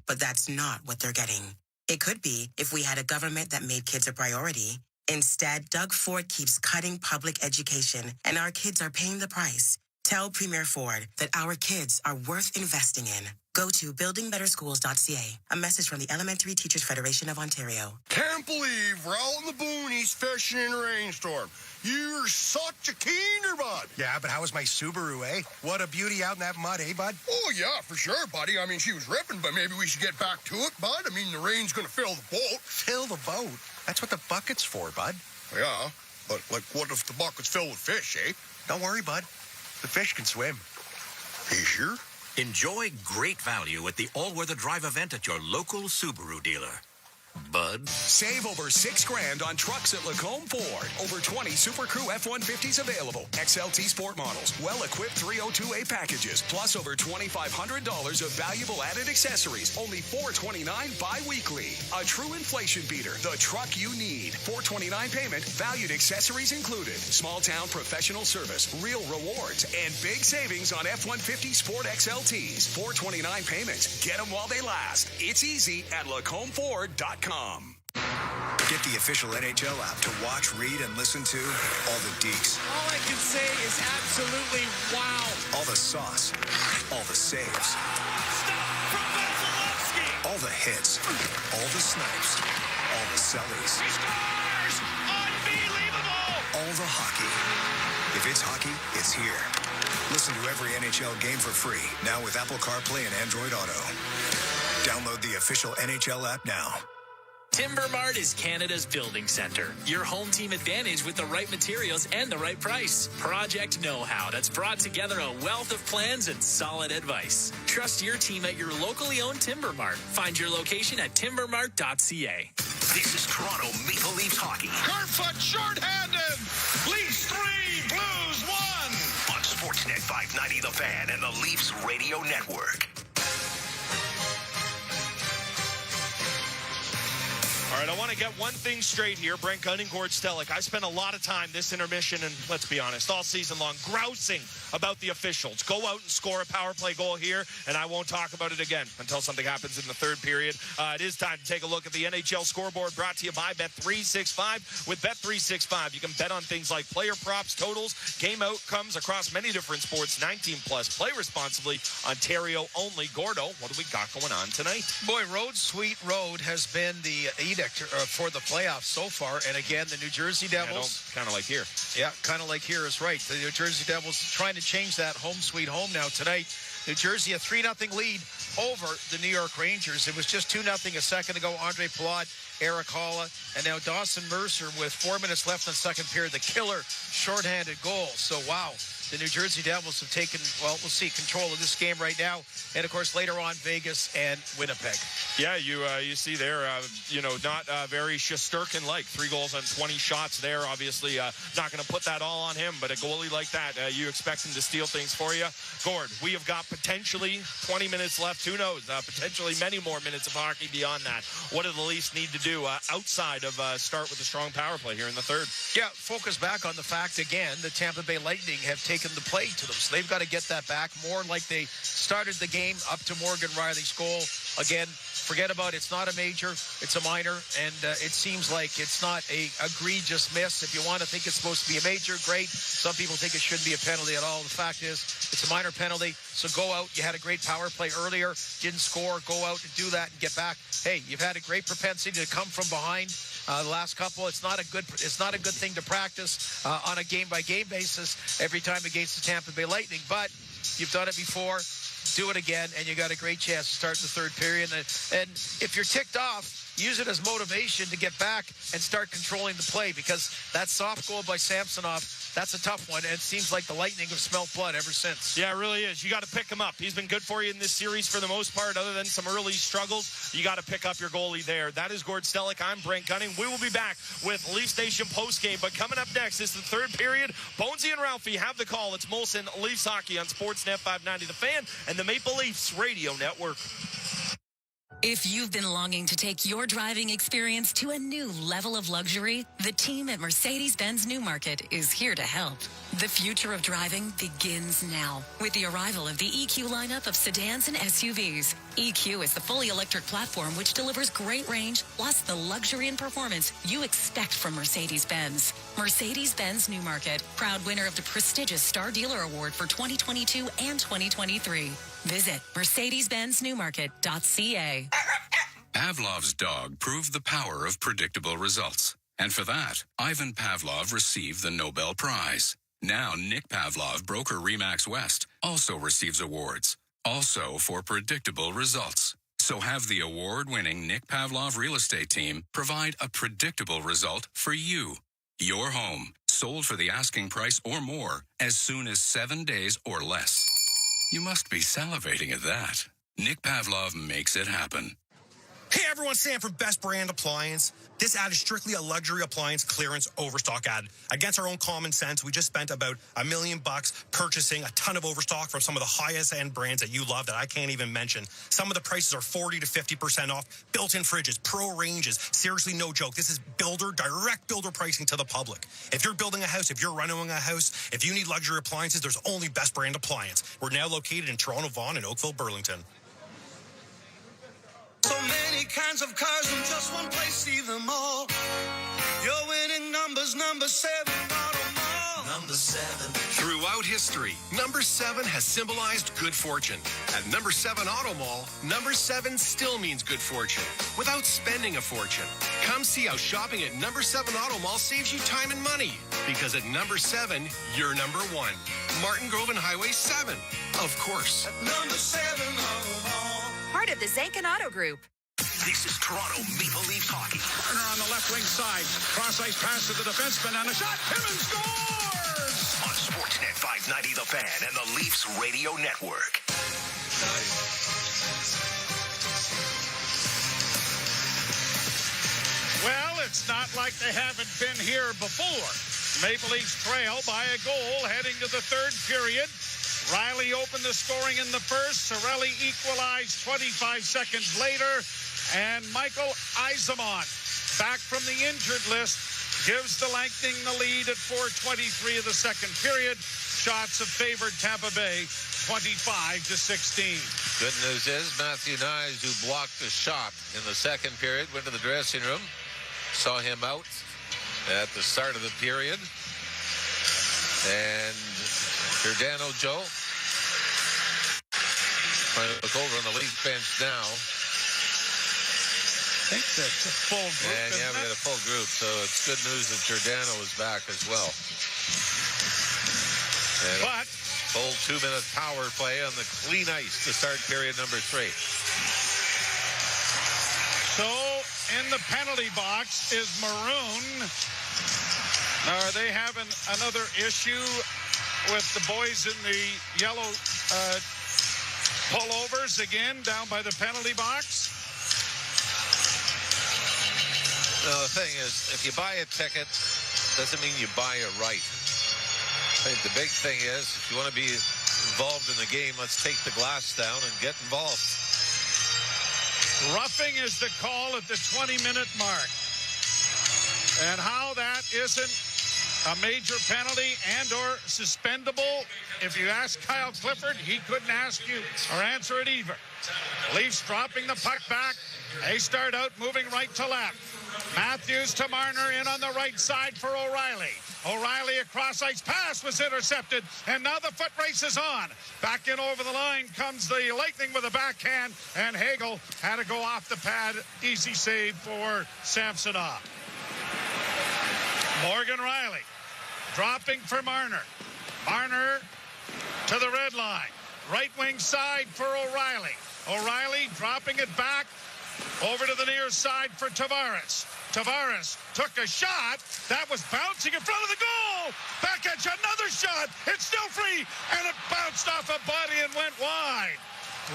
But that's not what they're getting. It could be if we had a government that made kids a priority. Instead, Doug Ford keeps cutting public education, and our kids are paying the price. Tell Premier Ford that our kids are worth investing in. Go to buildingbetterschools.ca. A message from the Elementary Teachers Federation of Ontario. Can't believe we're out in the boonies fishing in a rainstorm. You're such a keener, bud. Yeah, but how was my Subaru, eh? What a beauty out in that mud, eh, bud? Oh, yeah, for sure, buddy. I mean, she was ripping, but maybe we should get back to it, bud. I mean, the rain's going to fill the boat. Fill the boat? That's what the bucket's for, bud. Yeah, but, what if the bucket's filled with fish, eh? Don't worry, bud. The fish can swim. Are you sure? Enjoy great value at the all-weather drive event at your local Subaru dealer. Bud. Save over $6,000 on trucks at Lacombe Ford. Over 20 Super Crew F-150s available. XLT Sport models. Well-equipped 302A packages. Plus over $2,500 of valuable added accessories. Only $429 bi-weekly. A true inflation beater. The truck you need. $429 payment. Valued accessories included. Small-town professional service. Real rewards. And big savings on F-150 Sport XLTs. $429 payments. Get them while they last. It's easy at LacombFord.com. Get the official NHL app to watch, read, and listen to all the deeks. All I can say is absolutely wow. All the sauce. All the saves. All the hits. All the snipes. All the sellies. He scores! Unbelievable! All the hockey. If it's hockey, it's here. Listen to every NHL game for free, now with Apple CarPlay and Android Auto. Download the official NHL app now. Timber Mart is Canada's building center. Your home team advantage with the right materials and the right price. Project know-how that's brought together a wealth of plans and solid advice. Trust your team at your locally owned Timber Mart. Find your location at timbermart.ca. This is Toronto Maple Leafs hockey. Kerfoot shorthanded. Leafs 3, Blues 1. On Sportsnet 590 The Fan and the Leafs Radio Network. All right, I want to get one thing straight here. Brent Gunning, Gord Stellick. I spent a lot of time this intermission, and let's be honest, all season long, grousing about the officials. Go out and score a power play goal here, and I won't talk about it again until something happens in the third period. It is time to take a look at the NHL scoreboard, brought to you by Bet365. With Bet365, you can bet on things like player props, totals, game outcomes across many different sports, 19+. Play responsibly. Ontario only. Gordo, what do we got going on tonight? Boy, Road Sweet Road has been the edict for the playoffs so far. And again, the New Jersey Devils. Kind of like here. Yeah, kind of like here is right. The New Jersey Devils trying to change that home sweet home now tonight. New Jersey a 3-0 lead over the New York Rangers. It was just 2-0 a second ago. Andre Palat, Eric Holla, and now Dawson Mercer with 4 minutes left in the second period. The killer shorthanded goal. So, wow. The New Jersey Devils have taken, well, we'll see, control of this game right now. And, of course, later on, Vegas and Winnipeg. Yeah, you see there, not very Shesterkin-like. 3 goals on 20 shots there. Obviously, not going to put that all on him, but a goalie like that, you expect him to steal things for you. Gord, we have got potentially 20 minutes left. Who knows? Potentially many more minutes of hockey beyond that. What do the Leafs need to do outside of start with a strong power play here in the third? Yeah, focus back on the fact, again, the Tampa Bay Lightning have taken the play to them. So they've got to get that back more like they started the game up to Morgan Riley's goal. Again, forget about it. It's not a major, it's a minor, and it seems like it's not a egregious miss. If you want to think it's supposed to be a major, great. Some people think it shouldn't be a penalty at all. The fact is, it's a minor penalty, so go out. You had a great power play earlier, didn't score, go out and do that and get back. Hey, you've had a great propensity to come from behind. The last couple, it's not a good thing to practice on a game-by-game basis every time against the Tampa Bay Lightning, but you've done it before. Do it again, and you got a great chance to start the third period. And if you're ticked off, use it as motivation to get back and start controlling the play, because that soft goal by Samsonov, that's a tough one, and it seems like the Lightning have smelt blood ever since. Yeah, it really is. You got to pick him up. He's been good for you in this series for the most part, other than some early struggles. You got to pick up your goalie there. That is Gord Stellick. I'm Brent Gunning. We will be back with Leafs Nation postgame, but coming up next is the third period. Bonesy and Ralphie have the call. It's Molson Leafs Hockey on Sportsnet 590 The Fan and the Maple Leafs Radio Network. If you've been longing to take your driving experience to a new level of luxury, the team at Mercedes-Benz Newmarket is here to help. The future of driving begins now with the arrival of the EQ lineup of sedans and SUVs. EQ is the fully electric platform which delivers great range plus the luxury and performance you expect from Mercedes-Benz. Mercedes-Benz Newmarket, proud winner of the prestigious Star Dealer Award for 2022 and 2023. Visit mercedes-benzNewmarket.ca. Pavlov's dog proved the power of predictable results. And for that, Ivan Pavlov received the Nobel Prize. Now Nick Pavlov, broker RE/MAX West, also receives awards, also for predictable results. So have the award-winning Nick Pavlov real estate team provide a predictable result for you. Your home, sold for the asking price or more, as soon as 7 days or less. You must be salivating at that. Nick Pavlov makes it happen. Hey everyone, Sam from Best Brand Appliance. This ad is strictly a luxury appliance clearance overstock ad. Against our own common sense, we just spent about $1 million purchasing a ton of overstock from some of the highest end brands that you love that I can't even mention. Some of the prices are 40 to 50% off. Built-in fridges, pro ranges. Seriously, no joke. This is direct builder pricing to the public. If you're building a house, if you're renovating a house, if you need luxury appliances, there's only Best Brand Appliance. We're now located in Toronto, Vaughan, and Oakville, Burlington. So many kinds of cars in just one place, see them all. Your winning numbers, number 7 Automall. Number 7. Throughout history, number 7 has symbolized good fortune. At number 7 Auto Mall, number 7 still means good fortune without spending a fortune. Come see how shopping at number 7 Auto Mall saves you time and money. Because at number 7, you're number 1. Martin Grove and Highway 7. Of course. At number 7 Auto Mall. Part of the Zankin Auto Group. This is Toronto Maple Leafs hockey. Turner on the left wing side. Cross-ice pass to the defenseman and a shot. Timmins scores! On Sportsnet 590 The Fan and the Leafs Radio Network. Well, it's not like they haven't been here before. Maple Leafs trail by a goal heading to the third period. Riley opened the scoring in the first. Cirelli equalized 25 seconds later. And Michael Yzerman, back from the injured list, gives the Lightning the lead at 4:23 of the second period. Shots have favored Tampa Bay 25-16. Good news is Matthew Nyes, who blocked the shot in the second period, went to the dressing room, saw him out at the start of the period. And Giordano Joe trying to look over on the Leaf bench now. I think that's a full group. And yeah, we got a full group, so it's good news that Giordano is back as well. And but full 2-minute power play on the clean ice to start period number 3. So in the penalty box is Maroon. Now, are they having another issue with the boys in the yellow pullovers again down by the penalty box? No, the thing is, if you buy a ticket, doesn't mean you buy a right. I think the big thing is, if you want to be involved in the game, let's take the glass down and get involved. Roughing is the call at the 20-minute mark. And how that isn't a major penalty and or suspendable, if you ask Kyle Clifford, he couldn't ask you or answer it either. Leafs dropping the puck back. They start out moving right to left. Matthews to Marner in on the right side for O'Reilly. O'Reilly, a cross-ice pass was intercepted, and now the foot race is on. Back in over the line comes the Lightning with a backhand, and Hagel had to go off the pad. Easy save for Samsonov. Morgan Riley dropping for Marner. Marner to the red line. Right wing side for O'Reilly. O'Reilly dropping it back over to the near side for Tavares. Tavares took a shot. That was bouncing in front of the goal. Back at you, another shot. It's still free, and it bounced off a body and went wide.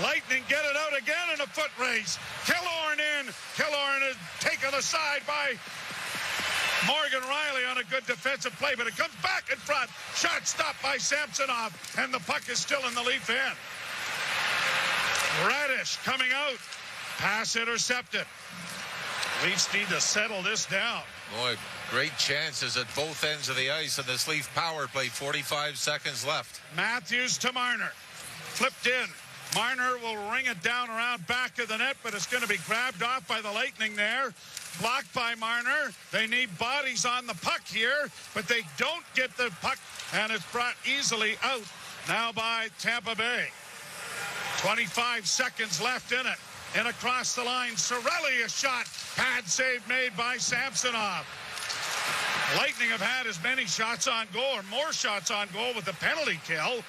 Lightning get it out again in a foot race. Killorn in. Killorn is taken aside by Morgan Riley on a good defensive play, but it comes back in front. Shot stopped by Samsonov, and the puck is still in the Leaf end. Reddish coming out. Pass intercepted. Leafs need to settle this down. Boy, great chances at both ends of the ice in this Leaf power play. 45 seconds left. Matthews to Marner. Flipped in. Marner will ring it down around back of the net, but it's going to be grabbed off by the Lightning there. Blocked by Marner. They need bodies on the puck here, but they don't get the puck, and it's brought easily out now by Tampa Bay. 25 seconds left in it. And across the line, Cirelli, a shot. Pad save made by Samsonov. Lightning have had as many shots on goal or more shots on goal with the penalty kill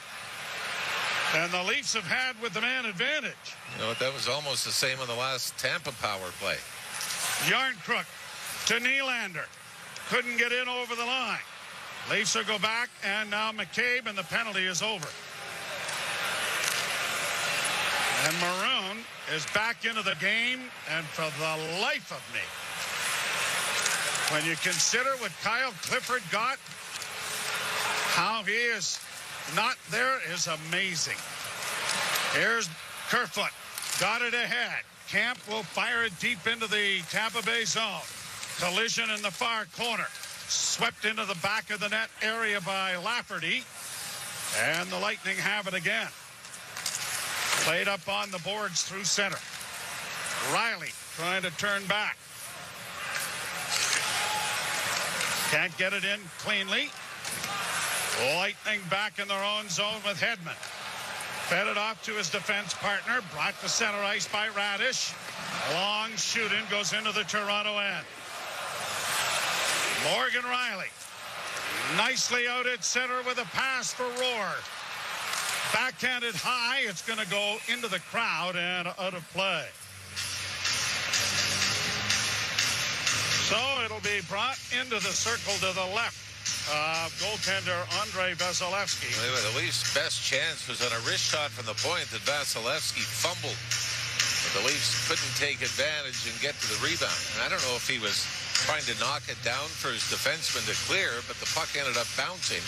than the Leafs have had with the man advantage. You know what? That was almost the same on the last Tampa power play. Yarncrook to Nylander. Couldn't get in over the line. Leafs will go back, and now McCabe, and the penalty is over. And Maroon is back into the game, and for the life of me, when you consider what Kyle Clifford got, how he is not there is amazing. Here's Kerfoot. Got it ahead. Camp will fire it deep into the Tampa Bay zone. Collision in the far corner. Swept into the back of the net area by Lafferty. And the Lightning have it again. Played up on the boards through center. Riley trying to turn back. Can't get it in cleanly. Lightning back in their own zone with Hedman. Fed it off to his defense partner. Brought to center ice by Radish. Long shooting goes into the Toronto end. Morgan Riley. Nicely out at center with a pass for Roar. Backhanded high. It's going to go into the crowd and out of play. So it'll be brought into the circle to the left of goaltender Andrei Vasilevsky. The Leafs' best chance was on a wrist shot from the point that Vasilevsky fumbled. But the Leafs couldn't take advantage and get to the rebound. And I don't know if he was trying to knock it down for his defenseman to clear, but the puck ended up bouncing.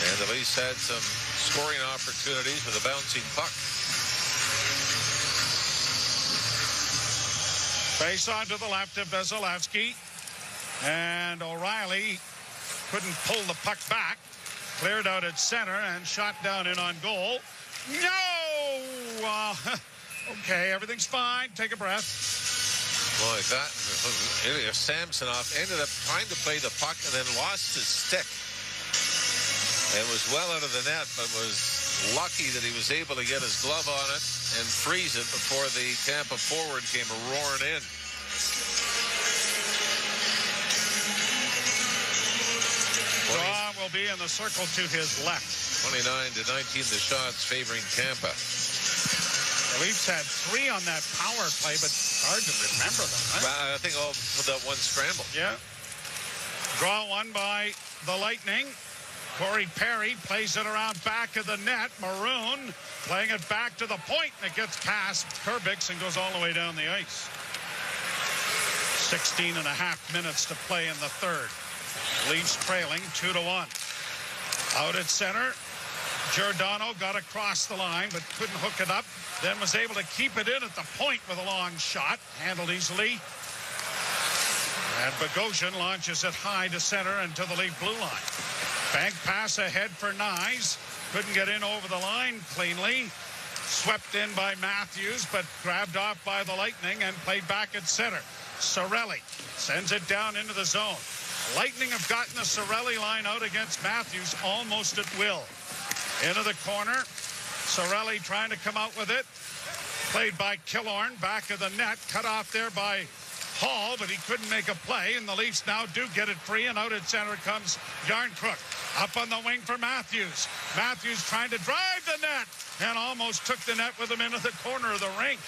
And the Leafs had some scoring opportunities with a bouncing puck. Face on to the left of Vasilevsky. And O'Reilly couldn't pull the puck back. Cleared out at center and shot down in on goal. No! Okay, everything's fine. Take a breath. Boy, that Ilya Samsonov ended up trying to play the puck and then lost his stick. And was well out of the net, but was lucky that he was able to get his glove on it and freeze it before the Tampa forward came roaring in. Draw will be in the circle to his left. 29-19, the shots favoring Tampa. The Leafs had 3 on that power play, but hard to remember them, right? I think all with that one scramble. Yeah. Draw one by the Lightning. Corey Perry plays it around back of the net. Maroon playing it back to the point, and it gets past Kerbix and goes all the way down the ice. 16 and a half minutes to play in the third. Leafs trailing 2-1. Out at center, Giordano got across the line, but couldn't hook it up. Then was able to keep it in at the point with a long shot. Handled easily. And Bogosian launches it high to center and to the Leaf blue line. Bank pass ahead for Nyes. Couldn't get in over the line cleanly. Swept in by Matthews, but grabbed off by the Lightning and played back at center. Cirelli sends it down into the zone. Lightning have gotten the Cirelli line out against Matthews almost at will. Into the corner. Cirelli trying to come out with it. Played by Killorn, back of the net. Cut off there by Hall, but he couldn't make a play, and the Leafs now do get it free, and out at center comes Yarncrook. Up on the wing for Matthews. Matthews trying to drive the net, and almost took the net with him into the corner of the rink.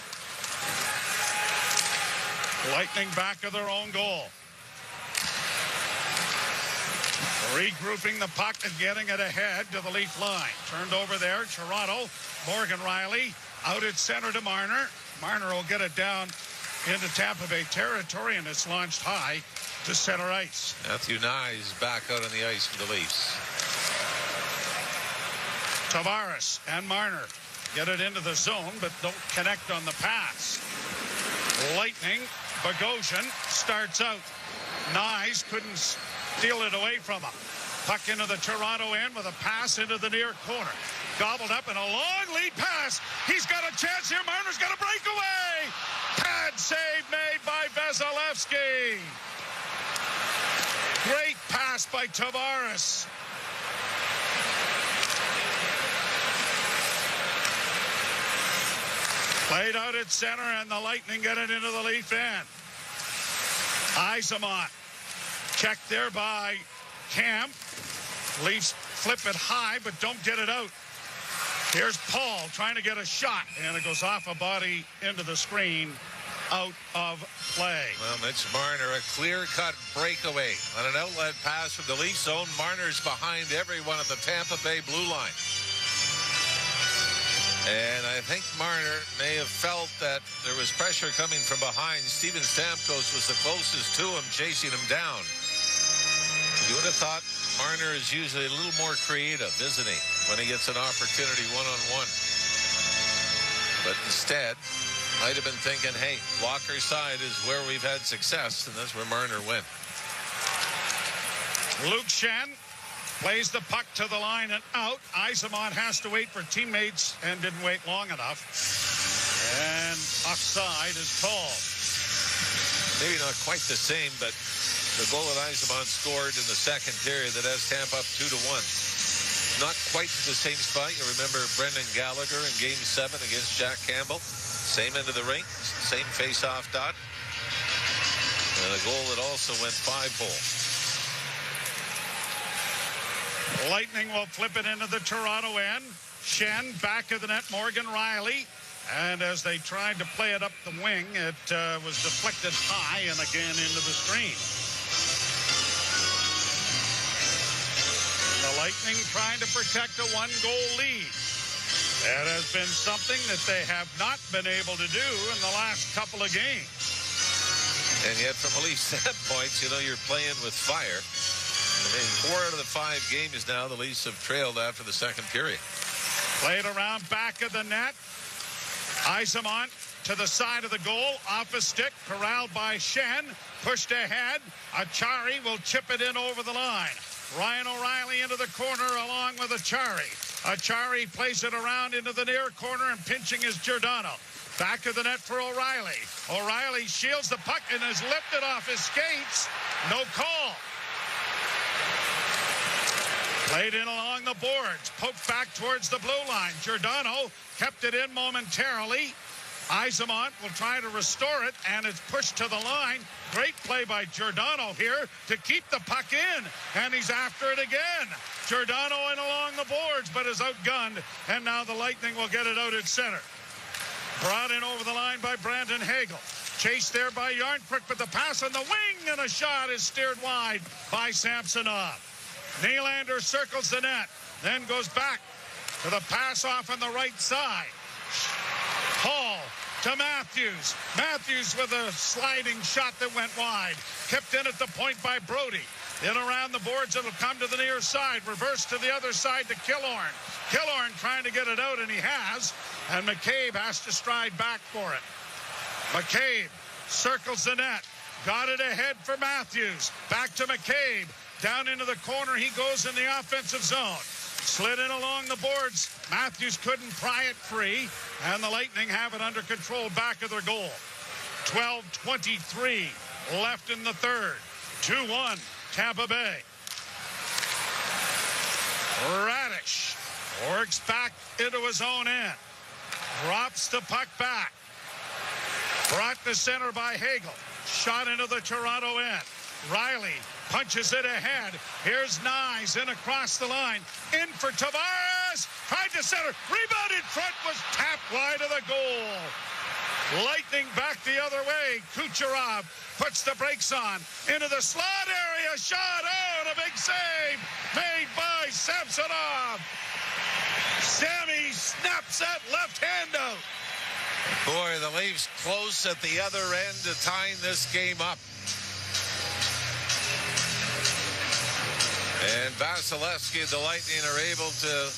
Lightning back of their own goal. Regrouping the puck and getting it ahead to the Leaf line. Turned over there, Toronto. Morgan Riley out at center to Marner. Marner will get it down into Tampa Bay territory, and it's launched high to center ice. Matthew Nyes back out on the ice for the Leafs. Tavares and Marner get it into the zone, but don't connect on the pass. Lightning, Bogosian starts out. Nyes couldn't steal it away from him. Puck into the Toronto end with a pass into the near corner. Gobbled up and a long lead pass. He's got a chance here. Marner's got a breakaway. Pad save made by Vasilevsky. Great pass by Tavares. Played out at center, and the Lightning get it into the Leaf end. Yzerman checked there by Cam. Leafs flip it high, but don't get it out. Here's Paul trying to get a shot, and it goes off a body into the screen, out of play. Well, Mitch Marner, a clear-cut breakaway on an outlet pass from the Leaf zone. Marner's behind everyone at the Tampa Bay blue line. And I think Marner may have felt that there was pressure coming from behind. Steven Stamkos was the closest to him, chasing him down. You would have thought Marner is usually a little more creative, isn't he, when he gets an opportunity one-on-one. But instead, might have been thinking, hey, Walker's side is where we've had success, and that's where Marner went. Luke Schenn plays the puck to the line and out. Yzerman has to wait for teammates and didn't wait long enough. And offside is called. Maybe not quite the same, but the goal that Yzerman scored in the second period that has Tampa up 2-1. not quite to the same spot. You remember Brendan Gallagher in Game 7 against Jack Campbell. Same end of the rink, same face-off dot. And a goal that also went 5-hole. Lightning will flip it into the Toronto end. Shen, back of the net, Morgan Riley. And as they tried to play it up the wing, it was deflected high and again into the stream. The Lightning trying to protect a one-goal lead. That has been something that they have not been able to do in the last couple of games. And yet, from a Leafs standpoint, you know, you're playing with fire. I mean, 4 out of the 5 games now, the Leafs have trailed after the second period. Played around back of the net. Isamont to the side of the goal, off a stick, corralled by Shen, pushed ahead. Achari will chip it in over the line. Ryan O'Reilly into the corner along with Achari. Achari plays it around into the near corner, and pinching is Giordano. Back of the net for O'Reilly. O'Reilly shields the puck and is lifted off his skates. No call. Played in along the boards. Poked back towards the blue line. Giordano kept it in momentarily. Isamont will try to restore it, and it's pushed to the line. Great play by Giordano here to keep the puck in, and he's after it again. Giordano in along the boards, but is outgunned, and now the Lightning will get it out at center. Brought in over the line by Brandon Hagel. Chased there by Yarncrook, but the pass on the wing, and a shot is steered wide by Samsonov. Nylander circles the net, then goes back to the pass off on the right side. Hall to Matthews. Matthews with a sliding shot that went wide. Kept in at the point by Brody. In around the boards, it'll come to the near side. Reverse to the other side to Killorn. Killorn trying to get it out, and he has. And McCabe has to stride back for it. McCabe circles the net. Got it ahead for Matthews. Back to McCabe. Down into the corner he goes in the offensive zone. Slid in along the boards. Matthews couldn't pry it free. And the Lightning have it under control back of their goal. 12:23 left in the third. 2-1 Tampa Bay. Radish works back into his own end. Drops the puck back. Brought to center by Hagel. Shot into the Toronto end. Riley punches it ahead. Here's Nyes in across the line. In for Tavares. Tried to center. Rebound in front was tapped wide of the goal. Lightning back the other way. Kucherov puts the brakes on. Into the slot area. Shot out. A big save made by Samsonov. Sammy snaps that left hand out. Boy, the Leafs close at the other end to tying this game up. And Vasilevsky and the Lightning are able to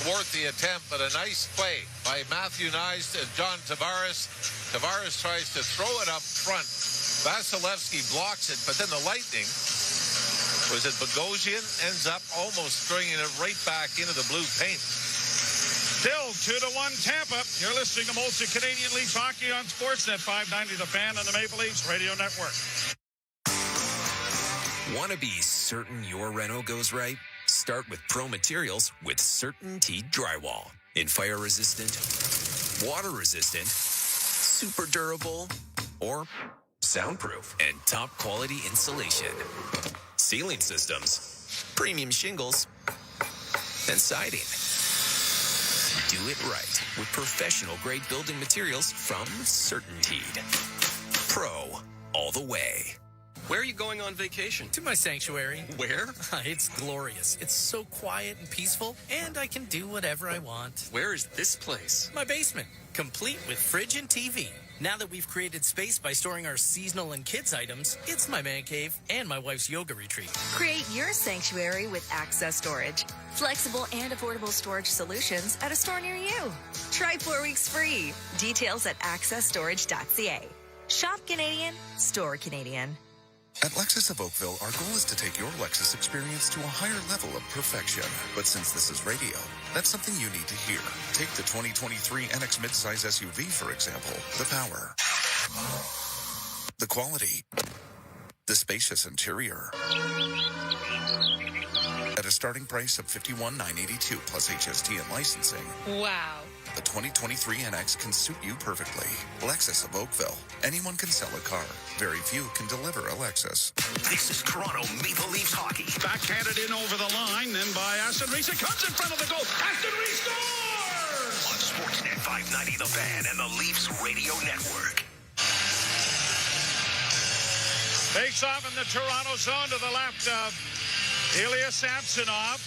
thwart the attempt, but a nice play by Matthew Nyes to John Tavares. Tavares tries to throw it up front. Vasilevsky blocks it, but then the Lightning, was it Bogosian, ends up almost bringing it right back into the blue paint. Still 2-1 Tampa. You're listening to most of Canadian Leafs hockey on Sportsnet 590 The Fan and the Maple Leafs Radio Network. Want to be certain your reno goes right? Start with Pro Materials with CertainTeed Drywall. In fire-resistant, water-resistant, super durable, or soundproof and top-quality insulation. Ceiling systems, premium shingles, and siding. Do it right with professional-grade building materials from CertainTeed. Pro all the way. Where are you going on vacation? To my sanctuary. Where? It's glorious. It's so quiet and peaceful, and I can do whatever I want. Where is this place? My basement, complete with fridge and TV. Now that we've created space by storing our seasonal and kids items, it's my man cave and my wife's yoga retreat. Create your sanctuary with Access Storage. Flexible and affordable storage solutions at a store near you. Try 4 weeks free. Details at accessstorage.ca. Shop Canadian, store Canadian. At Lexus of Oakville, our goal is to take your Lexus experience to a higher level of perfection. But since this is radio, that's something you need to hear. Take the 2023 NX midsize SUV, for example. The power, the quality, the spacious interior. at a starting price of $51,982 plus HST and licensing. Wow. The 2023 NX can suit you perfectly. Lexus of Oakville. Anyone can sell a car. Very few can deliver a Lexus. This is Toronto Maple Leafs hockey. Backhanded in over the line, then by Aston Reese. It comes in front of the goal. Aston Reese scores! On Sportsnet 590 The Fan and the Leafs Radio Network. Face off in the Toronto zone to the left of Ilya Samsonov.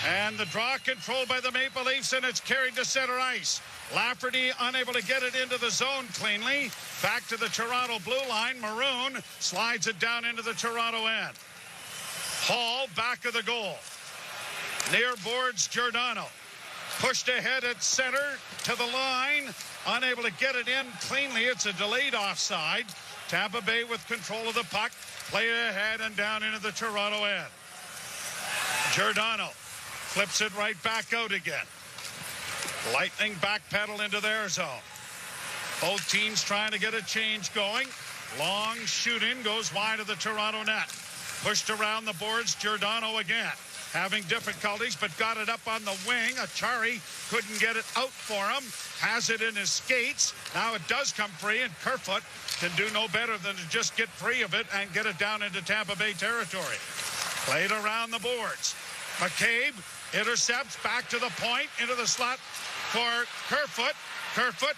And the draw controlled by the Maple Leafs, and it's carried to center ice. Lafferty unable to get it into the zone cleanly. Back to the Toronto blue line. Maroon slides it down into the Toronto end. Hall back of the goal. Near boards Giordano. Pushed ahead at center to the line. Unable to get it in cleanly. It's a delayed offside. Tampa Bay with control of the puck. Play ahead and down into the Toronto end. Giordano flips it right back out again. Lightning backpedal into their zone. Both teams trying to get a change going. Long shoot-in goes wide of the Toronto net. Pushed around the boards, Giordano again. Having difficulties, but got it up on the wing. Achari couldn't get it out for him. Has it in his skates. Now it does come free, and Kerfoot can do no better than to just get free of it and get it down into Tampa Bay territory. Played around the boards. McCabe intercepts back to the point, into the slot for Kerfoot. Kerfoot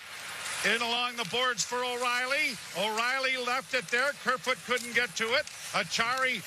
in along the boards for O'Reilly. O'Reilly left it there. Kerfoot couldn't get to it. Achari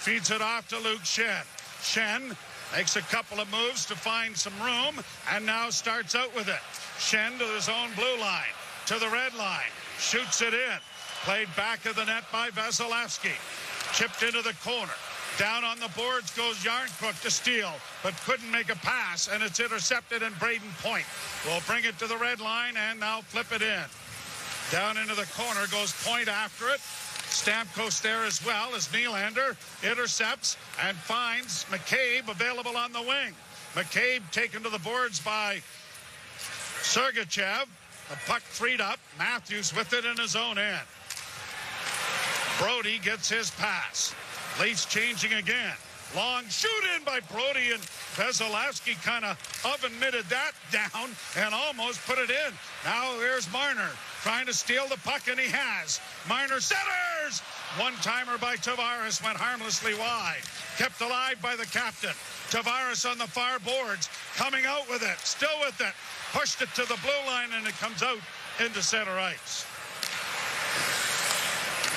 feeds it off to Luke Shen. Shen makes a couple of moves to find some room and now starts out with it. Shen to his own blue line, to the red line, shoots it in. Played back of the net by Vasilevsky. Chipped into the corner. Down on the boards goes Yarncrook to steal, but couldn't make a pass, and it's intercepted, and Braden Point will bring it to the red line and now flip it in. Down into the corner goes Point after it. Stamkos there as well as Nylander intercepts and finds McCabe available on the wing. McCabe taken to the boards by Sergachev. The puck freed up. Matthews with it in his own end. Brody gets his pass. Leafs changing again. Long shoot in by Brody, and Vasilevsky kind of oven-mitted that down and almost put it in. Now here's Marner trying to steal the puck, and he has. Marner centers! One-timer by Tavares went harmlessly wide. Kept alive by the captain. Tavares on the far boards, coming out with it, still with it. Pushed it to the blue line, and it comes out into center ice.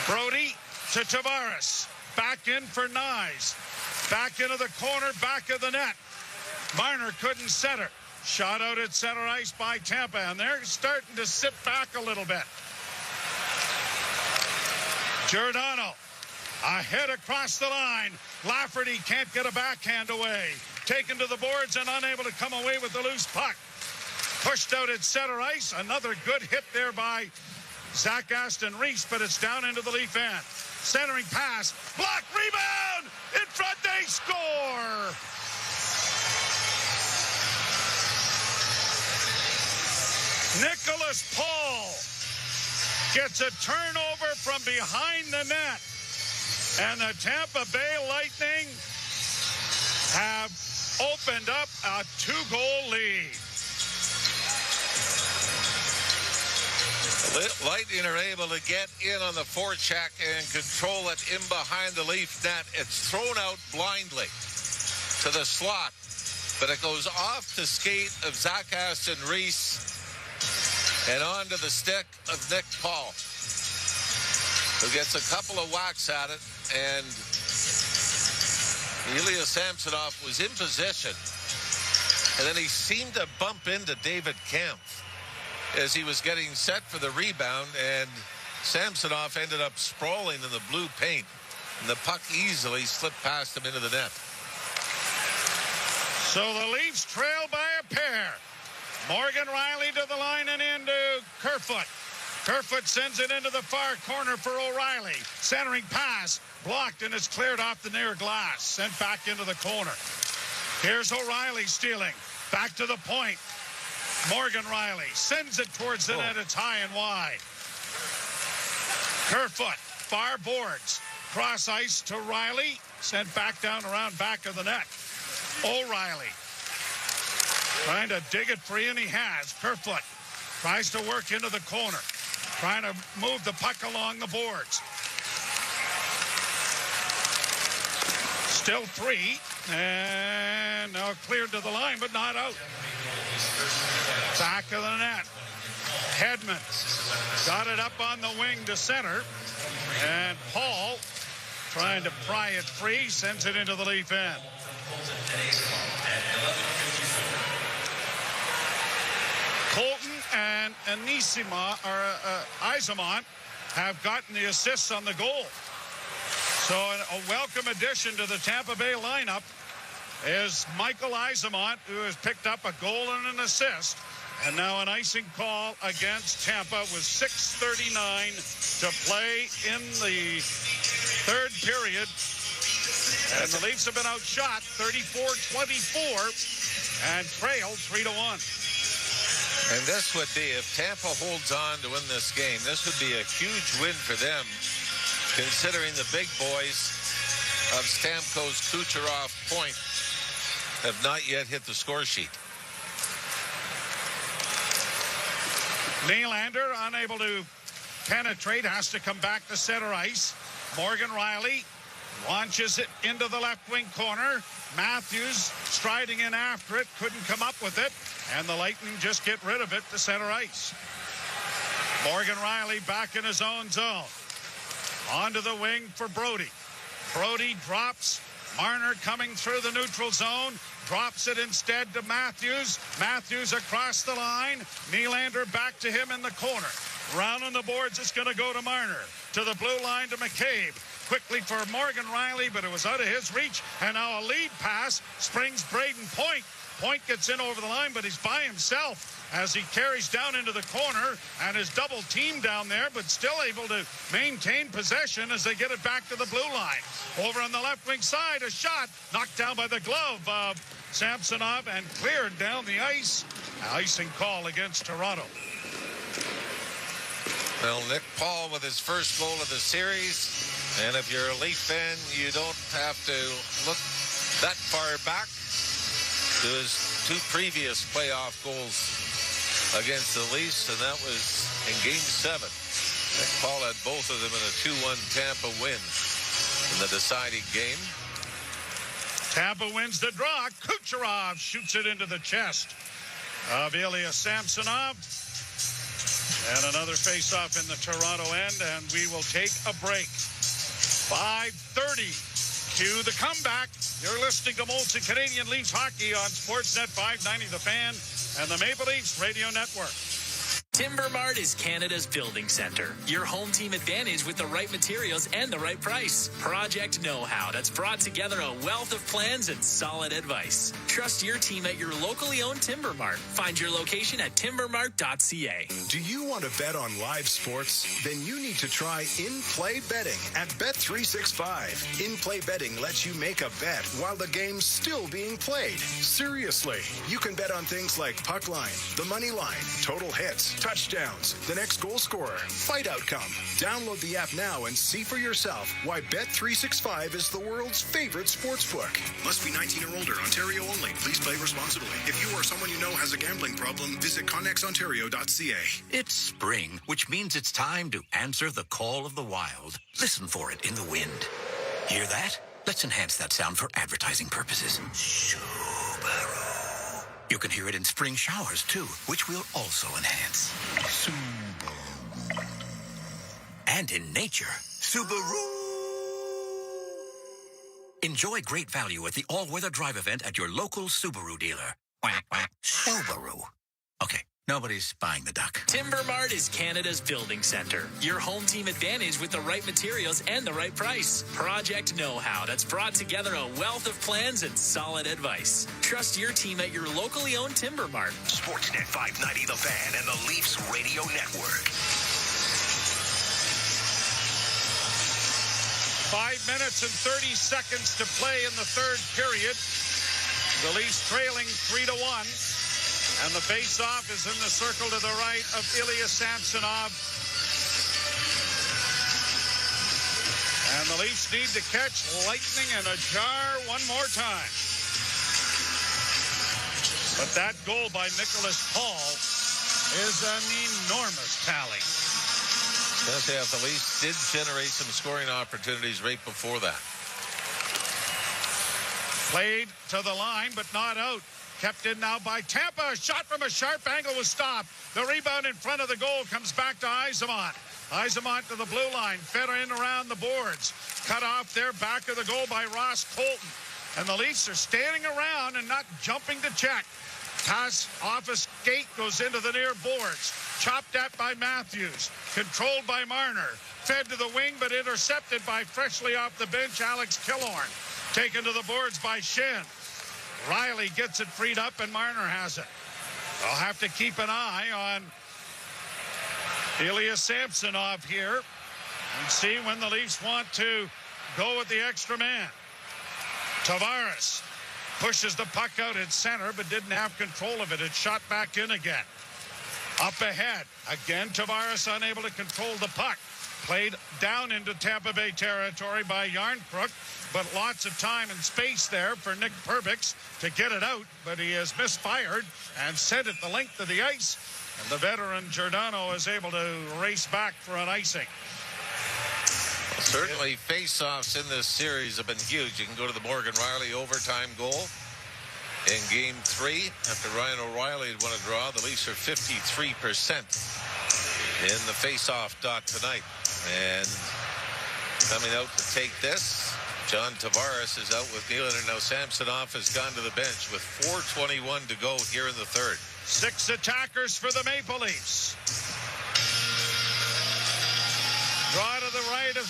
Brody to Tavares. Back in for Nyes. Back into the corner, back of the net. Marner couldn't center. Shot out at center ice by Tampa, and they're starting to sit back a little bit. Giordano ahead across the line. Lafferty can't get a backhand away. Taken to the boards and unable to come away with the loose puck. Pushed out at center ice. Another good hit there by Zach Aston Reese, but it's down into the Leaf end. Centering pass. Block, rebound! In front, they score! Nicholas Paul gets a turnover from behind the net. And the Tampa Bay Lightning have opened up a 2-goal lead. Lightning are able to get in on the forecheck and control it in behind the Leaf net. It's thrown out blindly to the slot, but it goes off the skate of Zach Aston Reese and onto the stick of Nick Paul, who gets a couple of whacks at it, and Ilya Samsonov was in position, and then he seemed to bump into David Kampf as he was getting set for the rebound, and Samsonov ended up sprawling in the blue paint, and the puck easily slipped past him into the net. So the Leafs trail by a pair. Morgan Rielly to the line and into Kerfoot. Kerfoot sends it into the far corner for O'Reilly. Centering pass, blocked, and it's cleared off the near glass. Sent back into the corner. Here's O'Reilly stealing. Back to the point. Morgan Rielly sends it towards the net. It's high and wide. Kerfoot, far boards. Cross ice to Rielly. Sent back down around back of the net. O'Reilly trying to dig it free, and he has. Kerfoot tries to work into the corner. Trying to move the puck along the boards. Still 3. And now cleared to the line, but not out. Back of the net. Hedman got it up on the wing to center. And Paul trying to pry it free, sends it into the Leaf end. Colton and Isamont have gotten the assists on the goal. So a welcome addition to the Tampa Bay lineup is Michael Isamont, who has picked up a goal and an assist. And now an icing call against Tampa with 6:39 to play in the third period. And the Leafs have been outshot 34-24 and trailed 3-1. And this would be, if Tampa holds on to win this game, this would be a huge win for them, considering the big boys of Stamkos, Kucherov, Point have not yet hit the score sheet. Nylander unable to penetrate, has to come back to center ice. Morgan Rielly launches it into the left wing corner. Matthews striding in after it, couldn't come up with it, and the Lightning just get rid of it to center ice. Morgan Rielly back in his own zone. Onto the wing for Brody. Brody drops. Marner coming through the neutral zone. Drops it instead to Matthews. Matthews across the line. Nylander back to him in the corner. Round on the boards, it's going to go to Marner. To the blue line to McCabe. Quickly for Morgan Rielly, but it was out of his reach. And now a lead pass springs Braden Point. Point gets in over the line, but he's by himself as he carries down into the corner and is double teamed down there, but still able to maintain possession as they get it back to the blue line. Over on the left wing side, a shot knocked down by the glove of Samsonov and cleared down the ice. Icing call against Toronto. Well, Nick Paul with his first goal of the series. And if you're a Leaf fan, you don't have to look that far back to his 2 previous playoff goals against the Leafs, and that was in Game 7. Nick Paul had both of them in a 2-1 Tampa win in the deciding game. Tampa wins the draw. Kucherov shoots it into the chest of Ilya Samsonov. And another face-off in the Toronto end, and we will take a break. 5:30. Cue the comeback. You're listening to Molson Canadian Leafs Hockey on Sportsnet 590 The Fan and the Maple Leafs Radio Network. Timber Mart is Canada's building center. Your home team advantage with the right materials and the right price. Project know-how that's brought together a wealth of plans and solid advice. Trust your team at your locally owned Timber Mart. Find your location at timbermart.ca. Do you want to bet on live sports? Then you need to try in-play betting at Bet365. In-play betting lets you make a bet while the game's still being played. Seriously, you can bet on things like puck line, the money line, total hits, touchdowns, the next goal scorer, fight outcome. Download the app now and see for yourself why Bet365 is the world's favorite sportsbook. Must be 19 or older. Ontario only. Please play responsibly. If you or someone you know has a gambling problem, visit connexontario.ca. It's spring, which means it's time to answer the call of the wild. Listen for it in the wind. Hear that? Let's enhance that sound for advertising purposes. Subaru. You can hear it in spring showers, too, which we'll also enhance. Subaru. And in nature, Subaru. Enjoy great value at the all-weather drive event at your local Subaru dealer. Quack, quack. Subaru. Okay. Nobody's buying the duck. Timber Mart is Canada's building center. Your home team advantage with the right materials and the right price. Project know-how that's brought together a wealth of plans and solid advice. Trust your team at your locally owned Timber Mart. Sportsnet 590 The Fan and the Leafs Radio Network. 5 minutes and 30 seconds to play in the third period. The Leafs trailing 3-1. And the face-off is in the circle to the right of Ilya Samsonov. And the Leafs need to catch lightning in a jar one more time. But that goal by Nicholas Paul is an enormous tally. I was going to say, if the Leafs did generate some scoring opportunities right before that. Played to the line, but not out. Kept in now by Tampa. A shot from a sharp angle was stopped. The rebound in front of the goal comes back to Yzerman. Yzerman to the blue line. Fed in around the boards. Cut off there back of the goal by Ross Colton. And the Leafs are standing around and not jumping to check. Pass off a skate goes into the near boards. Chopped at by Matthews. Controlled by Marner. Fed to the wing but intercepted by freshly off the bench Alex Killorn. Taken to the boards by Shen. Riley gets it freed up, and Marner has it. I'll have to keep an eye on Ilya Samsonov here and see when the Leafs want to go with the extra man. Tavares pushes the puck out at center, but didn't have control of it. It's shot back in again. Up ahead. Again, Tavares unable to control the puck. Played down into Tampa Bay territory by Yarncrook, but lots of time and space there for Nick Perbix to get it out, but he has misfired and sent it the length of the ice, and the veteran Giordano is able to race back for an icing. Well, certainly face-offs in this series have been huge. You can go to the Morgan Riley overtime goal in Game 3. After Ryan O'Reilly had won a draw, the Leafs are 53% in the face-off dot tonight. And coming out to take this, John Tavares is out with Nylander. Now Samsonov has gone to the bench with 4:21 to go here in the third. 6 attackers for the Maple Leafs. Draw to the right of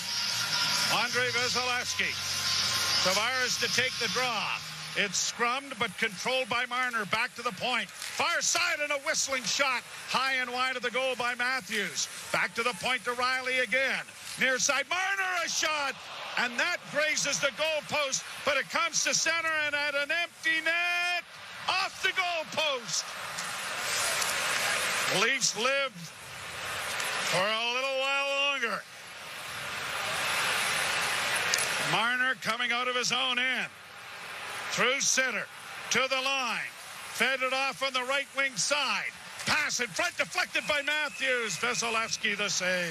Andrei Vasilevsky. Tavares to take the draw. It's scrummed but controlled by Marner. Back to the point. Far side and a whistling shot. High and wide of the goal by Matthews. Back to the point to Riley again. Near side. Marner a shot. And that grazes the goalpost. But it comes to center and at an empty net. Off the goalpost. Leafs lived for a little while longer. Marner coming out of his own end. Through center, to the line, fed it off on the right wing side. Pass in front, deflected by Matthews. Vasilevsky the save.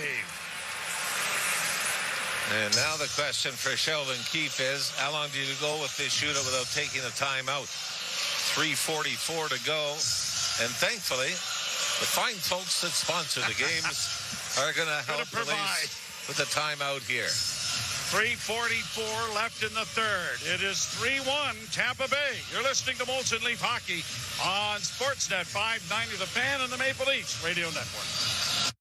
And now the question for Sheldon Keefe is, how long do you go with this shootout without taking a timeout? 3:44 to go. And thankfully, the fine folks that sponsor the games are going to help the Leafs with the timeout here. 3:44 left in the third. It is 3-1 Tampa Bay. You're listening to Molson Leaf Hockey on Sportsnet 590 The Fan and the Maple Leafs Radio Network.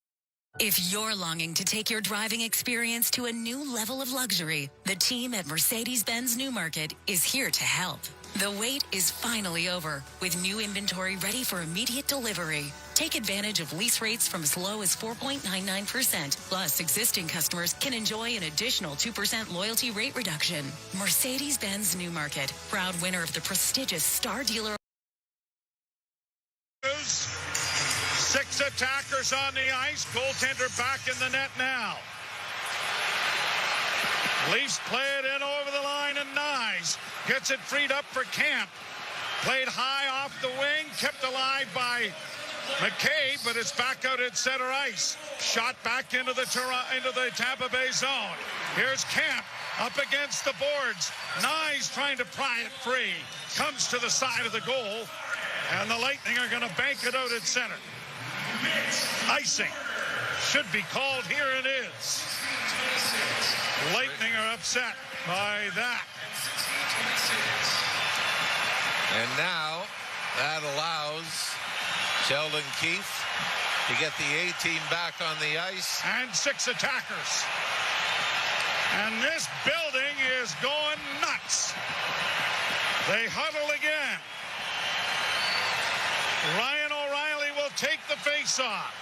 If you're longing to take your driving experience to a new level of luxury, the team at Mercedes-Benz Newmarket is here to help. The wait is finally over, with new inventory ready for immediate delivery. Take advantage of lease rates from as low as 4.99%. Plus, existing customers can enjoy an additional 2% loyalty rate reduction. Mercedes-Benz Newmarket, proud winner of the prestigious Star Dealer. 6 attackers on the ice. Goaltender back in the net now. Leafs play it in over the line, and Nyes gets it freed up for Camp. Played high off the wing, kept alive by McCabe, but it's back out at center ice. Shot back into the Tampa Bay zone. Here's Camp up against the boards. Nyes trying to pry it free. Comes to the side of the goal, and the Lightning are going to bank it out at center. Icing should be called. Here it is. Lightning are upset by that. And now that allows Sheldon Keefe to get the A-team back on the ice. And 6 attackers. And this building is going nuts. They huddle again. Ryan O'Reilly will take the face-off.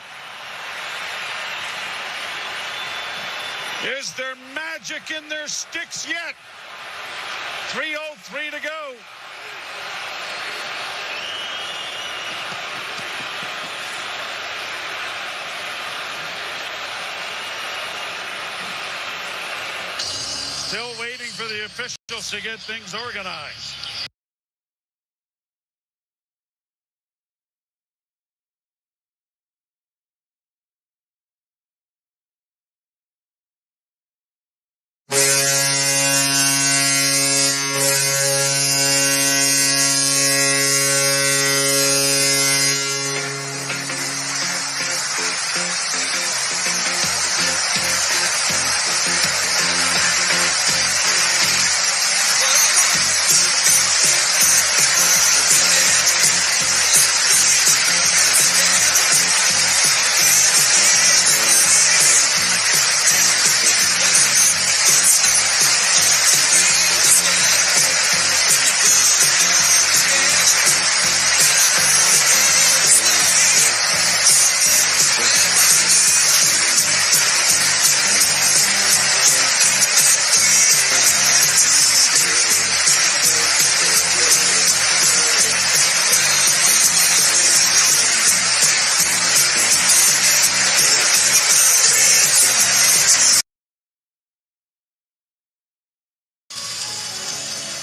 Is there magic in their sticks yet? 3:03 to go. Still waiting for the officials to get things organized.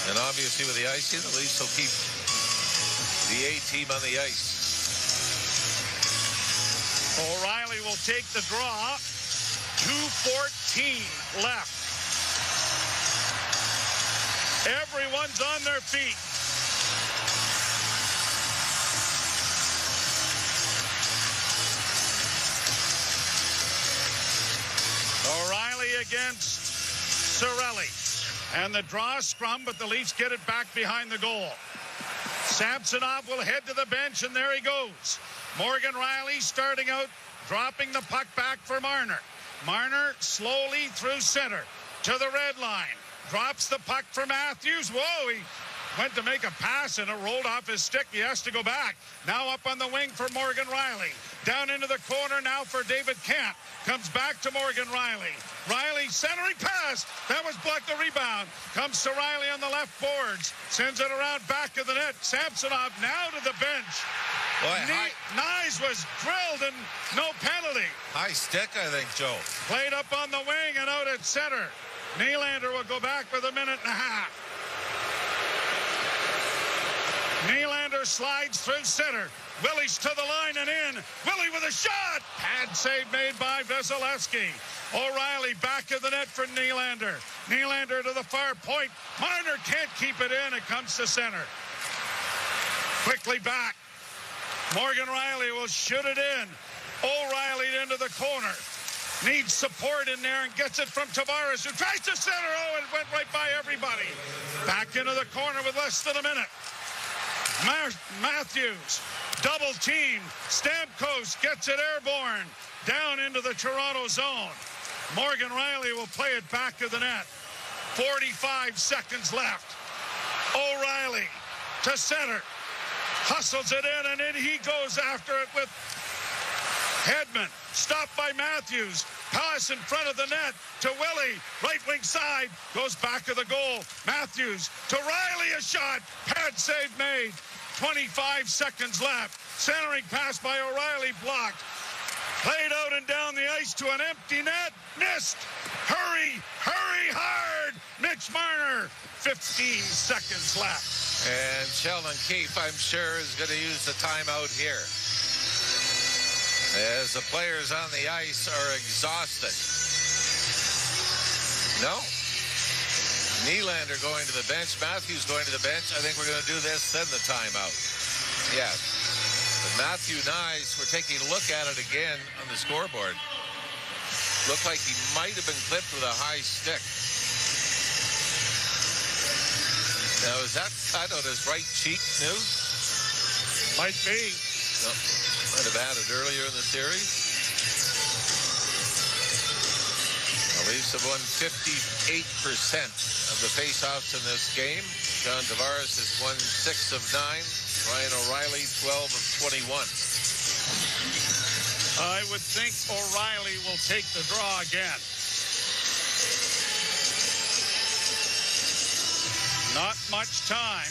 And obviously with the icing, the Leafs will keep the A-team on the ice. O'Reilly will take the draw. 2:14 left. Everyone's on their feet. O'Reilly against Cirelli. And the draw scrum, but the Leafs get it back behind the goal. Samsonov will head to the bench, and there he goes. Morgan Rielly starting out, dropping the puck back for Marner. Marner slowly through center to the red line. Drops the puck for Matthews. Whoa, he went to make a pass, and it rolled off his stick. He has to go back. Now up on the wing for Morgan Rielly. Down into the corner now for David Camp. Comes back to Morgan Rielly. Rielly centering pass. That was blocked. The rebound. Comes to Rielly on the left boards. Sends it around back of the net. Samsonov now to the bench. Nyes was drilled and no penalty. High stick, I think, Joe. Played up on the wing and out at center. Nylander will go back with a minute and a half. Nylander slides through center. Willie's to the line and in. Willie with a shot. Pad save made by Vasilevsky. O'Reilly back of the net for Nylander. Nylander to the far point. Marner can't keep it in. It comes to center. Quickly back. Morgan Rielly will shoot it in. O'Reilly into the corner. Needs support in there and gets it from Tavares, who tries to center. Oh, it went right by everybody. Back into the corner with less than a minute. Matthews, double team. Stamkos gets it airborne. Down into the Toronto zone. Morgan Rielly will play it back to the net. 45 seconds left. O'Reilly to center. Hustles it in, and in he goes after it with Hedman. Stopped by Matthews. Pass in front of the net to Willie. Right wing side. Goes back to the goal. Matthews to Rielly. A shot. Pad save made. 25 seconds left. Centering pass by O'Reilly blocked. Played out and down the ice to an empty net. Missed. Hurry hard. Mitch Marner. 15 seconds left. And Sheldon Keefe, I'm sure, is going to use the timeout here, as the players on the ice are exhausted. No. Nylander going to the bench. Matthews going to the bench. I think we're going to do this, then the timeout. Yes. But Matthew Nyes, we're taking a look at it again on the scoreboard. Looked like he might have been clipped with a high stick. Now, is that cut on his right cheek, News? Might be. No, might have had it earlier in the series. The Leafs have won 58% of the faceoffs in this game. John Tavares has won 6 of 9. Ryan O'Reilly, 12 of 21. I would think O'Reilly will take the draw again. Not much time.